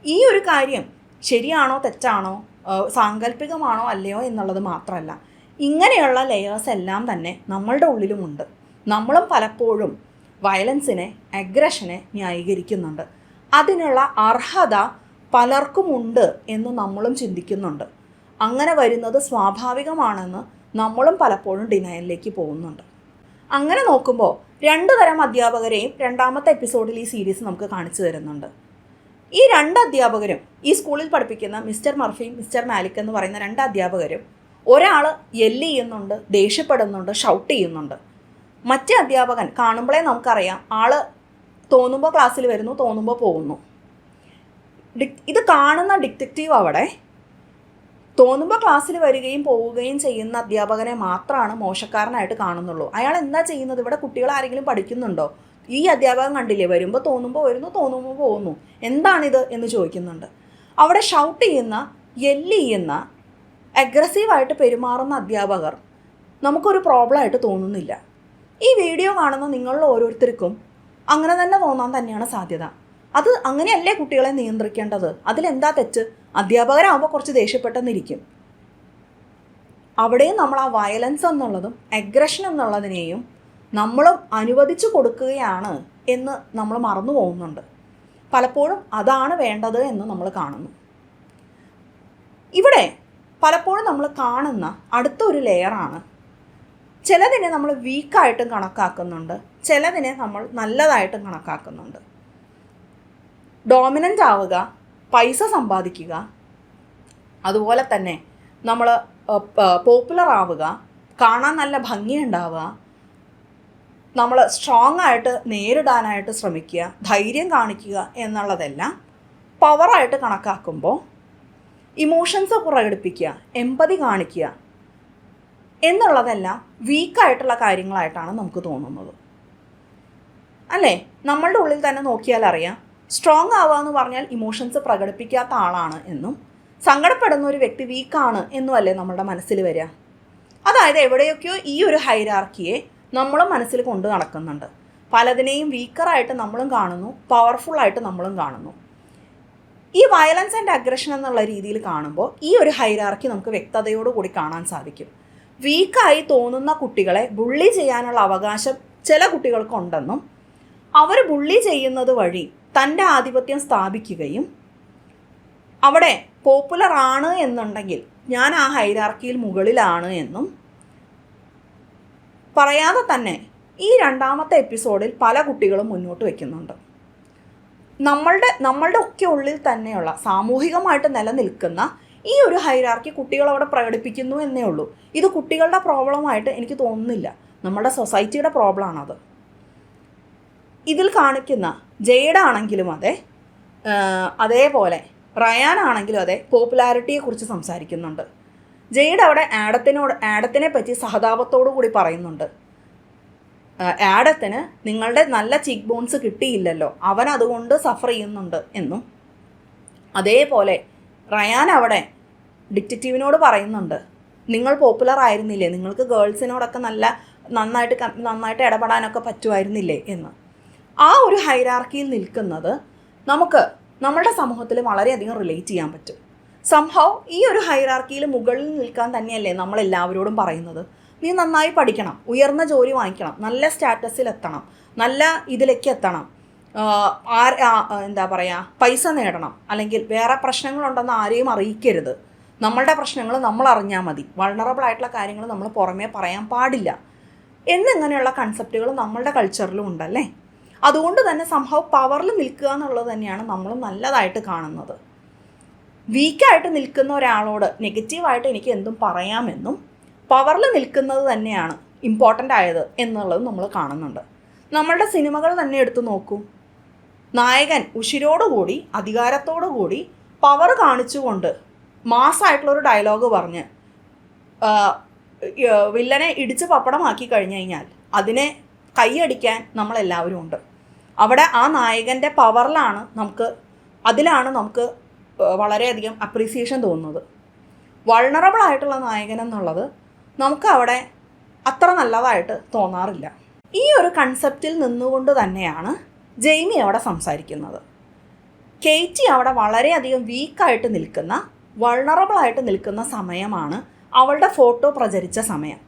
ഈ ഒരു കാര്യം ശരിയാണോ തെറ്റാണോ, സാങ്കല്പികമാണോ അല്ലയോ എന്നുള്ളത് മാത്രമല്ല, ഇങ്ങനെയുള്ള ലെയേഴ്സ് എല്ലാം തന്നെ നമ്മളുടെ ഉള്ളിലുമുണ്ട്. നമ്മളും പലപ്പോഴും വയലൻസിനെ, അഗ്രഷനെ ന്യായീകരിക്കുന്നുണ്ട്. അതിനുള്ള അർഹത പലർക്കുമുണ്ട് എന്ന് നമ്മളും ചിന്തിക്കുന്നുണ്ട്. അങ്ങനെ വരുന്നത് സ്വാഭാവികമാണെന്ന് നമ്മളും പലപ്പോഴും ഡിനയലിലേക്ക് പോകുന്നുണ്ട്. അങ്ങനെ നോക്കുമ്പോൾ 2 തരം അധ്യാപകരെയും 2ാമത്തെ എപ്പിസോഡിൽ ഈ സീരീസ് നമുക്ക് കാണിച്ചു തരുന്നുണ്ട്. ഈ 2 അധ്യാപകരും, ഈ സ്കൂളിൽ പഠിപ്പിക്കുന്ന മിസ്റ്റർ മർഫിയും മിസ്റ്റർ മാലിക് എന്ന് പറയുന്ന 2 അധ്യാപകരും, ഒരാൾ യെല്ല് ചെയ്യുന്നുണ്ട്, ദേഷ്യപ്പെടുന്നുണ്ട്, ഷൗട്ട് ചെയ്യുന്നുണ്ട്. മറ്റേ അധ്യാപകൻ കാണുമ്പോഴേ നമുക്കറിയാം ആൾ തോന്നുമ്പോൾ ക്ലാസ്സിൽ വരുന്നു, തോന്നുമ്പോൾ പോകുന്നു. ഇത് കാണുന്ന ഡിറ്റക്റ്റീവ് അവിടെ തോന്നുമ്പോൾ ക്ലാസ്സിൽ വരികയും പോവുകയും ചെയ്യുന്ന അധ്യാപകനെ മാത്രമാണ് മോശക്കാരനായിട്ട് കാണുന്നുള്ളൂ. അയാൾ എന്താ ചെയ്യുന്നത്? ഇവിടെ കുട്ടികൾ ആരെങ്കിലും പഠിക്കുന്നുണ്ടോ? ഈ അധ്യാപകൻ കണ്ടില്ലേ, വരുമ്പോൾ തോന്നുമ്പോൾ വരുന്നു, തോന്നുമ്പോൾ പോകുന്നു, എന്താണിത് എന്ന് ചോദിക്കുന്നുണ്ട്. അവിടെ ഷൗട്ട് ചെയ്യുന്ന, യെല്ല് ചെയ്യുന്ന, അഗ്രസീവായിട്ട് പെരുമാറുന്ന അധ്യാപകർ നമുക്കൊരു പ്രോബ്ലമായിട്ട് തോന്നുന്നില്ല. ഈ വീഡിയോ കാണുന്ന നിങ്ങളിൽ ഓരോരുത്തർക്കും അങ്ങനെ തന്നെ തോന്നാൻ തന്നെയാണ് സാധ്യത. അത് അങ്ങനെയല്ലേ കുട്ടികളെ നിയന്ത്രിക്കേണ്ടത്? അതിലെന്താ തെറ്റ്? അധ്യാപകരാകുമ്പോൾ കുറച്ച് ദേഷ്യപ്പെട്ടെന്നിരിക്കും. അവിടെയും നമ്മൾ ആ വയലൻസ് എന്നുള്ളതും അഗ്രഷൻ എന്നുള്ളതിനെയും നമ്മൾ അനുവദിച്ചു കൊടുക്കുകയാണ് എന്ന് നമ്മൾ മറന്നു പോകുന്നുണ്ട്. പലപ്പോഴും അതാണ് വേണ്ടത് എന്ന് നമ്മൾ കാണുന്നു. ഇവിടെ പലപ്പോഴും നമ്മൾ കാണുന്ന അടുത്തൊരു ലെയറാണ്, ചിലതിനെ നമ്മൾ വീക്കായിട്ടും കണക്കാക്കുന്നുണ്ട്, ചിലതിനെ നമ്മൾ നല്ലതായിട്ടും കണക്കാക്കുന്നുണ്ട്. ഡോമിനൻ്റ് ആവുക, പൈസ സമ്പാദിക്കുക, അതുപോലെ തന്നെ നമ്മൾ പോപ്പുലർ ആവുക, കാണാൻ നല്ല ഭംഗിയുണ്ടാവുക, നമ്മൾ സ്ട്രോങ് ആയിട്ട് നേരിടാനായിട്ട് ശ്രമിക്കുക, ധൈര്യം കാണിക്കുക എന്നുള്ളതെല്ലാം പവറായിട്ട് കണക്കാക്കുമ്പോൾ ഇമോഷൻസ് പ്രകടിപ്പിക്കുക, എമ്പതി കാണിക്കുക എന്നുള്ളതെല്ലാം വീക്കായിട്ടുള്ള കാര്യങ്ങളായിട്ടാണ് നമുക്ക് തോന്നുന്നത് അല്ലേ? നമ്മളുടെ ഉള്ളിൽ തന്നെ നോക്കിയാൽ അറിയാം, സ്ട്രോങ് ആവുക എന്ന് പറഞ്ഞാൽ ഇമോഷൻസ് പ്രകടിപ്പിക്കാത്ത ആളാണ് എന്നും, സങ്കടപ്പെടുന്ന ഒരു വ്യക്തി വീക്കാണ് എന്നും അല്ലേ നമ്മളുടെ മനസ്സിൽ വരിക. അതായത് എവിടെയൊക്കെയോ ഈ ഒരു ഹൈറാർക്കിയെ നമ്മളും മനസ്സിൽ കൊണ്ട് നടക്കുന്നുണ്ട്. പലതിനെയും വീക്കറായിട്ട് നമ്മളും കാണുന്നു, പവർഫുള്ളായിട്ട് നമ്മളും കാണുന്നു. ഈ വയലൻസ് ആൻഡ് അഗ്രഷൻ എന്നുള്ള രീതിയിൽ കാണുമ്പോൾ ഈ ഒരു ഹൈറാർക്കി നമുക്ക് വ്യക്തതയോടുകൂടി കാണാൻ സാധിക്കും. വീക്കായി തോന്നുന്ന കുട്ടികളെ ബുള്ളി ചെയ്യാനുള്ള അവകാശം ചില കുട്ടികൾക്കുണ്ടെന്നും, അവർ ബുള്ളി ചെയ്യുന്നത് വഴി തൻ്റെ ആധിപത്യം സ്ഥാപിക്കുകയും അവിടെ പോപ്പുലർ ആണ് എന്നുണ്ടെങ്കിൽ ഞാൻ ആ ഹൈറാർക്കിയിൽ മുകളിലാണ് എന്നും പറയാതെ തന്നെ ഈ 2ാമത്തെ എപ്പിസോഡിൽ പല കുട്ടികളും മുന്നോട്ട് വയ്ക്കുന്നുണ്ട്. നമ്മളുടെ ഒക്കെ ഉള്ളിൽ തന്നെയുള്ള സാമൂഹികമായിട്ട് നിലനിൽക്കുന്ന ഈ ഒരു ഹൈറാർക്കി കുട്ടികൾ അവിടെ പ്രകടിപ്പിക്കുന്നു എന്നേ ഉള്ളൂ. ഇത് കുട്ടികളുടെ പ്രോബ്ലമായിട്ട് എനിക്ക് തോന്നുന്നില്ല, നമ്മുടെ സൊസൈറ്റിയുടെ പ്രോബ്ലമാണത്. ഇതിൽ കാണിക്കുന്ന ജെയ്ഡ് ആണെങ്കിലും അതെ, അതേപോലെ റയാൻ ആണെങ്കിലും അതെ, പോപ്പുലാരിറ്റിയെക്കുറിച്ച് സംസാരിക്കുന്നുണ്ട്. ജെയ്ഡ് അവിടെ ആഡത്തിനെ പറ്റി സഹതാപത്തോടു കൂടി പറയുന്നുണ്ട്. ആഡത്തിന് നിങ്ങളുടെ നല്ല ചീക്ക് ബോൺസ് കിട്ടിയില്ലല്ലോ, അവൻ അതുകൊണ്ട് സഫർ ചെയ്യുന്നുണ്ട് എന്നും. അതേപോലെ റയാൻ അവിടെ ഡിറ്റക്റ്റീവിനോട് പറയുന്നുണ്ട്, നിങ്ങൾ പോപ്പുലർ ആയിരുന്നില്ലേ, നിങ്ങൾക്ക് ഗേൾസിനോടൊക്കെ നന്നായിട്ട് ഇടപെടാനൊക്കെ പറ്റുമായിരുന്നില്ലേ എന്ന്. ആ ഒരു ഹൈറാർക്കിയിൽ നിൽക്കുന്നത് നമുക്ക് നമ്മളുടെ സമൂഹത്തിൽ വളരെയധികം റിലേറ്റ് ചെയ്യാൻ പറ്റും. സംഭവം ഈ ഒരു ഹൈറാർക്കിയിൽ മുകളിൽ നിൽക്കാൻ തന്നെയല്ലേ നമ്മളെല്ലാവരോടും പറയുന്നത്, നീ നന്നായി പഠിക്കണം, ഉയർന്ന ജോലി വാങ്ങിക്കണം, നല്ല സ്റ്റാറ്റസിൽ എത്തണം, നല്ല ഇതിലേക്ക് എത്തണം, എന്താ പറയുക, പൈസ നേടണം, അല്ലെങ്കിൽ വേറെ പ്രശ്നങ്ങളുണ്ടെന്ന് ആരെയും അറിയിക്കരുത്, നമ്മളുടെ പ്രശ്നങ്ങൾ നമ്മൾ അറിഞ്ഞാൽ മതി, വൾണറബിൾ ആയിട്ടുള്ള കാര്യങ്ങൾ നമ്മൾ പുറമേ പറയാൻ പാടില്ല എന്നിങ്ങനെയുള്ള കൺസെപ്റ്റുകൾ നമ്മളുടെ കൾച്ചറിലും ഉണ്ടല്ലേ. അതുകൊണ്ട് തന്നെ സംഭവം പവറിൽ നിൽക്കുക എന്നുള്ളത് തന്നെയാണ് നമ്മൾ നല്ലതായിട്ട് കാണുന്നത്. വീക്കായിട്ട് നിൽക്കുന്ന ഒരാളോട് നെഗറ്റീവായിട്ട് എനിക്ക് എന്തും പറയാമെന്നും പവറിൽ നിൽക്കുന്നത് തന്നെയാണ് ഇമ്പോർട്ടൻ്റ് ആയത് എന്നുള്ളത് നമ്മൾ കാണുന്നുണ്ട്. നമ്മളുടെ സിനിമകൾ തന്നെ എടുത്തു നോക്കൂ. നായകൻ ഉശിരോടുകൂടി അധികാരത്തോടു കൂടി പവർ കാണിച്ചുകൊണ്ട് മാസ്സായിട്ടുള്ളൊരു ഡയലോഗ് പറഞ്ഞ് വില്ലനെ ഇടിച്ച് പപ്പടമാക്കി കഴിഞ്ഞു കഴിഞ്ഞാൽ അതിനെ കൈയടിക്കാൻ നമ്മളെല്ലാവരും ഉണ്ട്. അവിടെ ആ നായകൻ്റെ പവറിലാണ് അതിലാണ് നമുക്ക് വളരെയധികം അപ്രീസിയേഷൻ തോന്നുന്നത്. വൾണറബിൾ ആയിട്ടുള്ള നായകൻ എന്നുള്ളത് നമുക്ക് അവിടെ അത്ര നല്ലതായിട്ട് തോന്നാറില്ല. ഈ ഒരു കൺസെപ്റ്റിൽ നിന്നുകൊണ്ട് തന്നെയാണ് ജെയ്മി അവിടെ സംസാരിക്കുന്നത്. കേറ്റി അവിടെ വളരെയധികം വീക്കായിട്ട് നിൽക്കുന്ന, വൾണറബിളായിട്ട് നിൽക്കുന്ന സമയമാണ് അവളുടെ ഫോട്ടോ പ്രചരിച്ച സമയം.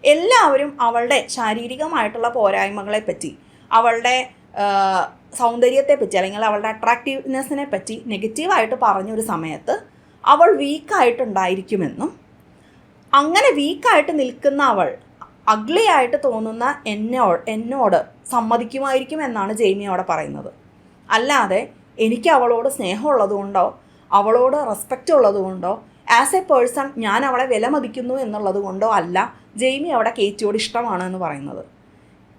എല്ലാവരും അവളുടെ ശാരീരികമായിട്ടുള്ള പോരായ്മകളെപ്പറ്റി, അവളുടെ സൗന്ദര്യത്തെപ്പറ്റി, അല്ലെങ്കിൽ അവളുടെ അട്രാക്റ്റീവ്നെസ്സിനെ പറ്റി നെഗറ്റീവായിട്ട് പറഞ്ഞൊരു സമയത്ത് അവൾ വീക്കായിട്ടുണ്ടായിരിക്കുമെന്നും, അങ്ങനെ വീക്കായിട്ട് നിൽക്കുന്ന അവൾ അഗ്ലി ആയിട്ട് തോന്നുന്ന എന്നോട് സമ്മതിക്കുമായിരിക്കും എന്നാണ് ജെയ്മി അവിടെ പറയുന്നത്. അല്ലാതെ എനിക്ക് അവളോട് സ്നേഹമുള്ളതുകൊണ്ടോ അവളോട് റെസ്പെക്റ്റ് ഉള്ളതുകൊണ്ടോ ആസ് എ പേഴ്സൺ ഞാൻ അവളെ വിലമതിക്കുന്നു എന്നുള്ളത് കൊണ്ടോ അല്ല ജെയ്മി അവിടെ കേറ്റിയോട് ഇഷ്ടമാണ് എന്ന് പറയുന്നത്.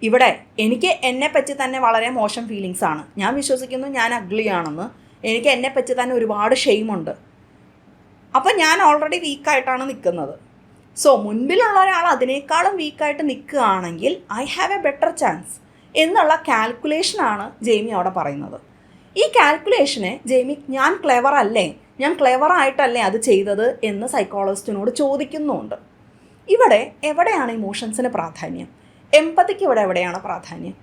ഇവിടെ എനിക്ക് എന്നെപ്പറ്റി തന്നെ വളരെ മോശം ഫീലിങ്സാണ്. ഞാൻ വിശ്വസിക്കുന്നു ഞാൻ അഗ്ലിയാണെന്ന്. എനിക്ക് എന്നെപ്പറ്റി തന്നെ ഒരുപാട് ഷെയിമുണ്ട്. അപ്പം ഞാൻ ഓൾറെഡി വീക്കായിട്ടാണ് നിൽക്കുന്നത്. സോ മുൻപിലുള്ള ഒരാൾ അതിനേക്കാളും വീക്കായിട്ട് നിൽക്കുകയാണെങ്കിൽ I have A better chance എന്നുള്ള കാൽക്കുലേഷനാണ് ജെയ്മി അവിടെ പറയുന്നത്. ഈ കാൽക്കുലേഷനെ ജെയ്മി ഞാൻ ക്ലെവർ അല്ലേ, ഞാൻ ക്ലെവറായിട്ടല്ലേ അത് ചെയ്തത് എന്ന് സൈക്കോളജിസ്റ്റിനോട് ചോദിക്കുന്നുമുണ്ട്. ഇവിടെ എവിടെയാണ് ഇമോഷൻസിന് പ്രാധാന്യം, എമ്പതിക്ക് ഇവിടെ എവിടെയാണ് പ്രാധാന്യം?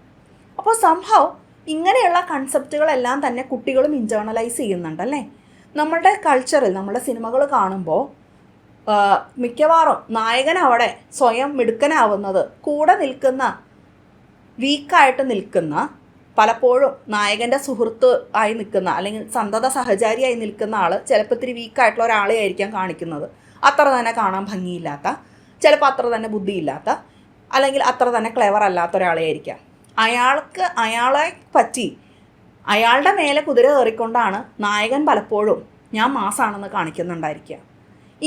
അപ്പോൾ സംഭവം ഇങ്ങനെയുള്ള കൺസെപ്റ്റുകളെല്ലാം തന്നെ കുട്ടികളും ഇൻറ്റേർണലൈസ് ചെയ്യുന്നുണ്ടല്ലേ. നമ്മളുടെ കൾച്ചറിൽ നമ്മുടെ സിനിമകൾ കാണുമ്പോൾ മിക്കവാറും നായകൻ അവിടെ സ്വയം മിടുക്കനാവുന്നത് കൂടെ നിൽക്കുന്ന, വീക്കായിട്ട് നിൽക്കുന്ന, പലപ്പോഴും നായകൻ്റെ സുഹൃത്ത് ആയി നിൽക്കുന്ന അല്ലെങ്കിൽ സന്തത സഹചാരിയായി നിൽക്കുന്ന ആൾ ചിലപ്പോൾ ഇത്തിരി വീക്കായിട്ടുള്ള ഒരാളെ ആയിരിക്കാം കാണിക്കുന്നത്. അത്ര തന്നെ കാണാൻ ഭംഗിയില്ലാത്ത, ചിലപ്പോൾ അത്ര തന്നെ ബുദ്ധിയില്ലാത്ത, അല്ലെങ്കിൽ അത്ര തന്നെ ക്ലെവർ അല്ലാത്ത ഒരാളെ ആയിരിക്കാം. അയാളെ പറ്റി അയാളുടെ മേലെ കുതിര കയറിക്കൊണ്ടാണ് നായകൻ പലപ്പോഴും ഞാൻ മാസാണെന്ന് കാണിക്കുന്നുണ്ടായിരിക്കുക.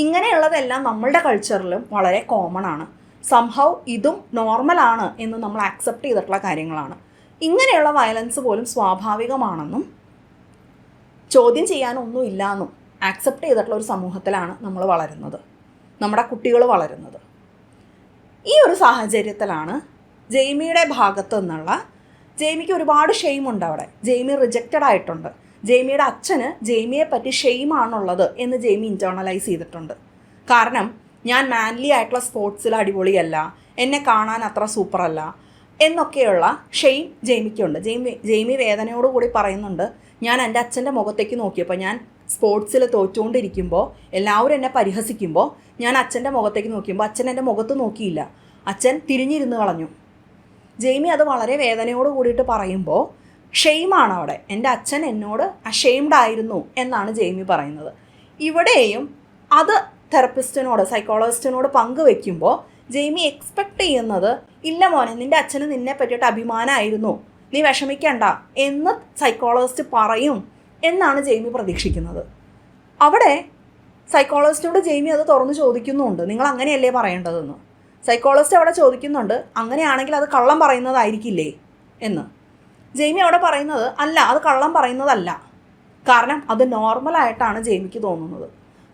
ഇങ്ങനെയുള്ളതെല്ലാം നമ്മളുടെ കൾച്ചറിലും വളരെ കോമൺ ആണ്. സംഭവം ഇതും നോർമലാണ് എന്ന് നമ്മൾ ആക്സെപ്റ്റ് ചെയ്തിട്ടുള്ള കാര്യങ്ങളാണ്. ഇങ്ങനെയുള്ള വയലൻസ് പോലും സ്വാഭാവികമാണെന്നും ചോദ്യം ചെയ്യാനൊന്നും ഇല്ലയെന്നും ആക്സെപ്റ്റ് ചെയ്തിട്ടുള്ള ഒരു സമൂഹത്തിലാണ് നമ്മൾ വളരുന്നത്, നമ്മുടെ കുട്ടികൾ വളരുന്നത്. ഈ ഒരു സാഹചര്യത്തിലാണ് ജെയ്മിയുടെ ഭാഗത്തു നിന്നുള്ള, ജെയ്മിക്ക് ഒരുപാട് ഷെയിമുണ്ട് അവിടെ. ജെയ്മി റിജക്റ്റഡ് ആയിട്ടുണ്ട്. ജെയ്മിയുടെ അച്ഛന് ജെയ്മിയെ പറ്റി ഷെയിമാണുള്ളത് എന്ന് ജെയ്മി ഇൻറ്റേർണലൈസ് ചെയ്തിട്ടുണ്ട്. കാരണം ഞാൻ മാൻലി ആയിട്ടുള്ള സ്പോർട്സിൽ അടിപൊളിയല്ല, എന്നെ കാണാൻ അത്ര സൂപ്പറല്ല എന്നൊക്കെയുള്ള ഷെയിം ജെയ്മിക്കുണ്ട്. ജെയ്മി വേദനയോടുകൂടി പറയുന്നുണ്ട്, ഞാൻ എൻ്റെ അച്ഛൻ്റെ മുഖത്തേക്ക് നോക്കിയപ്പോൾ, ഞാൻ സ്പോർട്സിൽ തോറ്റുകൊണ്ടിരിക്കുമ്പോൾ എല്ലാവരും എന്നെ പരിഹസിക്കുമ്പോൾ ഞാൻ അച്ഛൻ്റെ മുഖത്തേക്ക് നോക്കിയപ്പോൾ അച്ഛൻ എൻ്റെ മുഖത്ത് നോക്കിയില്ല, അച്ഛൻ തിരിഞ്ഞിരുന്ന് കളഞ്ഞു. ജെയ്മി അത് വളരെ വേദനയോട് കൂടിയിട്ട് പറയുമ്പോൾ ഷെയിമാണ് അവിടെ. എൻ്റെ അച്ഛൻ എന്നോട് അഷെയിംഡ് ആയിരുന്നു എന്നാണ് ജെയ്മി പറയുന്നത്. ഇവിടെയും അത് തെറപ്പിസ്റ്റിനോട്, സൈക്കോളജിസ്റ്റിനോട് പങ്കുവെക്കുമ്പോൾ ജെയ്മി എക്സ്പെക്റ്റ് ചെയ്യുന്നത്, ഇല്ല മോനെ, നിൻ്റെ അച്ഛന് നിന്നെ പറ്റിയിട്ട് അഭിമാനമായിരുന്നു, നീ വിഷമിക്കണ്ട എന്ന് സൈക്കോളജിസ്റ്റ് പറയും എന്നാണ് ജെയ്മി പ്രതീക്ഷിക്കുന്നത്. അവിടെ സൈക്കോളജിസ്റ്റിനോട് ജെയ്മി അത് തുറന്ന് ചോദിക്കുന്നുണ്ട്, നിങ്ങൾ അങ്ങനെയല്ലേ പറയേണ്ടതെന്ന്. സൈക്കോളജിസ്റ്റ് അവിടെ ചോദിക്കുന്നുണ്ട്, അങ്ങനെയാണെങ്കിൽ അത് കള്ളം പറയുന്നതായിരിക്കില്ലേ എന്ന്. ജെയ്മി അവിടെ പറയുന്നത് അല്ല, അത് കള്ളം പറയുന്നതല്ല, കാരണം അത് നോർമലായിട്ടാണ് ജെയ്മിക്ക് തോന്നുന്നത്.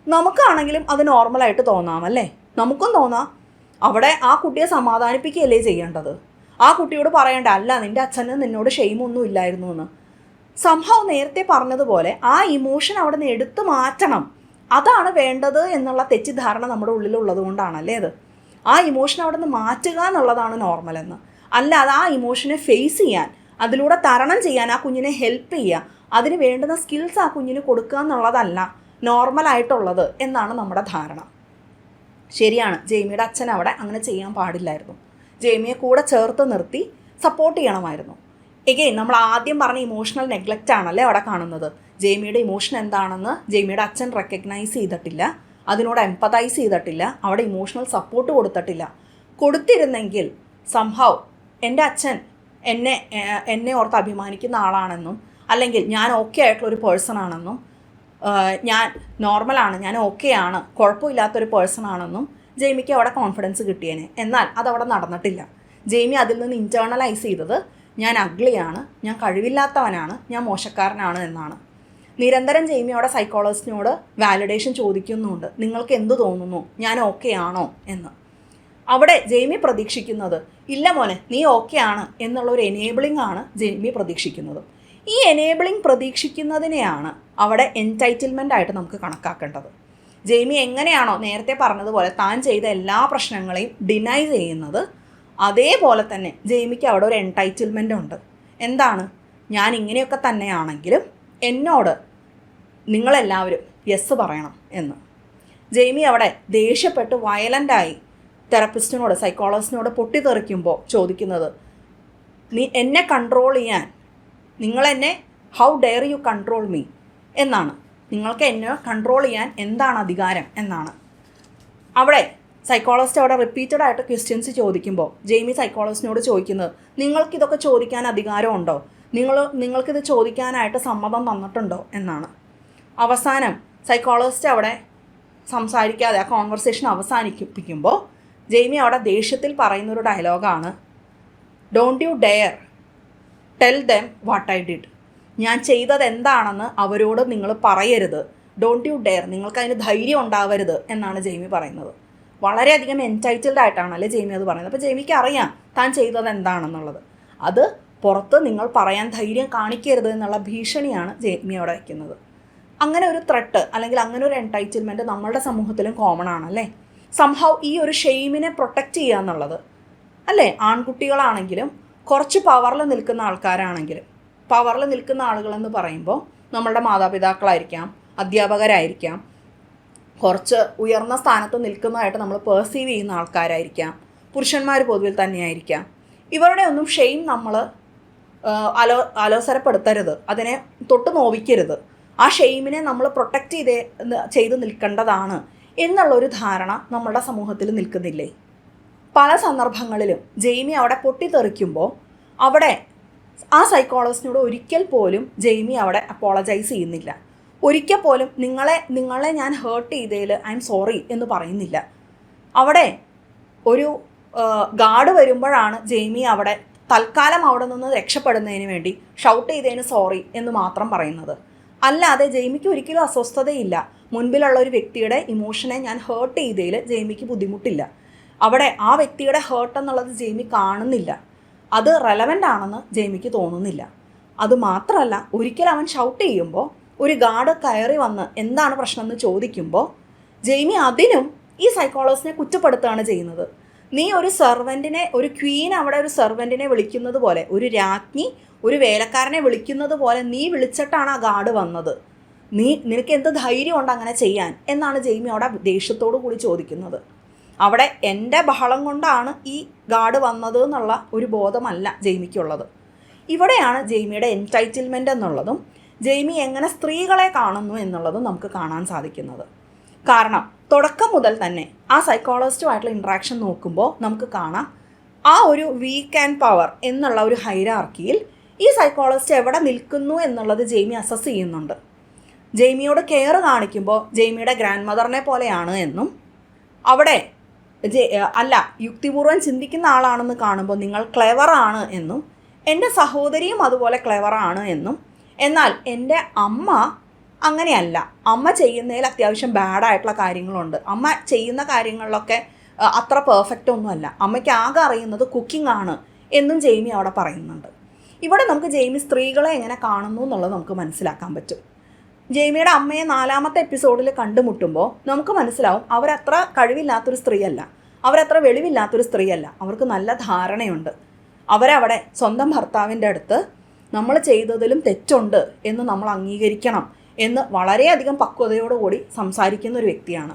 നമുക്കാണെങ്കിലും അത് നോർമലായിട്ട് തോന്നാമല്ലേ, നമുക്കും തോന്നാം. അവിടെ ആ കുട്ടിയെ സമാധാനിപ്പിക്കുകയല്ലേ ചെയ്യേണ്ടത്, ആ കുട്ടിയോട് പറയേണ്ട അല്ല നിൻ്റെ അച്ഛന് നിന്നോട് ഷെയിമൊന്നും ഇല്ലായിരുന്നു എന്ന്. സംഭവം നേരത്തെ പറഞ്ഞതുപോലെ ആ ഇമോഷൻ അവിടെ നിന്ന് എടുത്തു മാറ്റണം, അതാണ് വേണ്ടത് എന്നുള്ള തെറ്റിദ്ധാരണ നമ്മുടെ ഉള്ളിലുള്ളത് കൊണ്ടാണല്ലേ അത്. ആ ഇമോഷൻ അവിടെ നിന്ന് മാറ്റുക എന്നുള്ളതാണ് നോർമലെന്ന്. അല്ലാതെ ആ ഇമോഷനെ ഫേസ് ചെയ്യാൻ, അതിലൂടെ തരണം ചെയ്യാൻ ആ കുഞ്ഞിനെ ഹെൽപ്പ് ചെയ്യുക, അതിന് വേണ്ടുന്ന സ്കിൽസ് ആ കുഞ്ഞിന് കൊടുക്കുക എന്നുള്ളതല്ല നോർമലായിട്ടുള്ളത് എന്നാണ് നമ്മുടെ ധാരണ. ശരിയാണ്, ജെയ്മിയുടെ അച്ഛൻ അവിടെ അങ്ങനെ ചെയ്യാൻ പാടില്ലായിരുന്നു. ജെയ്മിയെ കൂടെ ചേർത്ത് നിർത്തി സപ്പോർട്ട് ചെയ്യണമായിരുന്നു. എഗെയിൻ നമ്മൾ ആദ്യം പറഞ്ഞ ഇമോഷണൽ നെഗ്ലക്റ്റ് ആണല്ലേ അവിടെ കാണുന്നത്. ജെയ്മിയുടെ ഇമോഷൻ എന്താണെന്ന് ജെയ്മിയുടെ അച്ഛൻ റെക്കഗ്നൈസ് ചെയ്തിട്ടില്ല, അതിനോട് എംപതൈസ് ചെയ്തിട്ടില്ല, അവിടെ ഇമോഷണൽ സപ്പോർട്ട് കൊടുത്തിട്ടില്ല. കൊടുത്തിരുന്നെങ്കിൽ സംഭവം എൻ്റെ അച്ഛൻ എന്നെ ഓർത്ത് അഭിമാനിക്കുന്ന ആളാണെന്നും, അല്ലെങ്കിൽ ഞാൻ ഓക്കെ ആയിട്ടുള്ളൊരു പേഴ്സൺ ആണെന്നും, ഞാൻ നോർമലാണ്, ഞാൻ ഓക്കെയാണ്, കുഴപ്പമില്ലാത്തൊരു പേഴ്സൺ ആണെന്നും ജെയ്മിക്ക് അവിടെ കോൺഫിഡൻസ് കിട്ടിയേനെ. എന്നാൽ അതവിടെ നടന്നിട്ടില്ല. ജെയ്മി അതിൽ നിന്ന് ഇൻറ്റേർണലൈസ് ചെയ്തത് ഞാൻ അഗ്ലിയാണ്, ഞാൻ കഴിവില്ലാത്തവനാണ്, ഞാൻ മോശക്കാരനാണ് എന്നാണ്. നിരന്തരം ജെയ്മി അവിടെ സൈക്കോളജിസ്റ്റിനോട് വാലിഡേഷൻ ചോദിക്കുന്നുണ്ട്, നിങ്ങൾക്ക് എന്ത് തോന്നുന്നു, ഞാൻ ഓക്കെ ആണോ എന്ന്. അവിടെ ജെയ്മി പ്രതീക്ഷിക്കുന്നത് ഇല്ല മോനെ നീ ഓക്കെ ആണ് എന്നുള്ളൊരു എനേബിളിംഗ് ആണ് ജെയ്മി പ്രതീക്ഷിക്കുന്നത്. ഈ എനേബിളിംഗ് പ്രതീക്ഷിക്കുന്നതിനെയാണ് അവിടെ എൻടൈറ്റിൽമെൻ്റ് ആയിട്ട് നമുക്ക് കണക്കാക്കേണ്ടത്. ജെയ്മി എങ്ങനെയാണോ നേരത്തെ പറഞ്ഞതുപോലെ താൻ ചെയ്ത എല്ലാ പ്രശ്നങ്ങളെയും ഡിനൈ ചെയ്യുന്നത്, അതേപോലെ തന്നെ ജെയ്മിക്ക് അവിടെ ഒരു എൻടൈറ്റിൽമെൻ്റ് ഉണ്ട്. എന്താണ്, ഞാൻ ഇങ്ങനെയൊക്കെ തന്നെയാണെങ്കിലും എന്നോട് നിങ്ങളെല്ലാവരും യെസ് പറയണം എന്ന്. ജെയ്മി അവിടെ ദേഷ്യപ്പെട്ട് വയലൻ്റായി തെറപ്പിസ്റ്റിനോട് സൈക്കോളജിസ്റ്റിനോട് പൊട്ടിത്തെറിക്കുമ്പോൾ ചോദിക്കുന്നത്, നീ എന്നെ കൺട്രോൾ ചെയ്യാൻ, നിങ്ങളെന്നെ how dare you control me എന്നാണ്, നിങ്ങൾക്ക് എന്നെ കൺട്രോൾ ചെയ്യാൻ എന്താണ് അധികാരം എന്നാണ്. അവിടെ സൈക്കോളജിസ്റ്റ് അവിടെ റിപ്പീറ്റഡായിട്ട് ക്വസ്റ്റ്യൻസ് ചോദിക്കുമ്പോൾ ജെയ്മി സൈക്കോളജിസ്റ്റിനോട് ചോദിക്കുന്നത്, നിങ്ങൾക്കിതൊക്കെ ചോദിക്കാൻ അധികാരമുണ്ടോ, നിങ്ങൾക്കിത് ചോദിക്കാനായിട്ട് സമ്മതം തന്നിട്ടുണ്ടോ എന്നാണ്. അവസാനം സൈക്കോളജിസ്റ്റ് അവിടെ സംസാരിക്കാതെ ആ കോൺവെർസേഷൻ അവസാനിപ്പിക്കുമ്പോൾ ജെയ്മി അവിടെ ദേഷ്യത്തിൽ പറയുന്നൊരു ഡയലോഗാണ്, don't you dare tell them what I did. ഞാൻ ചെയ്തത് എന്താണെന്ന് അവരോട് നിങ്ങൾ പറയരുത്, ഡോണ്ട് യു ഡെയർ, നിങ്ങൾക്കതിന് ധൈര്യം ഉണ്ടാവരുത് എന്നാണ് ജെയ്മി പറയുന്നത്. വളരെയധികം എൻടൈറ്റിൽഡ് ആയിട്ടാണല്ലേ ജെയ്മി അത് പറയുന്നത്. അപ്പോൾ ജെയ്മിക്ക് അറിയാം താൻ ചെയ്തത് എന്താണെന്നുള്ളത്. അത് പുറത്ത് നിങ്ങൾ പറയാൻ ധൈര്യം കാണിക്കരുത് എന്നുള്ള ഭീഷണിയാണ് ജെയ്മി അവിടെ വയ്ക്കുന്നത്. അങ്ങനെ ഒരു ത്രെട്ട് അല്ലെങ്കിൽ അങ്ങനെ ഒരു എൻടൈറ്റിൽമെൻറ്റ് നമ്മളുടെ സമൂഹത്തിലും കോമൺ ആണല്ലേ. സംഭവം ഈ ഒരു ഷെയിമിനെ പ്രൊട്ടക്റ്റ് ചെയ്യുക എന്നുള്ളത് അല്ലേ. ആൺകുട്ടികളാണെങ്കിലും കുറച്ച് പവറിൽ നിൽക്കുന്ന ആൾക്കാരാണെങ്കിലും, പവറിൽ നിൽക്കുന്ന ആളുകളെന്ന് പറയുമ്പോൾ നമ്മളുടെ മാതാപിതാക്കളായിരിക്കാം, അധ്യാപകരായിരിക്കാം, കുറച്ച് ഉയർന്ന സ്ഥാനത്ത് നിൽക്കുന്നതായിട്ട് നമ്മൾ പെർസീവ് ചെയ്യുന്ന ആൾക്കാരായിരിക്കാം, പുരുഷന്മാർ പൊതുവിൽ തന്നെയായിരിക്കാം. ഇവരുടെ ഒന്നും ഷെയിം നമ്മൾ അലോസരപ്പെടുത്തരുത്, അതിനെ തൊട്ട് നോവിക്കരുത്. ആ ഷെയിമിനെ നമ്മൾ പ്രൊട്ടക്റ്റ് ചെയ്ത് നിൽക്കേണ്ടതാണ് എന്നുള്ളൊരു ധാരണ നമ്മളുടെ സമൂഹത്തിൽ നിൽക്കുന്നില്ലേ. പല സന്ദർഭങ്ങളിലും ജെയ്മി അവിടെ പൊട്ടിത്തെറിക്കുമ്പോൾ അവിടെ ആ സൈക്കോളജിസ്റ്റിനോട് ഒരിക്കൽ പോലും ജെയ്മി അവിടെ അപ്പോളജൈസ് ചെയ്യുന്നില്ല. ഒരിക്കൽ പോലും നിങ്ങളെ ഞാൻ ഹേർട്ട് ചെയ്തതിൽ ഐ എം സോറി എന്ന് പറയുന്നില്ല. അവിടെ ഒരു ഗാർഡ് വരുമ്പോഴാണ് ജെയ്മി അവിടെ തൽക്കാലം അവിടെ നിന്ന് രക്ഷപ്പെടുന്നതിന് വേണ്ടി ഷൗട്ട് ചെയ്തതിന് സോറി എന്ന് മാത്രം പറയുന്നത്. അല്ലാതെ ജെയ്മിക്ക് ഒരിക്കലും അസ്വസ്ഥതയില്ല, മുൻപിലുള്ള ഒരു വ്യക്തിയുടെ ഇമോഷനെ ഞാൻ ഹേർട്ട് ചെയ്തതിൽ ജെയ്മിക്ക് ബുദ്ധിമുട്ടില്ല. അവിടെ ആ വ്യക്തിയുടെ ഹേർട്ട് എന്നുള്ളത് ജെയ്മി കാണുന്നില്ല, അത് റെലവൻ്റ് ആണെന്ന് ജെയ്മിക്ക് തോന്നുന്നില്ല. അതുമാത്രമല്ല, ഒരിക്കൽ അവൻ ഷൗട്ട് ചെയ്യുമ്പോൾ ഒരു ഗാർഡ് കയറി വന്ന് എന്താണ് പ്രശ്നം എന്ന് ചോദിക്കുമ്പോൾ ജെയ്മി അതിനും ഈ സൈക്കോളജിസ്റ്റിനെ കുറ്റപ്പെടുത്തുകയാണ് ചെയ്യുന്നത്. നീ ഒരു സെർവൻറ്റിനെ, ഒരു ക്വീൻ അവിടെ ഒരു സെർവൻറ്റിനെ വിളിക്കുന്നത് പോലെ, ഒരു രാജ്ഞി ഒരു വേലക്കാരനെ വിളിക്കുന്നത് പോലെ നീ വിളിച്ചിട്ടാണ് ആ ഗാർഡ് വന്നത്, നിനക്ക് എന്ത് ധൈര്യമുണ്ട് അങ്ങനെ ചെയ്യാൻ എന്നാണ് ജെയ്മി അവിടെ ദേഷ്യത്തോടു കൂടി ചോദിക്കുന്നത്. അവിടെ എൻ്റെ ബഹളം കൊണ്ടാണ് ഈ ഗാർഡ് വന്നത് എന്നുള്ള ഒരു ബോധമല്ല ജെയ്മിക്കുള്ളത്. ഇവിടെയാണ് ജെയ്മിയുടെ എൻടൈറ്റിൽമെൻ്റ് എന്നുള്ളതും ജെയ്മി എങ്ങനെ സ്ത്രീകളെ കാണുന്നു എന്നുള്ളതും നമുക്ക് കാണാൻ സാധിക്കുന്നത്. കാരണം തുടക്കം മുതൽ തന്നെ ആ സൈക്കോളജിസ്റ്റുമായിട്ടുള്ള ഇൻട്രാക്ഷൻ നോക്കുമ്പോൾ നമുക്ക് കാണാം, ആ ഒരു വീക്ക് ആൻഡ് പവർ എന്നുള്ള ഒരു ഹൈറാർക്കിയിൽ ഈ സൈക്കോളജിസ്റ്റ് എവിടെ നിൽക്കുന്നു എന്നുള്ളത് ജെയ്മി അസസ് ചെയ്യുന്നുണ്ട്. ജെയ്മിയോട് കെയർ കാണിക്കുമ്പോൾ ജെയ്മിയുടെ ഗ്രാൻഡ് മദറിനെ പോലെയാണ് എന്നും, അവിടെ അല്ല യുക്തിപൂർവ്വം ചിന്തിക്കുന്ന ആളാണെന്ന് കാണുമ്പോൾ നിങ്ങൾ ക്ലെവറാണ് എന്നും, എൻ്റെ സഹോദരിയും അതുപോലെ ക്ലെവറാണ് എന്നും, എന്നാൽ എൻ്റെ അമ്മ അങ്ങനെയല്ല, അമ്മ ചെയ്യുന്നതിൽ അത്യാവശ്യം ബാഡായിട്ടുള്ള കാര്യങ്ങളുണ്ട്, അമ്മ ചെയ്യുന്ന കാര്യങ്ങളിലൊക്കെ അത്ര പെർഫെക്റ്റ് ഒന്നുമല്ല, അമ്മയ്ക്ക് ആകെ അറിയുന്നത് കുക്കിംഗ് ആണ് എന്നും ജെയ്മി അവിടെ പറയുന്നുണ്ട്. ഇവിടെ നമുക്ക് ജെയ്മി സ്ത്രീകളെ എങ്ങനെ കാണുന്നു എന്നുള്ളത് നമുക്ക് മനസ്സിലാക്കാൻ പറ്റും. ജെയ്മിയുടെ അമ്മയെ 4ാമത്തെ എപ്പിസോഡിൽ കണ്ടുമുട്ടുമ്പോൾ നമുക്ക് മനസ്സിലാവും അവരത്ര കഴിവില്ലാത്തൊരു സ്ത്രീയല്ല, അവരത്ര വെളിവില്ലാത്തൊരു സ്ത്രീയല്ല, അവർക്ക് നല്ല ധാരണയുണ്ട്. അവരവിടെ സ്വന്തം ഭർത്താവിൻ്റെ അടുത്ത് നമ്മൾ ചെയ്തതിലും തെറ്റുണ്ട് എന്ന് നമ്മൾ അംഗീകരിക്കണം എന്ന് വളരെയധികം പക്വതയോടുകൂടി സംസാരിക്കുന്ന ഒരു വ്യക്തിയാണ്.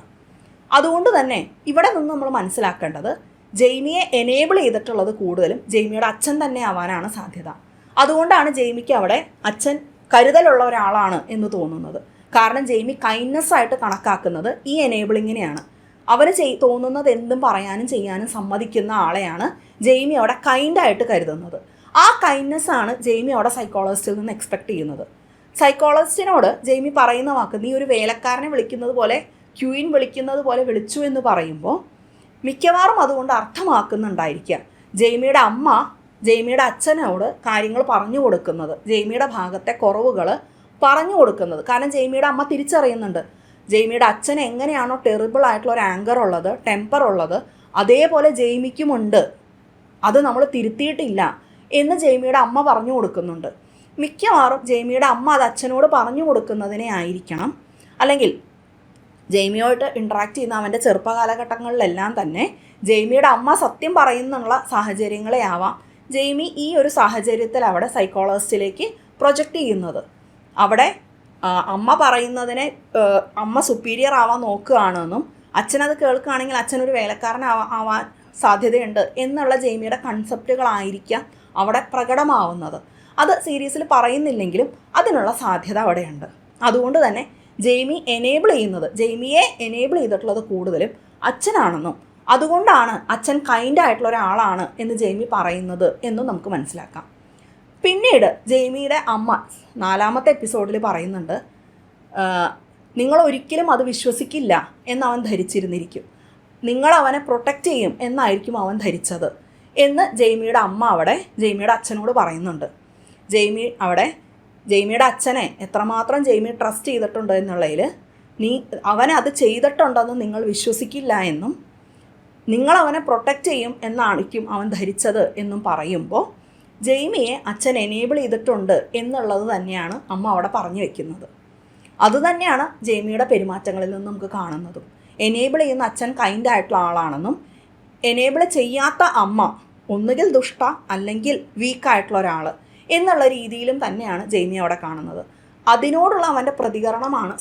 അതുകൊണ്ട് തന്നെ ഇവിടെ നിന്ന് നമ്മൾ മനസ്സിലാക്കേണ്ടത് ജെയ്മിയെ എനേബിൾ ചെയ്തിട്ടുള്ളത് കൂടുതലും ജെയ്മിയുടെ അച്ഛൻ തന്നെ ആവാനാണ് സാധ്യത. അതുകൊണ്ടാണ് ജെയ്മിക്ക് അവിടെ അച്ഛൻ കരുതലുള്ള ഒരാളാണ് എന്ന് തോന്നുന്നത്. കാരണം ജെയ്മി കൈൻഡ്നെസ് ആയിട്ട് കണക്കാക്കുന്നത് ഈ എനേബിളിങ്ങിനെയാണ്. അവന് തോന്നുന്നത് എന്തും പറയാനും ചെയ്യാനും സമ്മതിക്കുന്ന ആളെയാണ് ജെയ്മി അവിടെ കൈൻഡായിട്ട് കരുതുന്നത്. ആ കൈൻഡ്നെസ് ആണ് ജെയ്മി അവിടെ സൈക്കോളജിസ്റ്റിൽ നിന്ന് എക്സ്പെക്റ്റ് ചെയ്യുന്നത്. സൈക്കോളജിസ്റ്റിനോട് ജെയ്മി പറയുന്ന വാക്ക് നീ ഒരു വേലക്കാരനെ വിളിക്കുന്നത് പോലെ ക്യൂയിൻ വിളിക്കുന്നത് പോലെ വിളിച്ചു എന്ന് പറയുമ്പോൾ മിക്കവാറും അതുകൊണ്ട് അർത്ഥമാക്കുന്നുണ്ടായിരിക്കുക ജെയ്മിയുടെ അമ്മ ജെയ്മിയുടെ അച്ഛനോട് കാര്യങ്ങൾ പറഞ്ഞു കൊടുക്കുന്നത്, ജെയ്മിയുടെ ഭാഗത്തെ കുറവുകൾ പറഞ്ഞു കൊടുക്കുന്നത്. കാരണം ജെയ്മിയുടെ അമ്മ തിരിച്ചറിയുന്നുണ്ട് ജെയ്മിയുടെ അച്ഛന് എങ്ങനെയാണോ ടെറിബിൾ ആയിട്ടുള്ള ഒരു ആങ്കർ ഉള്ളത്, ടെമ്പർ ഉള്ളത്, അതേപോലെ ജെയ്മിക്കുമുണ്ട്, അത് നമ്മൾ തിരുത്തിയിട്ടില്ല എന്ന് ജെയ്മിയുടെ അമ്മ പറഞ്ഞു കൊടുക്കുന്നുണ്ട്. മിക്കവാറും ജെയ്മിയുടെ അമ്മ അത് അച്ഛനോട് പറഞ്ഞു കൊടുക്കുന്നതിനെ ആയിരിക്കണം, അല്ലെങ്കിൽ ജെയ്മിയോട്ട് ഇൻട്രാക്ട് ചെയ്യുന്ന അവൻ്റെ ചെറുപ്പകാലഘട്ടങ്ങളിലെല്ലാം തന്നെ ജെയ്മിയുടെ അമ്മ സത്യം പറയുന്നുള്ള സാഹചര്യങ്ങളെ ആവാം ജെയ്മി ഈ ഒരു സാഹചര്യത്തിൽ അവിടെ സൈക്കോളജിസ്റ്റിലേക്ക് പ്രൊജക്റ്റ് ചെയ്യുന്നത്. അവിടെ അമ്മ പറയുന്നതിനെ അമ്മ സുപ്പീരിയർ ആവാൻ നോക്കുകയാണെന്നും അച്ഛനത് കേൾക്കുകയാണെങ്കിൽ അച്ഛനൊരു വേലക്കാരനാവാൻ സാധ്യതയുണ്ട് എന്നുള്ള ജെയ്മിയുടെ കൺസെപ്റ്റുകളായിരിക്കാം അവിടെ പ്രകടമാവുന്നത്. അത് സീരീസിൽ പറയുന്നില്ലെങ്കിലും അതിനുള്ള സാധ്യത അവിടെയുണ്ട്. അതുകൊണ്ട് തന്നെ ജെയ്മിയെ എനേബിൾ ചെയ്തിട്ടുള്ളത് കൂടുതലും അച്ഛനാണെന്നും അതുകൊണ്ടാണ് അച്ഛൻ കൈൻഡായിട്ടുള്ള ഒരാളാണ് എന്ന് ജെയ്മി പറയുന്നത് എന്നും നമുക്ക് മനസ്സിലാക്കാം. പിന്നീട് ജെയ്മിയുടെ അമ്മ 4ാമത്തെ എപ്പിസോഡിൽ പറയുന്നുണ്ട് നിങ്ങൾ ഒരിക്കലും അത് വിശ്വസിക്കില്ല എന്നവൻ ധരിച്ചിരുന്നിരിക്കും, നിങ്ങൾ അവനെ പ്രൊട്ടക്റ്റ് ചെയ്യും എന്നായിരിക്കും അവൻ ധരിച്ചത് എന്ന് ജെയ്മിയുടെ അമ്മ അവിടെ ജെയ്മിയുടെ അച്ഛനോട് പറയുന്നുണ്ട്. ജെയ്മിയുടെ അച്ഛനെ എത്രമാത്രം ജെയ്മി ട്രസ്റ്റ് ചെയ്തിട്ടുണ്ട് എന്നുള്ളതിൽ അവനെ അത് ചെയ്തിട്ടുണ്ടെന്ന് നിങ്ങൾ വിശ്വസിക്കില്ല എന്നും നിങ്ങൾ അവനെ പ്രൊട്ടക്റ്റ് ചെയ്യും എന്നായിരിക്കും അവൻ ധരിച്ചത് എന്നും പറയുമ്പോൾ ജെയ്മിയെ അച്ഛൻ എനേബിൾ ചെയ്തിട്ടുണ്ട് എന്നുള്ളത് തന്നെയാണ് അമ്മ അവിടെ പറഞ്ഞു വയ്ക്കുന്നത്. അതുതന്നെയാണ് ജെയ്മിയുടെ പെരുമാറ്റങ്ങളിൽ നിന്ന് നമുക്ക് കാണുന്നതും. എനേബിൾ ചെയ്യുന്ന അച്ഛൻ കൈൻഡായിട്ടുള്ള ആളാണെന്നും എനേബിൾ ചെയ്യാത്ത അമ്മ ഒന്നുകിൽ ദുഷ്ട അല്ലെങ്കിൽ വീക്കായിട്ടുള്ള ഒരാൾ എന്നുള്ള രീതിയിലും തന്നെയാണ് ജെയ്മി അവിടെ കാണുന്നത്. അതിനോടുള്ള അവൻ്റെ പ്രതികരണമാണ്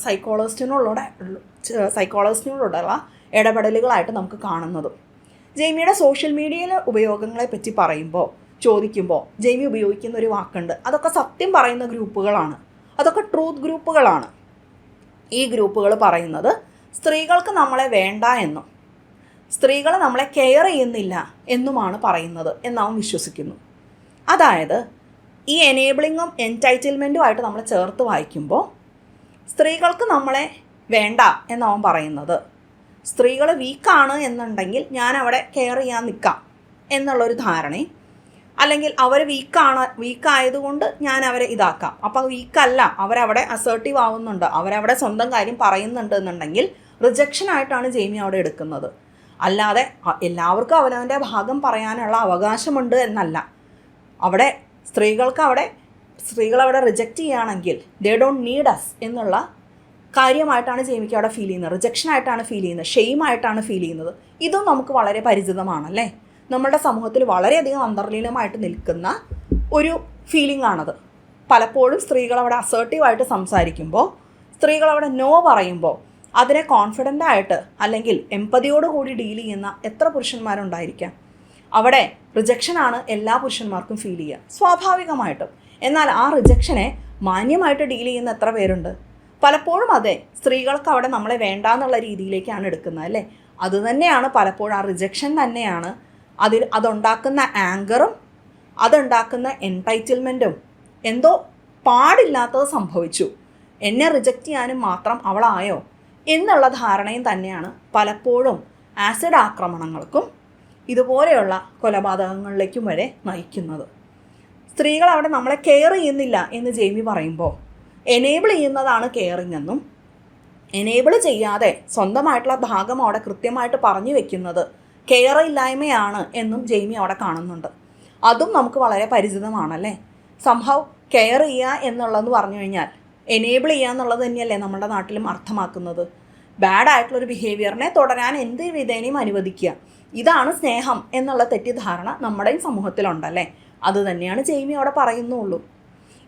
സൈക്കോളജിസ്റ്റിനോടുള്ള ഇടപെടലുകളായിട്ട് നമുക്ക് കാണുന്നതും. ജെയ്മിയുടെ സോഷ്യൽ മീഡിയയിലെ ഉപയോഗങ്ങളെ പറ്റി ചോദിക്കുമ്പോൾ ജെയ്മി ഉപയോഗിക്കുന്ന ഒരു വാക്കുണ്ട്, അതൊക്കെ സത്യം പറയുന്ന ഗ്രൂപ്പുകളാണ്, അതൊക്കെ ട്രൂത്ത് ഗ്രൂപ്പുകളാണ്. ഈ ഗ്രൂപ്പുകൾ പറയുന്നത് സ്ത്രീകൾക്ക് നമ്മളെ വേണ്ട എന്നും സ്ത്രീകൾ നമ്മളെ കെയർ ചെയ്യുന്നില്ല എന്നുമാണ് പറയുന്നത് എന്നവൻ വിശ്വസിക്കുന്നു. അതായത് ഈ എനേബിളിങ്ങും എൻറ്റൈറ്റിൽമെൻറ്റുമായിട്ട് നമ്മൾ ചേർത്ത് വായിക്കുമ്പോൾ സ്ത്രീകൾക്ക് നമ്മളെ വേണ്ട എന്നവൻ പറയുന്നത് സ്ത്രീകൾ വീക്കാണ് എന്നുണ്ടെങ്കിൽ ഞാൻ അവിടെ കെയർ ചെയ്യാൻ നിൽക്കാം എന്നുള്ളൊരു ധാരണയും, അല്ലെങ്കിൽ അവർ വീക്കായതുകൊണ്ട് ഞാൻ അവരെ ഇതാക്കാം, അപ്പോൾ വീക്കല്ല, അവരവിടെ അസേർട്ടീവ് ആവുന്നുണ്ട്, അവരവിടെ സ്വന്തം കാര്യം പറയുന്നുണ്ട് എന്നുണ്ടെങ്കിൽ റിജക്ഷനായിട്ടാണ് ജെയ്മി അവിടെ എടുക്കുന്നത്. അല്ലാതെ എല്ലാവർക്കും അവനവൻ്റെ ഭാഗം പറയാനുള്ള അവകാശമുണ്ട് എന്നല്ല. അവിടെ സ്ത്രീകളവിടെ റിജക്റ്റ് ചെയ്യുകയാണെങ്കിൽ ദേ ഡോണ്ട് നീഡ് അസ് എന്നുള്ള കാര്യമായിട്ടാണ് ജെയ്മിക്ക് അവിടെ ഫീൽ ചെയ്യുന്നത്, റിജക്ഷനായിട്ടാണ് ഫീൽ ചെയ്യുന്നത്, ഷെയിമായിട്ടാണ് ഫീൽ ചെയ്യുന്നത്. ഇതും നമുക്ക് വളരെ പരിചിതമാണല്ലേ. നമ്മളുടെ സമൂഹത്തിൽ വളരെയധികം അന്തർലീനമായിട്ട് നിൽക്കുന്ന ഒരു ഫീലിംഗ് ആണത്. പലപ്പോഴും സ്ത്രീകളവിടെ അസേർട്ടീവായിട്ട് സംസാരിക്കുമ്പോൾ, സ്ത്രീകളവിടെ നോ പറയുമ്പോൾ അതിനെ കോൺഫിഡൻ്റായിട്ട് അല്ലെങ്കിൽ എമ്പതിയോടുകൂടി ഡീൽ ചെയ്യുന്ന എത്ര പുരുഷന്മാരുണ്ടായിരിക്കാം. അവിടെ റിജക്ഷനാണ് എല്ലാ പുരുഷന്മാർക്കും ഫീൽ ചെയ്യുക സ്വാഭാവികമായിട്ടും. എന്നാൽ ആ റിജക്ഷനെ മാന്യമായിട്ട് ഡീൽ ചെയ്യുന്ന എത്ര പേരുണ്ട്? പലപ്പോഴും അതെ, സ്ത്രീകൾക്ക് അവിടെ നമ്മളെ വേണ്ടാന്നുള്ള രീതിയിലേക്കാണ് എടുക്കുന്നത് അല്ലേ. അതുതന്നെയാണ് പലപ്പോഴും ആ റിജക്ഷൻ തന്നെയാണ് അതുണ്ടാക്കുന്ന ആങ്കറും അതുണ്ടാക്കുന്ന എൻടൈറ്റിൽമെൻറ്റും. എന്തോ പാടില്ലാത്തത് സംഭവിച്ചു, എന്നെ റിജക്റ്റ് ചെയ്യാനും മാത്രം അവളായോ എന്നുള്ള ധാരണയും തന്നെയാണ് പലപ്പോഴും ആസിഡ് ആക്രമണങ്ങൾക്കും ഇതുപോലെയുള്ള കൊലപാതകങ്ങളിലേക്കും വരെ നയിക്കുന്നത്. സ്ത്രീകൾ അവിടെ നമ്മളെ കെയർ ചെയ്യുന്നില്ല എന്ന് ജെയ്മി പറയുമ്പോൾ എനേബിൾ ചെയ്യുന്നതാണ് കെയറിങ് എന്നും, എനേബിൾ ചെയ്യാതെ സ്വന്തമായിട്ടുള്ള ഭാഗം അവിടെ കൃത്യമായിട്ട് പറഞ്ഞു വെക്കുന്നത് കെയർ ഇല്ലായ്മയാണ് എന്നും ജെയ്മി അവിടെ കാണുന്നുണ്ട്. അതും നമുക്ക് വളരെ പരിചിതമാണല്ലേ. സംഭവം കെയർ ചെയ്യുക എന്നുള്ളതെന്ന് പറഞ്ഞു കഴിഞ്ഞാൽ എനേബിൾ ചെയ്യുക എന്നുള്ളത് തന്നെയല്ലേ നമ്മുടെ നാട്ടിലും അർത്ഥമാക്കുന്നത്. ബാഡ് ആയിട്ടുള്ളൊരു ബിഹേവിയറിനെ തുടരാൻ എന്ത് വിധേനയും അനുവദിക്കുക, ഇതാണ് സ്നേഹം എന്നുള്ള തെറ്റിദ്ധാരണ നമ്മുടെയും സമൂഹത്തിലുണ്ടല്ലേ. അത് തന്നെയാണ് ജെയ്മി അവിടെ പറയുന്നുള്ളൂ.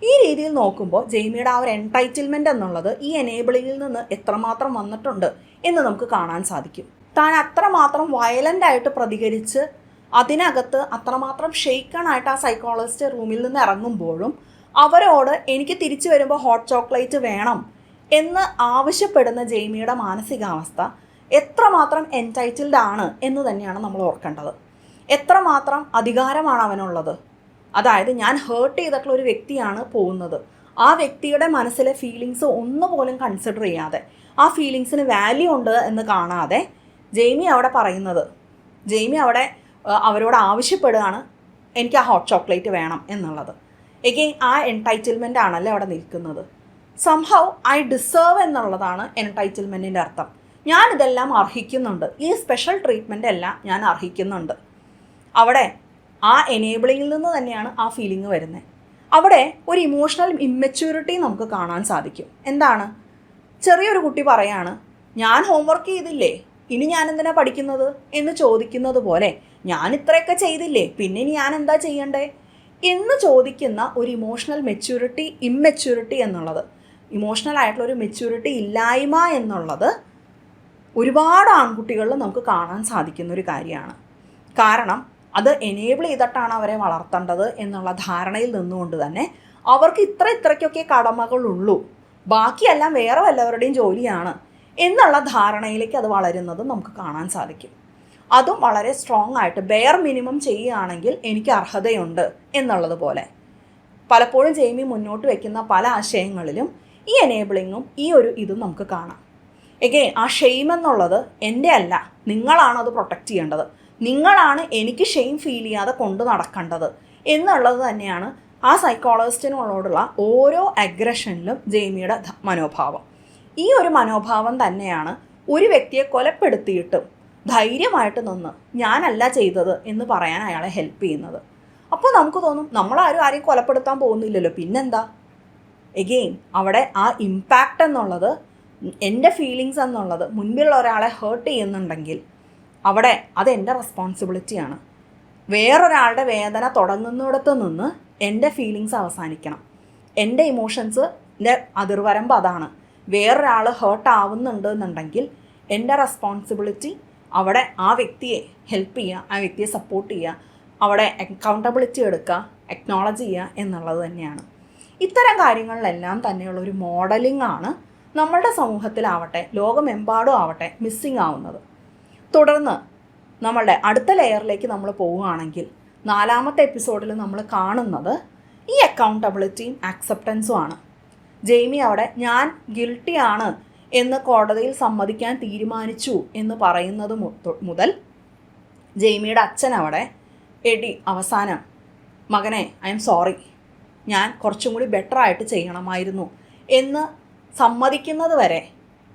ഈ രീതിയിൽ നോക്കുമ്പോൾ ജെയ്മിയുടെ ആ ഒരു എൻടൈറ്റിൽമെൻ്റ് എന്നുള്ളത് ഈ എനേബിളിങ്ങിൽ നിന്ന് എത്രമാത്രം വന്നിട്ടുണ്ട് എന്ന് നമുക്ക് കാണാൻ സാധിക്കും. താൻ അത്രമാത്രം വയലൻ്റായിട്ട് പ്രതികരിച്ച് അതിനകത്ത് അത്രമാത്രം ഷെയ്ക്കണായിട്ട് ആ സൈക്കോളജിസ്റ്റ് റൂമിൽ നിന്ന് ഇറങ്ങുമ്പോഴും അവരോട് എനിക്ക് തിരിച്ചു വരുമ്പോൾ ഹോട്ട് ചോക്ലേറ്റ് വേണം എന്ന് ആവശ്യപ്പെടുന്ന ജെയ്മിയുടെ മാനസികാവസ്ഥ എത്രമാത്രം എൻടൈറ്റിൽഡ് ആണ് എന്ന് തന്നെയാണ് നമ്മൾ ഓർക്കേണ്ടത്. എത്രമാത്രം അധികാരമാണ് അവനുള്ളത്. അതായത് ഞാൻ ഹേർട്ട് ചെയ്തിട്ടുള്ള ഒരു വ്യക്തിയാണ് പോകുന്നത്, ആ വ്യക്തിയുടെ മനസ്സിലെ ഫീലിങ്സ് ഒന്നുപോലും കൺസിഡർ ചെയ്യാതെ, ആ ഫീലിങ്സിന് വാല്യൂ ഉണ്ട് എന്ന് കാണാതെ ജെയ്മി അവിടെ പറയുന്നത്, ജെയ്മി അവിടെ അവരോട് ആവശ്യപ്പെടുകയാണ് എനിക്ക് ആ ഹോട്ട് ചോക്ലേറ്റ് വേണം എന്നുള്ളത്. എഗെയിൻ ആ എൻടൈറ്റിൽമെൻ്റ് ആണല്ലേ അവിടെ നിൽക്കുന്നത്. സംഹൗ ഐ ഡിസേർവ് എന്നുള്ളതാണ് എൻടൈറ്റിൽമെൻറ്റിൻ്റെ അർത്ഥം. ഞാനിതെല്ലാം അർഹിക്കുന്നുണ്ട്, ഈ സ്പെഷ്യൽ ട്രീറ്റ്മെൻ്റ് എല്ലാം ഞാൻ അർഹിക്കുന്നുണ്ട്. അവിടെ ആ എനേബിളിങ്ങിൽ നിന്ന് തന്നെയാണ് ആ ഫീലിംഗ് വരുന്നത്. അവിടെ ഒരു ഇമോഷണൽ ഇമ്മെച്യൂരിറ്റി നമുക്ക് കാണാൻ സാധിക്കും. എന്താണ്? ചെറിയൊരു കുട്ടി പറയാണ്, ഞാൻ ഹോംവർക്ക് ചെയ്തില്ലേ, ഇനി ഞാൻ എന്തിനാ പഠിക്കുന്നത് എന്ന് ചോദിക്കുന്നത് പോലെ, ഞാൻ ഇത്രയൊക്കെ ചെയ്തില്ലേ, പിന്നെ ഇനി ഞാൻ എന്താ ചെയ്യണ്ടേ എന്ന് ചോദിക്കുന്ന ഒരു ഇമോഷണൽ മെച്യൂരിറ്റി, ഇമ്മെച്യൂരിറ്റി എന്നുള്ളത്, ഇമോഷണൽ ആയിട്ടുള്ള ഒരു മെച്യൂരിറ്റി ഇല്ലായ്മ എന്നുള്ളത് ഒരുപാട് ആൺകുട്ടികളിൽ നമുക്ക് കാണാൻ സാധിക്കുന്ന ഒരു കാര്യമാണ്. കാരണം അത് എനേബിൾ ചെയ്തിട്ടാണ് അവരെ വളർത്തേണ്ടത് എന്നുള്ള ധാരണയിൽ നിന്നുകൊണ്ട് തന്നെ അവർക്ക് ഇത്രയ്ക്കൊക്കെ കടമകളുള്ളൂ, ബാക്കിയെല്ലാം വേറെ വല്ലവരുടെയും ജോലിയാണ് എന്നുള്ള ധാരണയിലേക്ക് അത് വളരുന്നത് നമുക്ക് കാണാൻ സാധിക്കും. അതും വളരെ സ്ട്രോങ് ആയിട്ട് ബെയർ മിനിമം ചെയ്യുകയാണെങ്കിൽ എനിക്ക് അർഹതയുണ്ട് എന്നുള്ളത് പോലെ പലപ്പോഴും ജെയ്മി മുന്നോട്ട് വയ്ക്കുന്ന പല ആശയങ്ങളിലും ഈ എനേബിളിങ്ങും ഈ ഒരു ഇതും നമുക്ക് കാണാം. എഗെയിൻ ആ ഷെയിം എന്നുള്ളത് എൻ്റെ അല്ല, നിങ്ങളാണത് പ്രൊട്ടക്റ്റ് ചെയ്യേണ്ടത്, നിങ്ങളാണ് എനിക്ക് ഷെയിം ഫീൽ ചെയ്യാതെ കൊണ്ട് നടക്കേണ്ടത് എന്നുള്ളത് തന്നെയാണ് ആ സൈക്കോളജിസ്റ്റിനോടുള്ള ഓരോ അഗ്രഷനിലും ജെയ്മിയുടെ മനോഭാവം. ഈ ഒരു മനോഭാവം തന്നെയാണ് ഒരു വ്യക്തിയെ കൊലപ്പെടുത്തിയിട്ടും ധൈര്യമായിട്ട് നിന്ന് ഞാനല്ല ചെയ്തത് എന്ന് പറയാൻ അയാളെ ഹെൽപ്പ് ചെയ്യുന്നത്. അപ്പോൾ നമുക്ക് തോന്നും നമ്മളാരും ആരെയും കൊലപ്പെടുത്താൻ പോകുന്നില്ലല്ലോ, പിന്നെന്താ. എഗെയിൻ അവിടെ ആ ഇമ്പാക്റ്റ് എന്നുള്ളത്, എൻ്റെ ഫീലിങ്സ് എന്നുള്ളത് മുൻപിലുള്ള ഒരാളെ ഹേർട്ട് ചെയ്യുന്നുണ്ടെങ്കിൽ അവിടെ അതെൻ്റെ റെസ്പോൺസിബിലിറ്റിയാണ്. വേറൊരാളുടെ വേദന തുടങ്ങുന്നിടത്ത് നിന്ന് എൻ്റെ ഫീലിങ്സ് അവസാനിക്കണം. എൻ്റെ ഇമോഷൻസിൻ്റെ അതിർവരമ്പ് അതാണ്. വേറൊരാൾ ഹേർട്ട് ആവുന്നുണ്ട് എന്നുണ്ടെങ്കിൽ എൻ്റെ റെസ്പോൺസിബിലിറ്റി അവിടെ ആ വ്യക്തിയെ ഹെൽപ്പ് ചെയ്യുക, ആ വ്യക്തിയെ സപ്പോർട്ട് ചെയ്യുക, അവിടെ അക്കൗണ്ടബിലിറ്റി എടുക്കുക, അക്നോളജ് ചെയ്യുക എന്നുള്ളത് തന്നെയാണ്. ഇത്തരം കാര്യങ്ങളിലെല്ലാം തന്നെയുള്ള ഒരു മോഡലിംഗ് ആണ് നമ്മളുടെ സമൂഹത്തിലാവട്ടെ ലോകമെമ്പാടും ആവട്ടെ മിസ്സിങ് ആവുന്നത്. തുടർന്ന് നമ്മളുടെ അടുത്ത ലെയറിലേക്ക് നമ്മൾ പോവുകയാണെങ്കിൽ 4ാമത്തെ എപ്പിസോഡിൽ നമ്മൾ കാണുന്നത് ഈ അക്കൗണ്ടബിലിറ്റിയും ആക്സെപ്റ്റൻസും ആണ്. ജെയ്മി അവിടെ ഞാൻ ഗിൽട്ടിയാണ് എന്ന് കോടതിയിൽ സമ്മതിക്കാൻ തീരുമാനിച്ചു എന്ന് പറയുന്നത് മുതൽ ജെയ്മിയുടെ അച്ഛൻ അവിടെ എഡി അവസാനം മകനെ ഐ എം സോറി, ഞാൻ കുറച്ചും കൂടി ബെറ്ററായിട്ട് ചെയ്യണമായിരുന്നു എന്ന് സമ്മതിക്കുന്നത് വരെ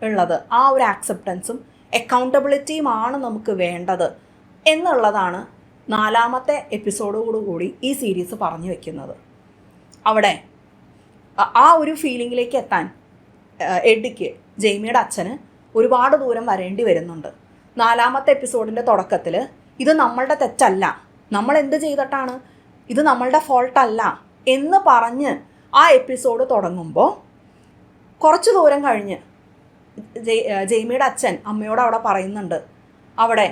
ഉള്ളത് ആ ഒരു ആക്സെപ്റ്റൻസും അക്കൗണ്ടബിലിറ്റിയുമാണ് നമുക്ക് വേണ്ടത് എന്നുള്ളതാണ് 4ാമത്തെ എപ്പിസോഡോടുകൂടി ഈ സീരീസ് പറഞ്ഞു വയ്ക്കുന്നത്. അവിടെ ആ ഒരു ഫീലിങ്ങിലേക്ക് എത്താൻ എഡിക്ക്, ജെയ്മിയുടെ അച്ഛന് ഒരുപാട് ദൂരം വരേണ്ടി വരുന്നുണ്ട്. 4ാമത്തെ എപ്പിസോഡിൻ്റെ തുടക്കത്തിൽ ഇത് നമ്മളുടെ തെറ്റല്ല, നമ്മൾ എന്ത് ചെയ്തിട്ടാണ്, ഇത് നമ്മളുടെ ഫോൾട്ടല്ല എന്ന് പറഞ്ഞ് ആ എപ്പിസോഡ് തുടങ്ങുമ്പോൾ കുറച്ച് ദൂരം കഴിഞ്ഞ് ജെയ്മിയുടെ അച്ഛൻ അമ്മയോട് അവിടെ പറയുന്നുണ്ട്, അവിടെ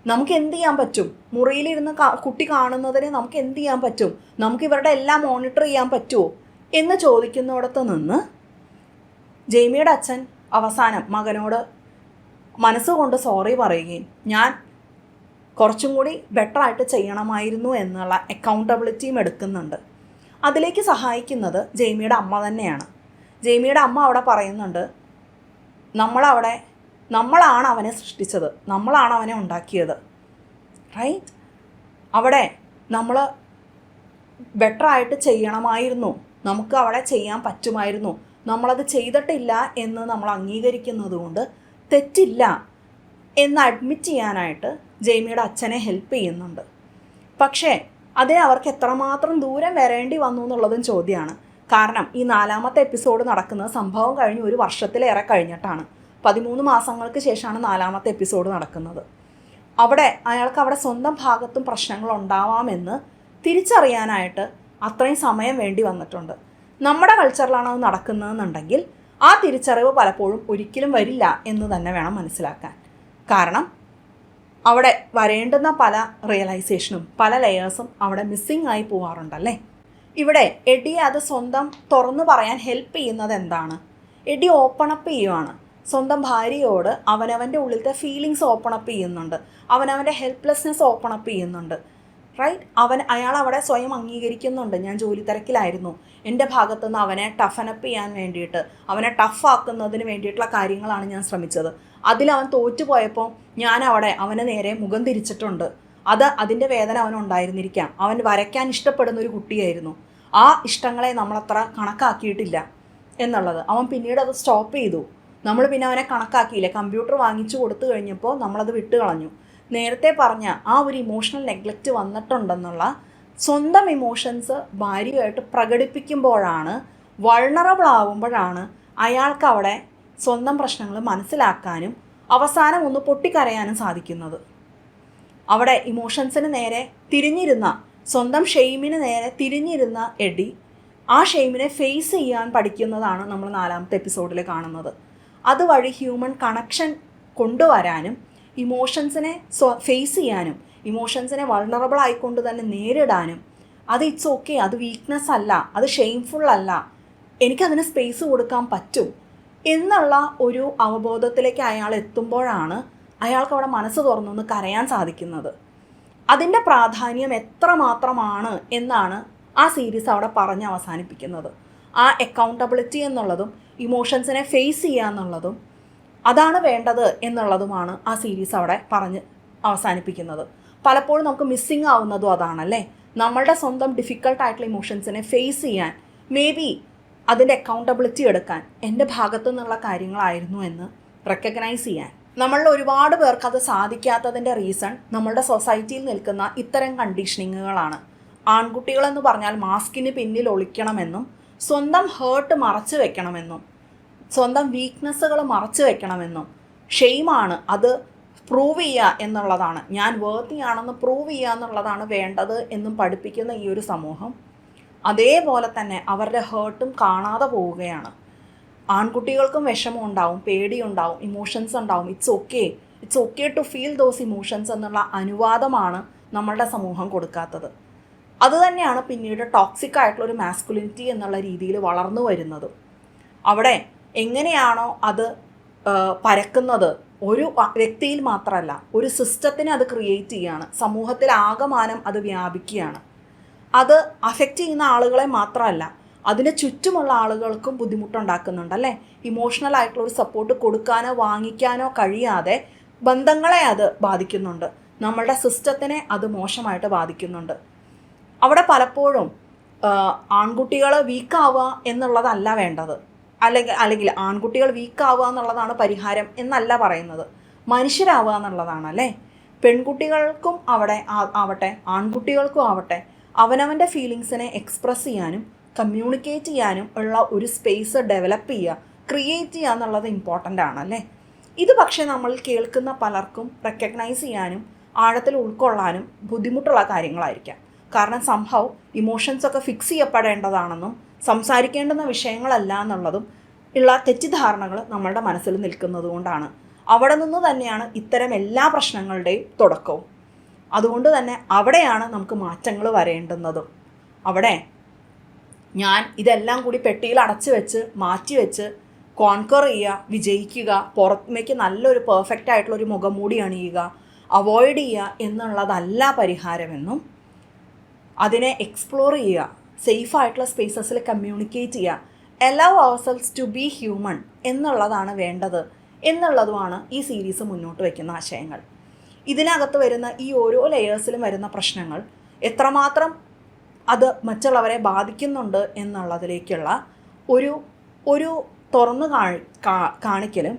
നമുക്ക് എന്ത് ചെയ്യാൻ പറ്റും, മുറിയിലിരുന്ന് കുട്ടി കാണുന്നതിന് നമുക്ക് എന്ത് ചെയ്യാൻ പറ്റും, നമുക്ക് ഇവരുടെ എല്ലാം മോണിറ്റർ ചെയ്യാൻ പറ്റുമോ എന്ന് ചോദിക്കുന്നിടത്ത് നിന്ന് ജെയ്മിയുടെ അച്ഛൻ അവസാനം മകനോട് മനസ്സുകൊണ്ട് സോറി പറയുകയും ഞാൻ കുറച്ചും കൂടി ബെറ്ററായിട്ട് ചെയ്യണമായിരുന്നു എന്നുള്ള അക്കൗണ്ടബിലിറ്റിയും എടുക്കുന്നുണ്ട്. അതിലേക്ക് സഹായിക്കുന്നത് ജെയ്മിയുടെ അമ്മ തന്നെയാണ്. ജെയ്മിയുടെ അമ്മ അവിടെ പറയുന്നുണ്ട്, നമ്മളാണ് അവനെ സൃഷ്ടിച്ചത്, നമ്മളാണ് അവനെ ഉണ്ടാക്കിയത്, റൈറ്റ്? അവിടെ നമ്മൾ ബെറ്ററായിട്ട് ചെയ്യണമായിരുന്നു, നമുക്ക് അവിടെ ചെയ്യാൻ പറ്റുമായിരുന്നു, നമ്മളത് ചെയ്തിട്ടില്ല എന്ന് നമ്മൾ അംഗീകരിക്കുന്നത് കൊണ്ട് തെറ്റില്ല എന്ന് അഡ്മിറ്റ് ചെയ്യാനായിട്ട് ജെയ്മിയുടെ അച്ഛനെ ഹെൽപ്പ് ചെയ്യുന്നുണ്ട്. പക്ഷേ അതിന് അവർക്ക് എത്രമാത്രം ദൂരം വരേണ്ടി വന്നു എന്നുള്ളതും ചോദ്യമാണ്. കാരണം ഈ 4ാമത്തെ എപ്പിസോഡ് നടക്കുന്നത് സംഭവം കഴിഞ്ഞ് 1 വർഷത്തിലേറെ കഴിഞ്ഞിട്ടാണ്. 13 മാസങ്ങൾക്ക് ശേഷമാണ് 4ാമത്തെ എപ്പിസോഡ് നടക്കുന്നത്. അയാൾക്ക് അവിടെ സ്വന്തം ഭാഗത്തും പ്രശ്നങ്ങൾ ഉണ്ടാവാമെന്ന് തിരിച്ചറിയാനായിട്ട് അത്രയും സമയം വേണ്ടി വന്നിട്ടുണ്ട്. നമ്മുടെ കൾച്ചറിലാണ് അത് നടക്കുന്നതെന്നുണ്ടെങ്കിൽ ആ തിരിച്ചറിവ് പലപ്പോഴും ഒരിക്കലും വരില്ല എന്ന് തന്നെ വേണം മനസ്സിലാക്കാൻ. കാരണം അവിടെ വരേണ്ടുന്ന പല റിയലൈസേഷനും പല ലെയേഴ്സും അവിടെ മിസ്സിങ് ആയി പോവാറുണ്ടല്ലേ. ഇവിടെ എഡിയെ അത് സ്വന്തം തുറന്നു പറയാൻ ഹെൽപ്പ് ചെയ്യുന്നത് എന്താണ്? എഡി ഓപ്പൺ അപ്പ് ചെയ്യുവാണ്. സ്വന്തം ഭാര്യയോട് അവനവൻ്റെ ഉള്ളിലത്തെ ഫീലിങ്സ് ഓപ്പൺ അപ്പ് ചെയ്യുന്നുണ്ട്, അവനവൻ്റെ ഹെൽപ്ലെസ്നെസ് ഓപ്പൺ അപ്പ് ചെയ്യുന്നുണ്ട്, റൈറ്റ്? അയാൾ അവിടെ സ്വയം അംഗീകരിക്കുന്നുണ്ട്, ഞാൻ ജോലി തിരക്കിലായിരുന്നു, എൻ്റെ ഭാഗത്തുനിന്ന് അവനെ ടഫനപ്പ് ചെയ്യാൻ വേണ്ടിയിട്ട്, അവനെ ടഫാക്കുന്നതിന് വേണ്ടിയിട്ടുള്ള കാര്യങ്ങളാണ് ഞാൻ ശ്രമിച്ചത്. അതിലവൻ തോറ്റുപോയപ്പോൾ ഞാൻ അവന് നേരെ മുഖം തിരിച്ചിട്ടുണ്ട്. അതിൻ്റെ വേദന അവനുണ്ടായിരുന്നിരിക്കാം. അവൻ വരയ്ക്കാൻ ഇഷ്ടപ്പെടുന്ന ഒരു കുട്ടിയായിരുന്നു. ആ ഇഷ്ടങ്ങളെ നമ്മളത്ര കണക്കാക്കിയിട്ടില്ല എന്നുള്ളത്. അവൻ പിന്നീട് അത് സ്റ്റോപ്പ് ചെയ്തു. നമ്മൾ പിന്നെ അവനെ കണക്കാക്കിയില്ല. കമ്പ്യൂട്ടർ വാങ്ങിച്ചു കൊടുത്തു കഴിഞ്ഞപ്പോൾ നമ്മളത് വിട്ട് കളഞ്ഞു. നേരത്തെ പറഞ്ഞ ആ ഒരു ഇമോഷണൽ നെഗ്ലക്റ്റ് വന്നിട്ടുണ്ടെന്നുള്ള സ്വന്തം ഇമോഷൻസ് ഭാര്യയായിട്ട് പ്രകടിപ്പിക്കുമ്പോഴാണ്, വൾണറബിൾ ആവുമ്പോഴാണ് അയാൾക്ക് അവിടെ സ്വന്തം പ്രശ്നങ്ങൾ മനസ്സിലാക്കാനും അവസാനം ഒന്ന് പൊട്ടിക്കരയാനും സാധിക്കുന്നത്. അവിടെ ഇമോഷൻസിന് നേരെ തിരിഞ്ഞിരുന്ന, സ്വന്തം ഷെയിമിന് നേരെ തിരിഞ്ഞിരുന്ന എഡി ആ ഷെയിമിനെ ഫേസ് ചെയ്യാൻ പഠിക്കുന്നതാണ് നമ്മൾ 4ാമത്തെ എപ്പിസോഡിൽ കാണുന്നത്. അതുവഴി ഹ്യൂമൻ കണക്ഷൻ കൊണ്ടുവരാനും ഇമോഷൻസിനെ ഫേസ് ചെയ്യാനും ഇമോഷൻസിനെ വൾണറബിൾ ആയിക്കൊണ്ട് തന്നെ നേരിടാനും, അത് ഇറ്റ്സ് ഓക്കെ, അത് വീക്ക്നെസ് അല്ല, അത് ഷെയിംഫുൾ അല്ല, എനിക്കതിന് സ്പേസ് കൊടുക്കാൻ പറ്റും എന്നുള്ള ഒരു അവബോധത്തിലേക്ക് അയാൾ എത്തുമ്പോഴാണ് അയാൾക്ക് അവിടെ മനസ്സ് തുറന്നൊന്ന് കരയാൻ സാധിക്കുന്നത്. അതിൻ്റെ പ്രാധാന്യം എത്രമാത്രമാണ് എന്നാണ് ആ സീരീസ് അവിടെ പറഞ്ഞ് അവസാനിപ്പിക്കുന്നത്. ആ അക്കൗണ്ടബിലിറ്റി എന്നുള്ളതും ഇമോഷൻസിനെ ഫേസ് ചെയ്യുക എന്നുള്ളതും അതാണ് വേണ്ടത് എന്നുള്ളതുമാണ് ആ സീരീസ് അവിടെ പറഞ്ഞ് അവസാനിപ്പിക്കുന്നത്. പലപ്പോഴും നമുക്ക് മിസ്സിങ് ആവുന്നതും അതാണല്ലേ. നമ്മളുടെ സ്വന്തം ഡിഫിക്കൽട്ടായിട്ടുള്ള ഇമോഷൻസിനെ ഫേസ് ചെയ്യാൻ, മേ ബി അതിൻ്റെ അക്കൗണ്ടബിലിറ്റി എടുക്കാൻ എൻ്റെ ഭാഗത്തു നിന്നുള്ള കാര്യങ്ങളായിരുന്നു എന്ന് റെക്കഗ്നൈസ് ചെയ്യാൻ. നമ്മളിൽ ഒരുപാട് പേർക്ക് അത് സാധിക്കാത്തതിൻ്റെ റീസൺ നമ്മളുടെ സൊസൈറ്റിയിൽ നിൽക്കുന്ന ഇത്തരം കണ്ടീഷനിങ്ങുകളാണ്. ആൺകുട്ടികളെന്ന് പറഞ്ഞാൽ മാസ്കിന് പിന്നിൽ ഒളിക്കണമെന്നും സ്വന്തം ഹേർട്ട് മറച്ചു വെക്കണമെന്നും സ്വന്തം വീക്ക്നെസ്സുകൾ മറച്ചു വെക്കണമെന്നും, ഷെയിമാണ് അത് പ്രൂവ് ചെയ്യുക എന്നുള്ളതാണ്, ഞാൻ വേർത്തിയാണെന്ന് പ്രൂവ് ചെയ്യുക എന്നുള്ളതാണ് വേണ്ടത് എന്നും പഠിപ്പിക്കുന്ന ഈ ഒരു സമൂഹം അതേപോലെ തന്നെ അവരുടെ ഹേർട്ടും കാണാതെ പോവുകയാണ്. ആൺകുട്ടികൾക്കും വിഷമം ഉണ്ടാവും, പേടിയുണ്ടാവും, ഇമോഷൻസ് ഉണ്ടാവും. It's okay to feel those emotions എന്നുള്ള അനുവാദമാണ് നമ്മളുടെ സമൂഹം കൊടുക്കാത്തത്. അതുതന്നെയാണ് പിന്നീട് ടോക്സിക് ആയിട്ടുള്ളൊരു മാസ്കുലിനിറ്റി എന്നുള്ള രീതിയിൽ വളർന്നു വരുന്നത്. അവിടെ എങ്ങനെയാണോ അത് പരക്കുന്നത്, ഒരു വ്യക്തിയിൽ മാത്രമല്ല, ഒരു സിസ്റ്റത്തിനെ അത് ക്രിയേറ്റ് ചെയ്യുകയാണ്, സമൂഹത്തിൽ ആകമാനം അത് വ്യാപിക്കുകയാണ്. അത് അഫക്റ്റ് ചെയ്യുന്ന ആളുകളെ മാത്രമല്ല, അതിന് ചുറ്റുമുള്ള ആളുകൾക്കും ബുദ്ധിമുട്ടുണ്ടാക്കുന്നുണ്ടല്ലേ. ഇമോഷണൽ ആയിട്ടുള്ള ഒരു സപ്പോർട്ട് കൊടുക്കാനോ വാങ്ങിക്കാനോ കഴിയാതെ ബന്ധങ്ങളെ അത് ബാധിക്കുന്നുണ്ട്, നമ്മളുടെ സിസ്റ്റത്തിനെ അത് മോശമായിട്ട് ബാധിക്കുന്നുണ്ട്. അവിടെ പലപ്പോഴും ആൺകുട്ടികൾ വീക്കാവുക എന്നുള്ളതല്ല വേണ്ടത്, അല്ലെങ്കിൽ ആൺകുട്ടികൾ വീക്കാവുക എന്നുള്ളതാണ് പരിഹാരം എന്നല്ല പറയുന്നത്, മനുഷ്യരാവുക എന്നുള്ളതാണ് അല്ലേ. പെൺകുട്ടികൾക്കും ആവട്ടെ ആൺകുട്ടികൾക്കും ആവട്ടെ അവനവൻ്റെ ഫീലിങ്സിനെ എക്സ്പ്രസ് ചെയ്യാനും കമ്മ്യൂണിക്കേറ്റ് ചെയ്യാനും ഉള്ള ഒരു സ്പേസ് ഡെവലപ്പ് ചെയ്യുക, ക്രിയേറ്റ് ചെയ്യുക എന്നുള്ളത് ഇമ്പോർട്ടൻ്റ് ആണല്ലേ. ഇത് പക്ഷേ നമ്മൾ കേൾക്കുന്ന പലർക്കും റെക്കഗ്നൈസ് ചെയ്യാനും ആഴത്തിൽ ഉൾക്കൊള്ളാനും ബുദ്ധിമുട്ടുള്ള കാര്യങ്ങളായിരിക്കാം. കാരണം സംഭവം ഇമോഷൻസൊക്കെ ഫിക്സ് ചെയ്യപ്പെടേണ്ടതാണെന്നും സംസാരിക്കേണ്ടുന്ന വിഷയങ്ങളല്ല എന്നുള്ളതും ഉള്ള തെറ്റിദ്ധാരണകൾ നമ്മളുടെ മനസ്സിൽ നിൽക്കുന്നത് കൊണ്ടാണ്. അവിടെ നിന്ന് തന്നെയാണ് ഇത്തരം എല്ലാ പ്രശ്നങ്ങളുടെയും തുടക്കവും. അതുകൊണ്ട് തന്നെ അവിടെയാണ് നമുക്ക് മാറ്റങ്ങൾ വരേണ്ടുന്നതും. അവിടെ ഞാൻ ഇതെല്ലാം കൂടി പെട്ടിയിൽ അടച്ചു വെച്ച് മാറ്റി വെച്ച് കോൺക്വർ ചെയ്യുക, വിജയിക്കുക, പുറമേക്ക് നല്ലൊരു പെർഫെക്റ്റ് ആയിട്ടുള്ളൊരു മുഖംമൂടി അണിയുക, അവോയ്ഡ് ചെയ്യുക എന്നുള്ളതല്ല പരിഹാരമെന്നും അതിനെ എക്സ്പ്ലോർ ചെയ്യുക, സേഫായിട്ടുള്ള സ്പേസസിൽ കമ്മ്യൂണിക്കേറ്റ് ചെയ്യുക, allow ourselves to be human എന്നുള്ളതാണ് വേണ്ടത് എന്നുള്ളതുമാണ് ഈ സീരീസ് മുന്നോട്ട് വയ്ക്കുന്ന ആശയങ്ങൾ. ഇതിനകത്ത് വരുന്ന ഈ ഓരോ ലെയേഴ്സിലും വരുന്ന പ്രശ്നങ്ങൾ എത്രമാത്രം അത് മറ്റുള്ളവരെ ബാധിക്കുന്നുണ്ട് എന്നുള്ളതിലേക്കുള്ള ഒരു തുറന്നു കാണിക്കലും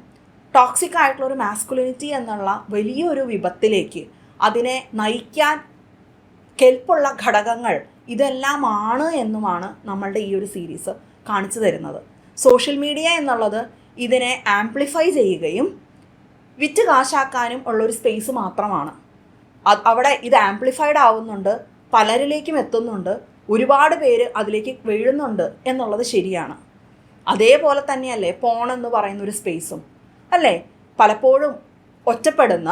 ടോക്സിക് ആയിട്ടുള്ളൊരു മാസ്കുലിനിറ്റി എന്നുള്ള വലിയൊരു വിപത്തിലേക്ക് അതിനെ നയിക്കാൻ കെൽപ്പുള്ള ഘടകങ്ങൾ ഇതെല്ലാമാണ് എന്നുമാണ് നമ്മളുടെ ഈ ഒരു സീരീസ് കാണിച്ചു തരുന്നത്. സോഷ്യൽ മീഡിയ എന്നുള്ളത് ഇതിനെ ആംപ്ലിഫൈ ചെയ്യുകയും വിറ്റ് കാശാക്കാനും ഉള്ളൊരു സ്പേസ് മാത്രമാണ്. അവിടെ ഇത് ആംപ്ലിഫൈഡ് ആവുന്നുണ്ട്, പലരിലേക്കും എത്തുന്നുണ്ട്, ഒരുപാട് പേര് അതിലേക്ക് വീഴുന്നുണ്ട് എന്നുള്ളത് ശരിയാണ്. അതേപോലെ തന്നെയല്ലേ പോൺ എന്ന് പറയുന്ന ഒരു സ്പേസും അല്ലേ? പലപ്പോഴും ഒറ്റപ്പെടുന്ന,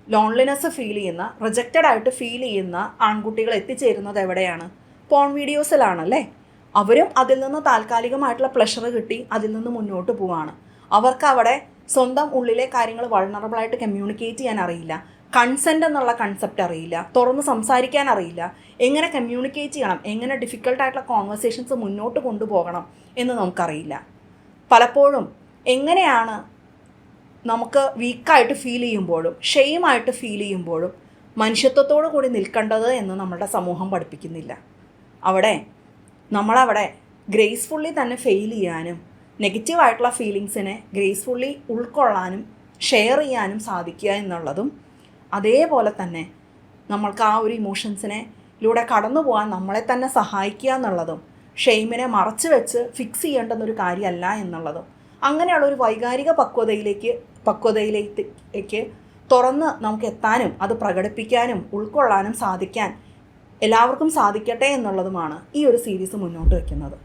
ലോൺലിനെസ് ഫീൽ ചെയ്യുന്ന, റിജക്റ്റഡ് ആയിട്ട് ഫീൽ ചെയ്യുന്ന ആൺകുട്ടികൾ എത്തിച്ചേരുന്നത് എവിടെയാണ്? പോൺ വീഡിയോസിലാണല്ലേ. അവരും അതിൽ നിന്ന് താൽക്കാലികമായിട്ടുള്ള പ്ലഷർ കിട്ടി അതിൽ നിന്ന് മുന്നോട്ട് പോവാണ്. അവർക്ക് അവിടെ സ്വന്തം ഉള്ളിലെ കാര്യങ്ങൾ വൾണറബിളായിട്ട് കമ്മ്യൂണിക്കേറ്റ് ചെയ്യാൻ അറിയില്ല, കൺസെൻ്റ് എന്നുള്ള കൺസെപ്റ്റ് അറിയില്ല, തുറന്ന് സംസാരിക്കാൻ അറിയില്ല, എങ്ങനെ കമ്മ്യൂണിക്കേറ്റ് ചെയ്യണം, എങ്ങനെ ഡിഫിക്കൽട്ടായിട്ടുള്ള കോൺവെർസേഷൻസ് മുന്നോട്ട് കൊണ്ടുപോകണം എന്ന് നമുക്കറിയില്ല. പലപ്പോഴും എങ്ങനെയാണ് നമുക്ക് വീക്കായിട്ട് ഫീൽ ചെയ്യുമ്പോഴും ഷെയിമായിട്ട് ഫീൽ ചെയ്യുമ്പോഴും മനുഷ്യത്വത്തോടു കൂടി നിൽക്കേണ്ടത് എന്ന് നമ്മുടെ സമൂഹം പഠിപ്പിക്കുന്നില്ല. നമ്മളവിടെ ഗ്രേസ്ഫുള്ളി തന്നെ ഫെയിൽ ചെയ്യാനും നെഗറ്റീവായിട്ടുള്ള ഫീലിങ്സിനെ ഗ്രേസ്ഫുള്ളി ഉൾക്കൊള്ളാനും ഷെയർ ചെയ്യാനും സാധിക്കുക എന്നുള്ളതും, അതേപോലെ തന്നെ നമ്മൾക്ക് ആ ഒരു ഇമോഷൻസിലൂടെ കടന്നു പോകാൻ നമ്മളെ തന്നെ സഹായിക്കുക എന്നുള്ളതും ഷെയിമിനെ മറച്ചു വെച്ച് ഫിക്സ് ചെയ്യേണ്ടുന്നൊരു കാര്യമല്ല എന്നുള്ളതും, അങ്ങനെയുള്ള ഒരു വൈകാരിക പക്വതയിലേക്ക് തുറന്ന് നമുക്ക് എത്താനും അത് പ്രകടിപ്പിക്കാനും ഉൾക്കൊള്ളാനും സാധിക്കാൻ എല്ലാവർക്കും സാധിക്കട്ടെ എന്നുള്ളതുമാണ് ഈ ഒരു സീരീസ് മുന്നോട്ട് വയ്ക്കുന്നത്.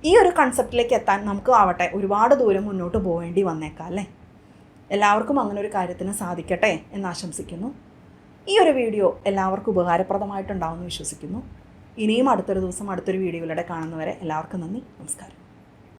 ഈ ഒരു കൺസെപ്റ്റിലേക്ക് എത്താൻ നമുക്ക് ആവട്ടെ ഒരുപാട് ദൂരം മുന്നോട്ട് പോകേണ്ടി വന്നേക്കാം അല്ലേ. എല്ലാവർക്കും അങ്ങനെ ഒരു കാര്യത്തിന് സാധിക്കട്ടെ എന്ന് ആശംസിക്കുന്നു. ഈ ഒരു വീഡിയോ എല്ലാവർക്കും ഉപകാരപ്രദമായിട്ടുണ്ടാവുമെന്ന് വിശ്വസിക്കുന്നു. ഇനിയും അടുത്തൊരു ദിവസം അടുത്തൊരു വീഡിയോയിലൂടെ കാണുന്നവരെ എല്ലാവർക്കും നന്ദി, നമസ്കാരം.